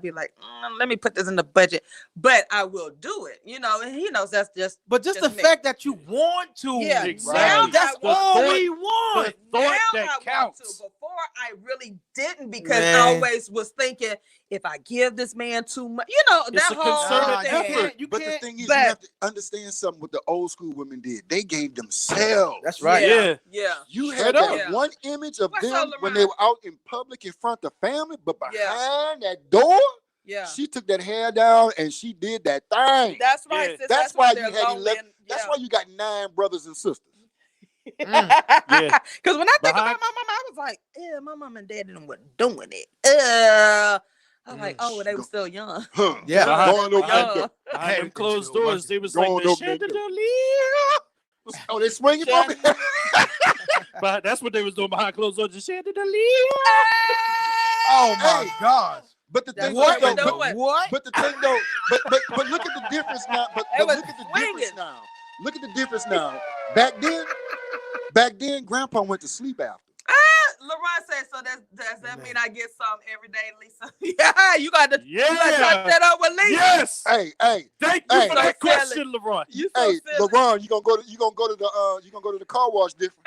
be like, let me put this in the budget, but I will do it. And he knows that's just. But just the me. fact that you want to. Yeah, Exactly. now That's I all want to. we want. The thought Now that I want counts. to. Before I really didn't, because Man. I always was thinking, if I give this man too much, It's that a whole concerted thing. effort. You But can't. the thing is, but- you have to understand something what the old school women did. They gave themselves. That's right. Yeah. You Straight had up. that Yeah. one image of What's them up, when Lamont? they were out in public in front of family, but behind Yeah. that door, Yeah. she took that hair down and she did that thing. That's right. Yeah. sis. That's why they're you had lonely 11. and- That's yeah. why you got 9 brothers and sisters. Yeah. Because when I think Behind- about my mama, I was like, yeah, my mom and dad didn't were doing it. I'm like, oh, well, they were still young. Huh. Yeah. Going over Yeah. that door. Behind them Hey, closed Joe, doors, they was Going like the over that door. chandelier. Oh, they swinging from me? But that's what they was doing behind closed doors. The chandelier. Oh my Hey. gosh. But the That's thing what though, we're doing. What? but the thing though, but look at the difference now. But They was look at the swinging. difference now. Look at the difference now. Back then, Grandpa went to sleep after. LaRon said, so does that mean I get some every day, Lisa? Yeah, you got to touch Yeah. that up with Lisa. Yes. Hey, Thank you Hey. for that So silly. question, LeBron. You so hey, silly. LeBron, you gonna go to the car wash different.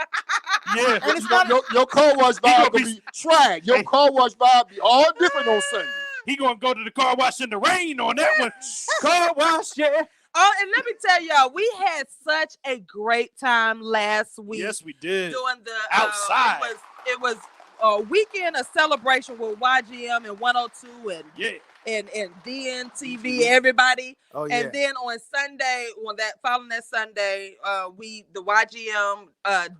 Yeah. And it's not. Your car wash gonna vibe gonna be- be tried. Your car wash vibe be all different on Sunday. He gonna go to the car wash in the rain on that one. Car wash, yeah. Oh, and let me tell y'all, we had such a great time last week. Yes, we did. Doing the Outside. It was a weekend of celebration with YGM and 102 and Yeah. and DNTV, everybody. Oh yeah. And then on Sunday, following that Sunday, the YGM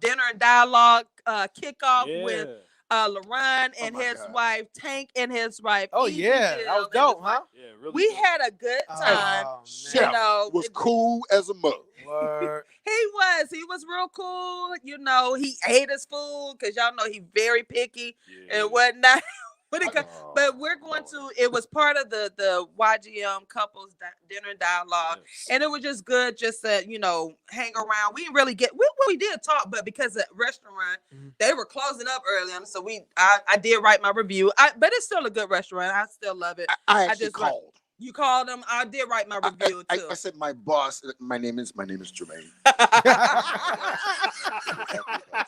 dinner and dialogue kickoff with LaRon and Oh my his God. wife, Tank and his wife. Oh Easy yeah. Jill That was and dope, his wife. huh? Yeah, really. We good. had a good time. Oh, Chef man. know, was it- cool as a mug. Word. He was real cool. You know, he ate his food because y'all know he very picky and whatnot. But we're going to. It was part of the YGM couples dinner dialogue, and it was just good, just to hang around. We didn't really get. We did talk, but because the restaurant they were closing up early, so I did write my review. But it's still a good restaurant. I still love it. I actually called. You called him. I did write my review too. I said my boss. My name is Jermaine.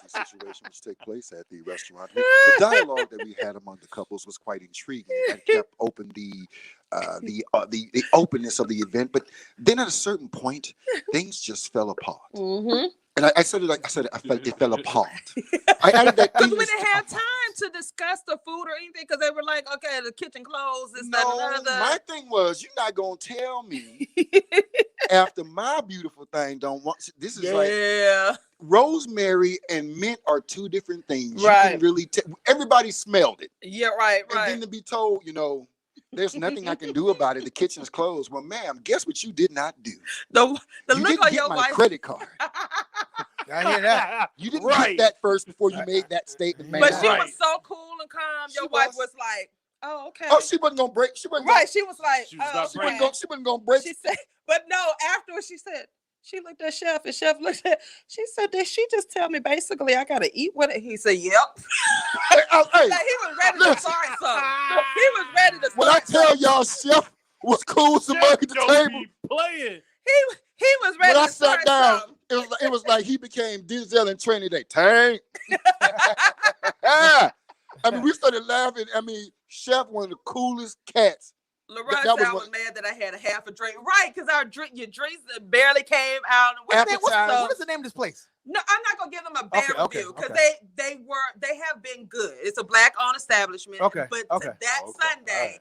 Situation which take place at the restaurant. The dialogue that we had among the couples was quite intriguing and kept open the openness of the event. But then at a certain point, things just fell apart. Mm-hmm. And I said it fell apart. I added that because we didn't have time to discuss the food or anything because they were like, okay, the kitchen closed. My thing was, you're not gonna tell me after my beautiful thing don't want. This is like rosemary and mint are two different things. Right. You can really everybody smelled it. Yeah, right. And then to be told, there's nothing I can do about it. The kitchen is closed. Well, ma'am, guess what you did not do? The you look didn't on get your my wife. credit card. I hear that. You didn't get that first before you made that statement, man. But she was so cool and calm. Your wife was like, "Oh, okay." Oh, she wasn't gonna break. She wasn't She was like, she wasn't gonna break. She said, but no. Afterwards, she said. She looked at Chef, and Chef looked at. She said, "Did she just tell me basically I gotta eat with it?" He said, "Yep." Hey, like he was ready to start something. He was ready to. When I tell y'all, Chef was cool as a mug at the table. Playing. He was ready. When to start I sat down, something. it was like he became Denzel in Training Day. Tank. I mean, we started laughing. I mean, Chef, one of the coolest cats. LaRon said I was mad that I had a half a drink. Right, because your drinks barely came out. What is the name of this place? No, I'm not gonna give them a bad review because they have been good. It's a black-owned establishment. But that Sunday,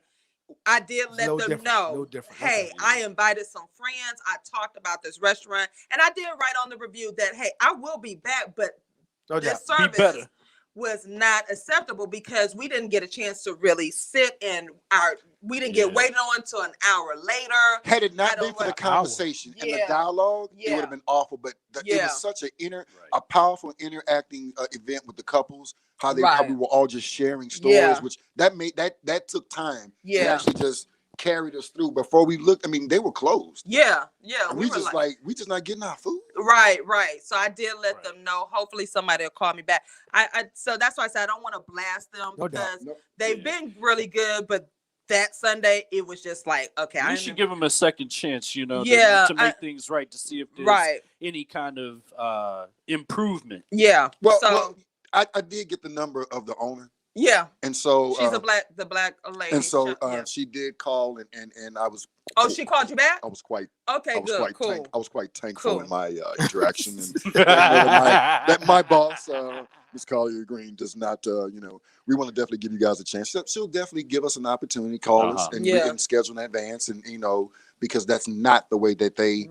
I did let them know, hey, I invited some friends. I talked about this restaurant, and I did write on the review that, hey, I will be back, but this service was not acceptable because we didn't get a chance to really sit and we didn't get waited on until an hour later. Had it not been for the conversation and the dialogue, it would have been awful. But it was such a powerful interacting event with the couples. How we were all just sharing stories, which that took time. To actually just carried us through. Before we looked, I mean, they were closed. We just not getting our food. Right. So I did let them know. Hopefully somebody will call me back. So that's why I said I don't want to blast them because they've been really good, but that Sunday it was just like, okay, you should give them a second chance, to make things right, to see if there's any kind of improvement. Well, I did get the number of the owner. Yeah. And so she's the black lady. And so she did call and I was. Oh, she called you back? I was quite. Okay, good. Cool. I was quite thankful in my interaction and that my boss, Ms. Collier Green, does not. We want to definitely give you guys a chance. She'll definitely give us an opportunity, call us, and we can schedule in advance, and because that's not the way that they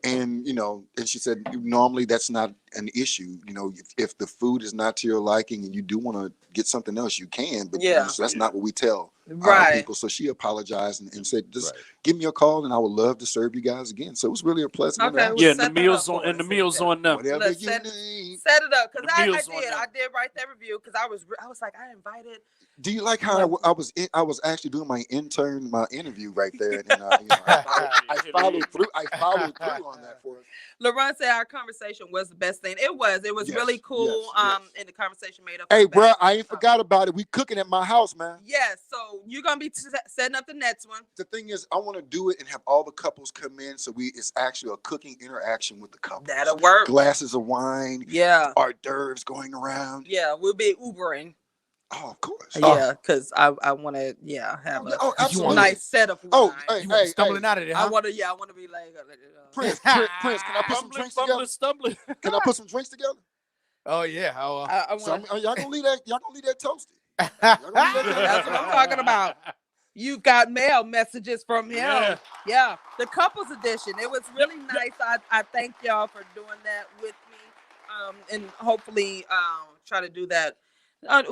and and she said normally that's not an issue. If the food is not to your liking and you do want to get something else, you can, but so that's not what we tell our people. So she apologized and said, just give me a call and I would love to serve you guys again. So it was really a pleasant and the meals on them. Whatever you need. Set it up, because I did write that review because I was like, I invited. Do you like how I was actually doing my interview right there, and I followed through on that for us. LaRon said our conversation was the best thing. It was really cool. And the conversation made up. Hey, bro, I ain't forgot about it. We cooking at my house, man. Yes, so you're gonna be setting up the next one. The thing is, I want to do it and have all the couples come in, so it's actually a cooking interaction with the couple. That'll work. Glasses of wine. Yeah. Hors d'oeuvres going around. Yeah, we'll be Ubering. Oh, of course. Yeah, because I want to have a nice set of wine. Hey, stumbling out of there. Huh? I want to be like Prince. Can I put some drinks together? Can I put some drinks together? Oh yeah. Y'all gonna leave that toasty. That's what I'm talking about. You got mail messages from him. Yeah. The couples edition. It was really nice. I thank y'all for doing that with me. And hopefully try to do that. I'm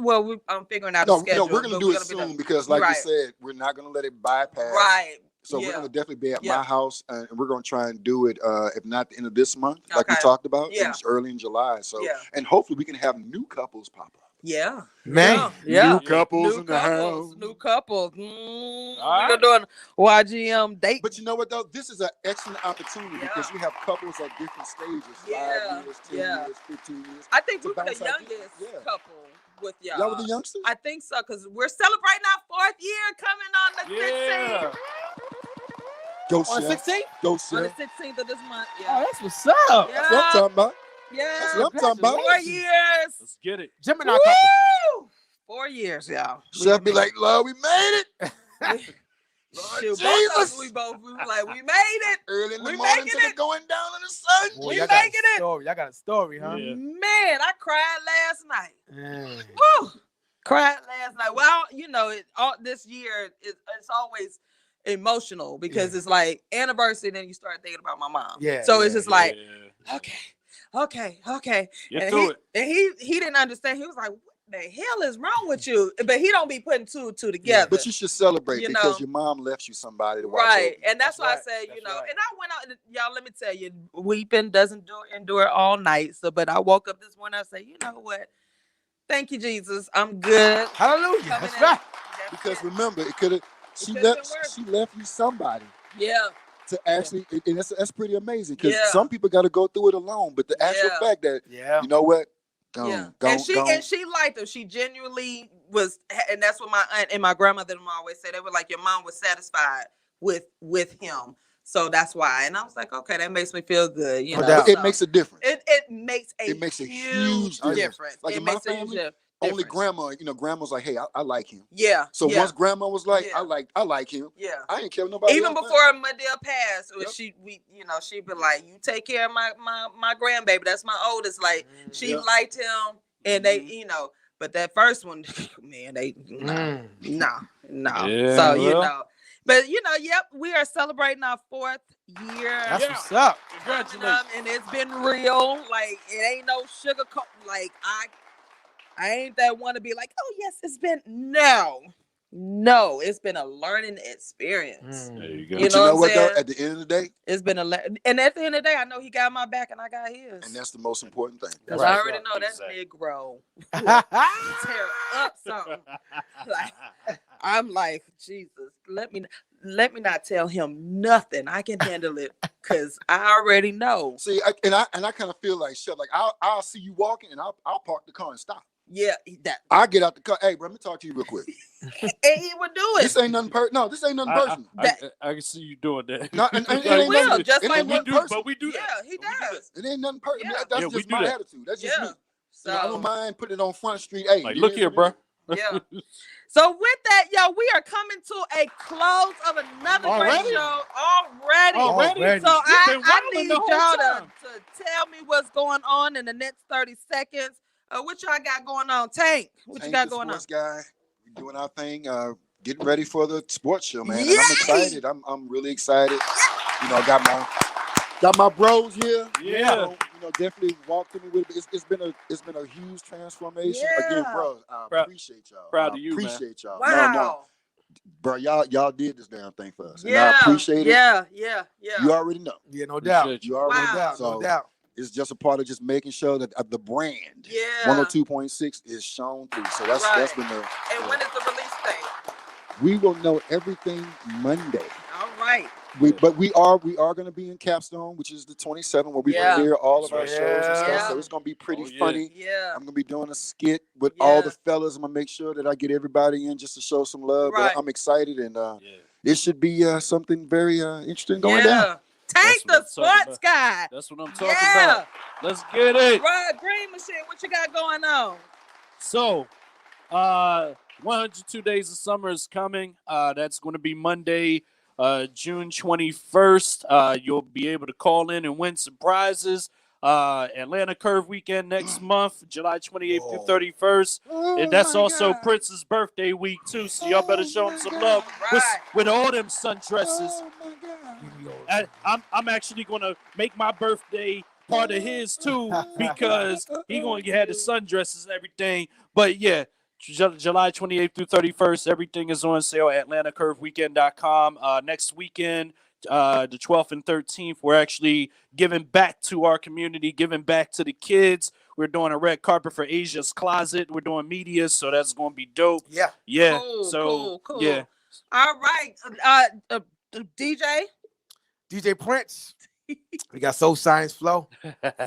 figuring out the schedule. No, we're going to do it soon because, like you said, we're not going to let it bypass. Right. So we're gonna definitely be at my house, and we're gonna try and do it. If not the end of this month, like we talked about, it's early in July. So and hopefully we can have new couples pop up. Yeah, man. New couples in the house. New couples. We're doing YGM date. But you know what though? This is an excellent opportunity because you have couples at different stages: 5 years, 10 years, 15 years. I think we were the youngest couple with y'all. Y'all were the youngsters? I think so, because we're celebrating our 4th year coming on the 16th. Go on the 16th? Go on the 16th of this month. Oh, that's what's up. That's what I'm talking about. Yeah. That's what I'm talking about. 4 years. Let's get it. Gemini couple. 4 years, y'all. Chef be like, Lord, we made it. Lord Jesus. We were like, we made it. Early in the morning till it going down in the sun. Boy, we making it. Y'all got a story, huh? Yeah. Man, I cried last night. Woo! Cried last night. Well, you know, this year it's always emotional because it's like anniversary, then you start thinking about my mom. Yeah. So it's just like, okay. Get through it. And he didn't understand. He was like, what the hell is wrong with you? But he don't be putting two and two together. Yeah, but you should celebrate because your mom left you somebody to watch over. And that's why I say, you know, and I went out, y'all, let me tell you, weeping doesn't endure all night. So, but I woke up this morning, I said, you know what? Thank you, Jesus. I'm good. Hallelujah. That's right. Because remember, it could have. She left you somebody. Yeah. To actually, and that's pretty amazing because some people got to go through it alone. But the actual fact that, you know what, and she liked him. She genuinely was, and that's what my aunt and my grandmother always say. They were like, your mom was satisfied with him. So that's why. And I was like, okay, that makes me feel good. You know, it makes a difference. It makes a huge difference. Like it in my makes family, a huge only grandma, you know, grandma's like, hey, I like him. Yeah. So once grandma was like, I like him. Yeah. I ain't care nobody. Even before Madea passed, she'd be like, you take care of my grandbaby. That's my oldest. Like she liked him, and they, you know, but that first one, man, they no. Yeah, so you know. But you know, we are celebrating our 4th year. That's what's up. Congratulations. And it's been real. Like it ain't no sugarcoat. Like I ain't that one to be like, oh yes, it's been no, it's been a learning experience. There you go. You know what though? At the end of the day, it's been and at the end of the day, I know he got my back and I got his. And that's the most important thing. Because I already know that's Negro. Tear up something. Like, I'm like, Jesus, let me not tell him nothing. I can handle it because I already know. See, I kind of feel like shit. Like I'll see you walking and I'll park the car and stop. Yeah, I get out the car. Hey, bro, let me talk to you real quick. And he would do it. This ain't nothing personal. This ain't nothing personal. I can see you doing that. No, he will, just like we do, but we do that. Yeah, he does. It ain't nothing personal. Yeah. That's just my attitude. That's just me. So I don't mind putting it on Front Street. Hey, like, look here, bro. Yeah. So with that, y'all, we are coming to a close of another great show already. So I need y'all to tell me what's going on in the next 30 seconds. What y'all got going on, Tank? What you got going on? Guy, we're doing our thing. Getting ready for the sports show, man. And I'm excited. I'm really excited. You know, got my bros here. Yeah. You know, definitely walked with me with it. It's been a huge transformation. Again, bro, I appreciate y'all. Proud of you, appreciate y'all. Wow. No. Bro, y'all did this damn thing for us. And I appreciate it. Yeah. You already know. Yeah, no doubt. You already know. No doubt. It's just a part of just making sure that the brand 102.6 is shown through. So that's been the. And when is the release date? We will know everything Monday. All right. But we are going to be in Capstone, which is the 27th, where we premiere all of our shows and stuff. So it's going to be pretty funny. Yeah. I'm going to be doing a skit with all the fellas. I'm going to make sure that I get everybody in just to show some love. Right. But I'm excited, and it should be something very interesting going down. Tank the sports guy. That's what I'm talking about. Let's get it. Right, Green Machine, what you got going on? So, 102 Days of Summer is coming. That's going to be Monday, June 21st. You'll be able to call in and win some prizes. Atlanta Curve Weekend next month, July 28th through 31st. And that's also Prince's birthday week, too. So y'all better show him some love with all them sundresses. I'm actually going to make my birthday part of his, too, because he going to have the sundresses and everything. But, yeah, July 28th through 31st. Everything is on sale at AtlantaCurveWeekend.com. Next weekend, the 12th and 13th, we're actually giving back to our community, giving back to the kids. We're doing a red carpet for Asia's Closet. We're doing media, so that's going to be dope. Yeah. Yeah. Cool. Yeah. All right. DJ Prince. We got Soul Science Flow.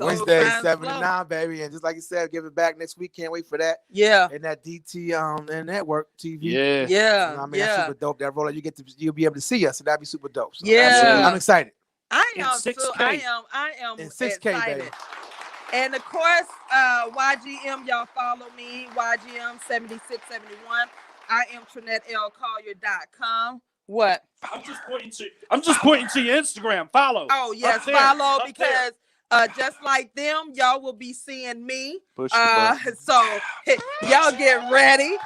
Wednesday, Science 7 Flow. to 9, baby. And just like you said, give it back next week. Can't wait for that. Yeah. And that DT and network TV. Yeah. You know what I mean? That's super dope. That roller, you'll be able to see us, so that'd be super dope. So Yeah. I'm excited. I am And too. 6K. I am And 6K, excited. baby. And of course, YGM, y'all follow me, YGM7671. I am TrinetteLCollier.com. What? I'm just pointing to your Instagram. Follow. Oh, yes, Up because just like them, y'all will be seeing me. Push the button. So y'all get ready.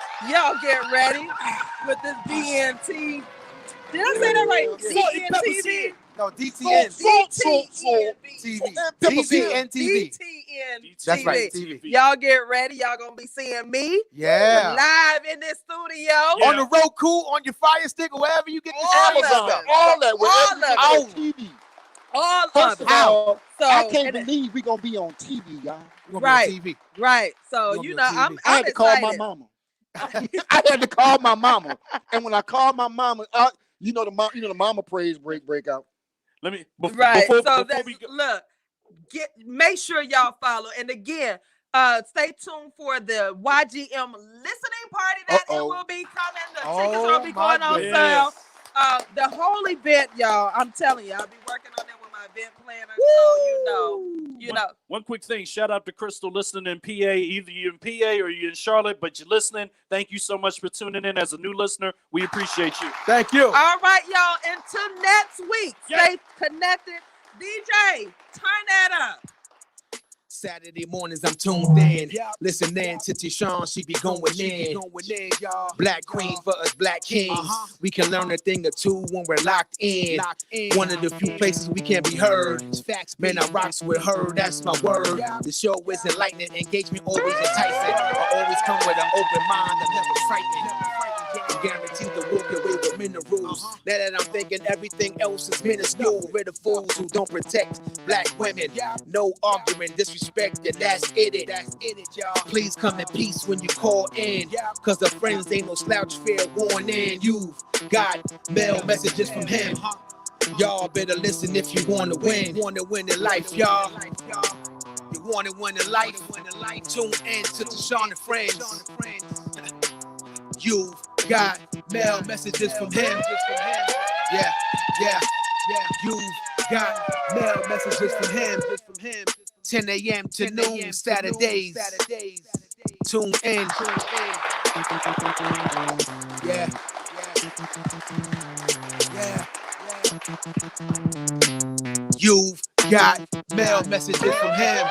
With this DNT. Did I say that right? DNTV. No, DTN. DTN TV. That's right, TV. Y'all get ready. Y'all gonna be seeing me. Yeah. Live in this studio. On the Roku, on your Fire Stick, or wherever you get this Amazon, stuff. all that, All wherever you get TV. All First of of it. all, So I can't and- believe we gonna be on TV, y'all. We're gonna be on TV. right. So We're gonna you be know, on TV. I had I'm to call my excited. mama. I had to call my mama, and when I called my mama, the mama praise break out. Let me Right. before So we go. look, make sure y'all follow. And again, stay tuned for the YGM listening party that it will be coming. The tickets will be going on sale. The whole event, y'all. I'm telling you, I'll be working on that with my event planner. So you know. One quick thing. Shout out to Crystal listening in PA. Either you're in PA or you're in Charlotte, but you're listening. Thank you so much for tuning in as a new listener. We appreciate you. Thank you. All right, y'all. Until next week, stay connected. DJ, turn that up. Saturday mornings, I'm tuned in. Listening to TaShon, she be going in. Black queen for us black kings. We can learn a thing or two when we're locked in. One of the few places we can be heard. Man, I rocks with her, that's my word. The show is enlightening, engagement always enticing. I always come with an open mind, I'm never frightened. Guaranteed to walk away with minerals. Now that I'm thinking everything else is minuscule. We're the fools who don't protect black women. No argument, disrespect, and that's it. Y'all. Please come in peace when you call in. Cause the friends ain't no slouch, fair warning. You've got mail messages from him. Y'all better listen if you wanna win. Wanna win in life, y'all. You wanna win in life. Tune in to TaShon and Friends. You've got mail messages from him. Yeah. You've got mail messages from him. 10 a.m. to noon Saturdays. Tune in. Yeah. You've got mail messages from him.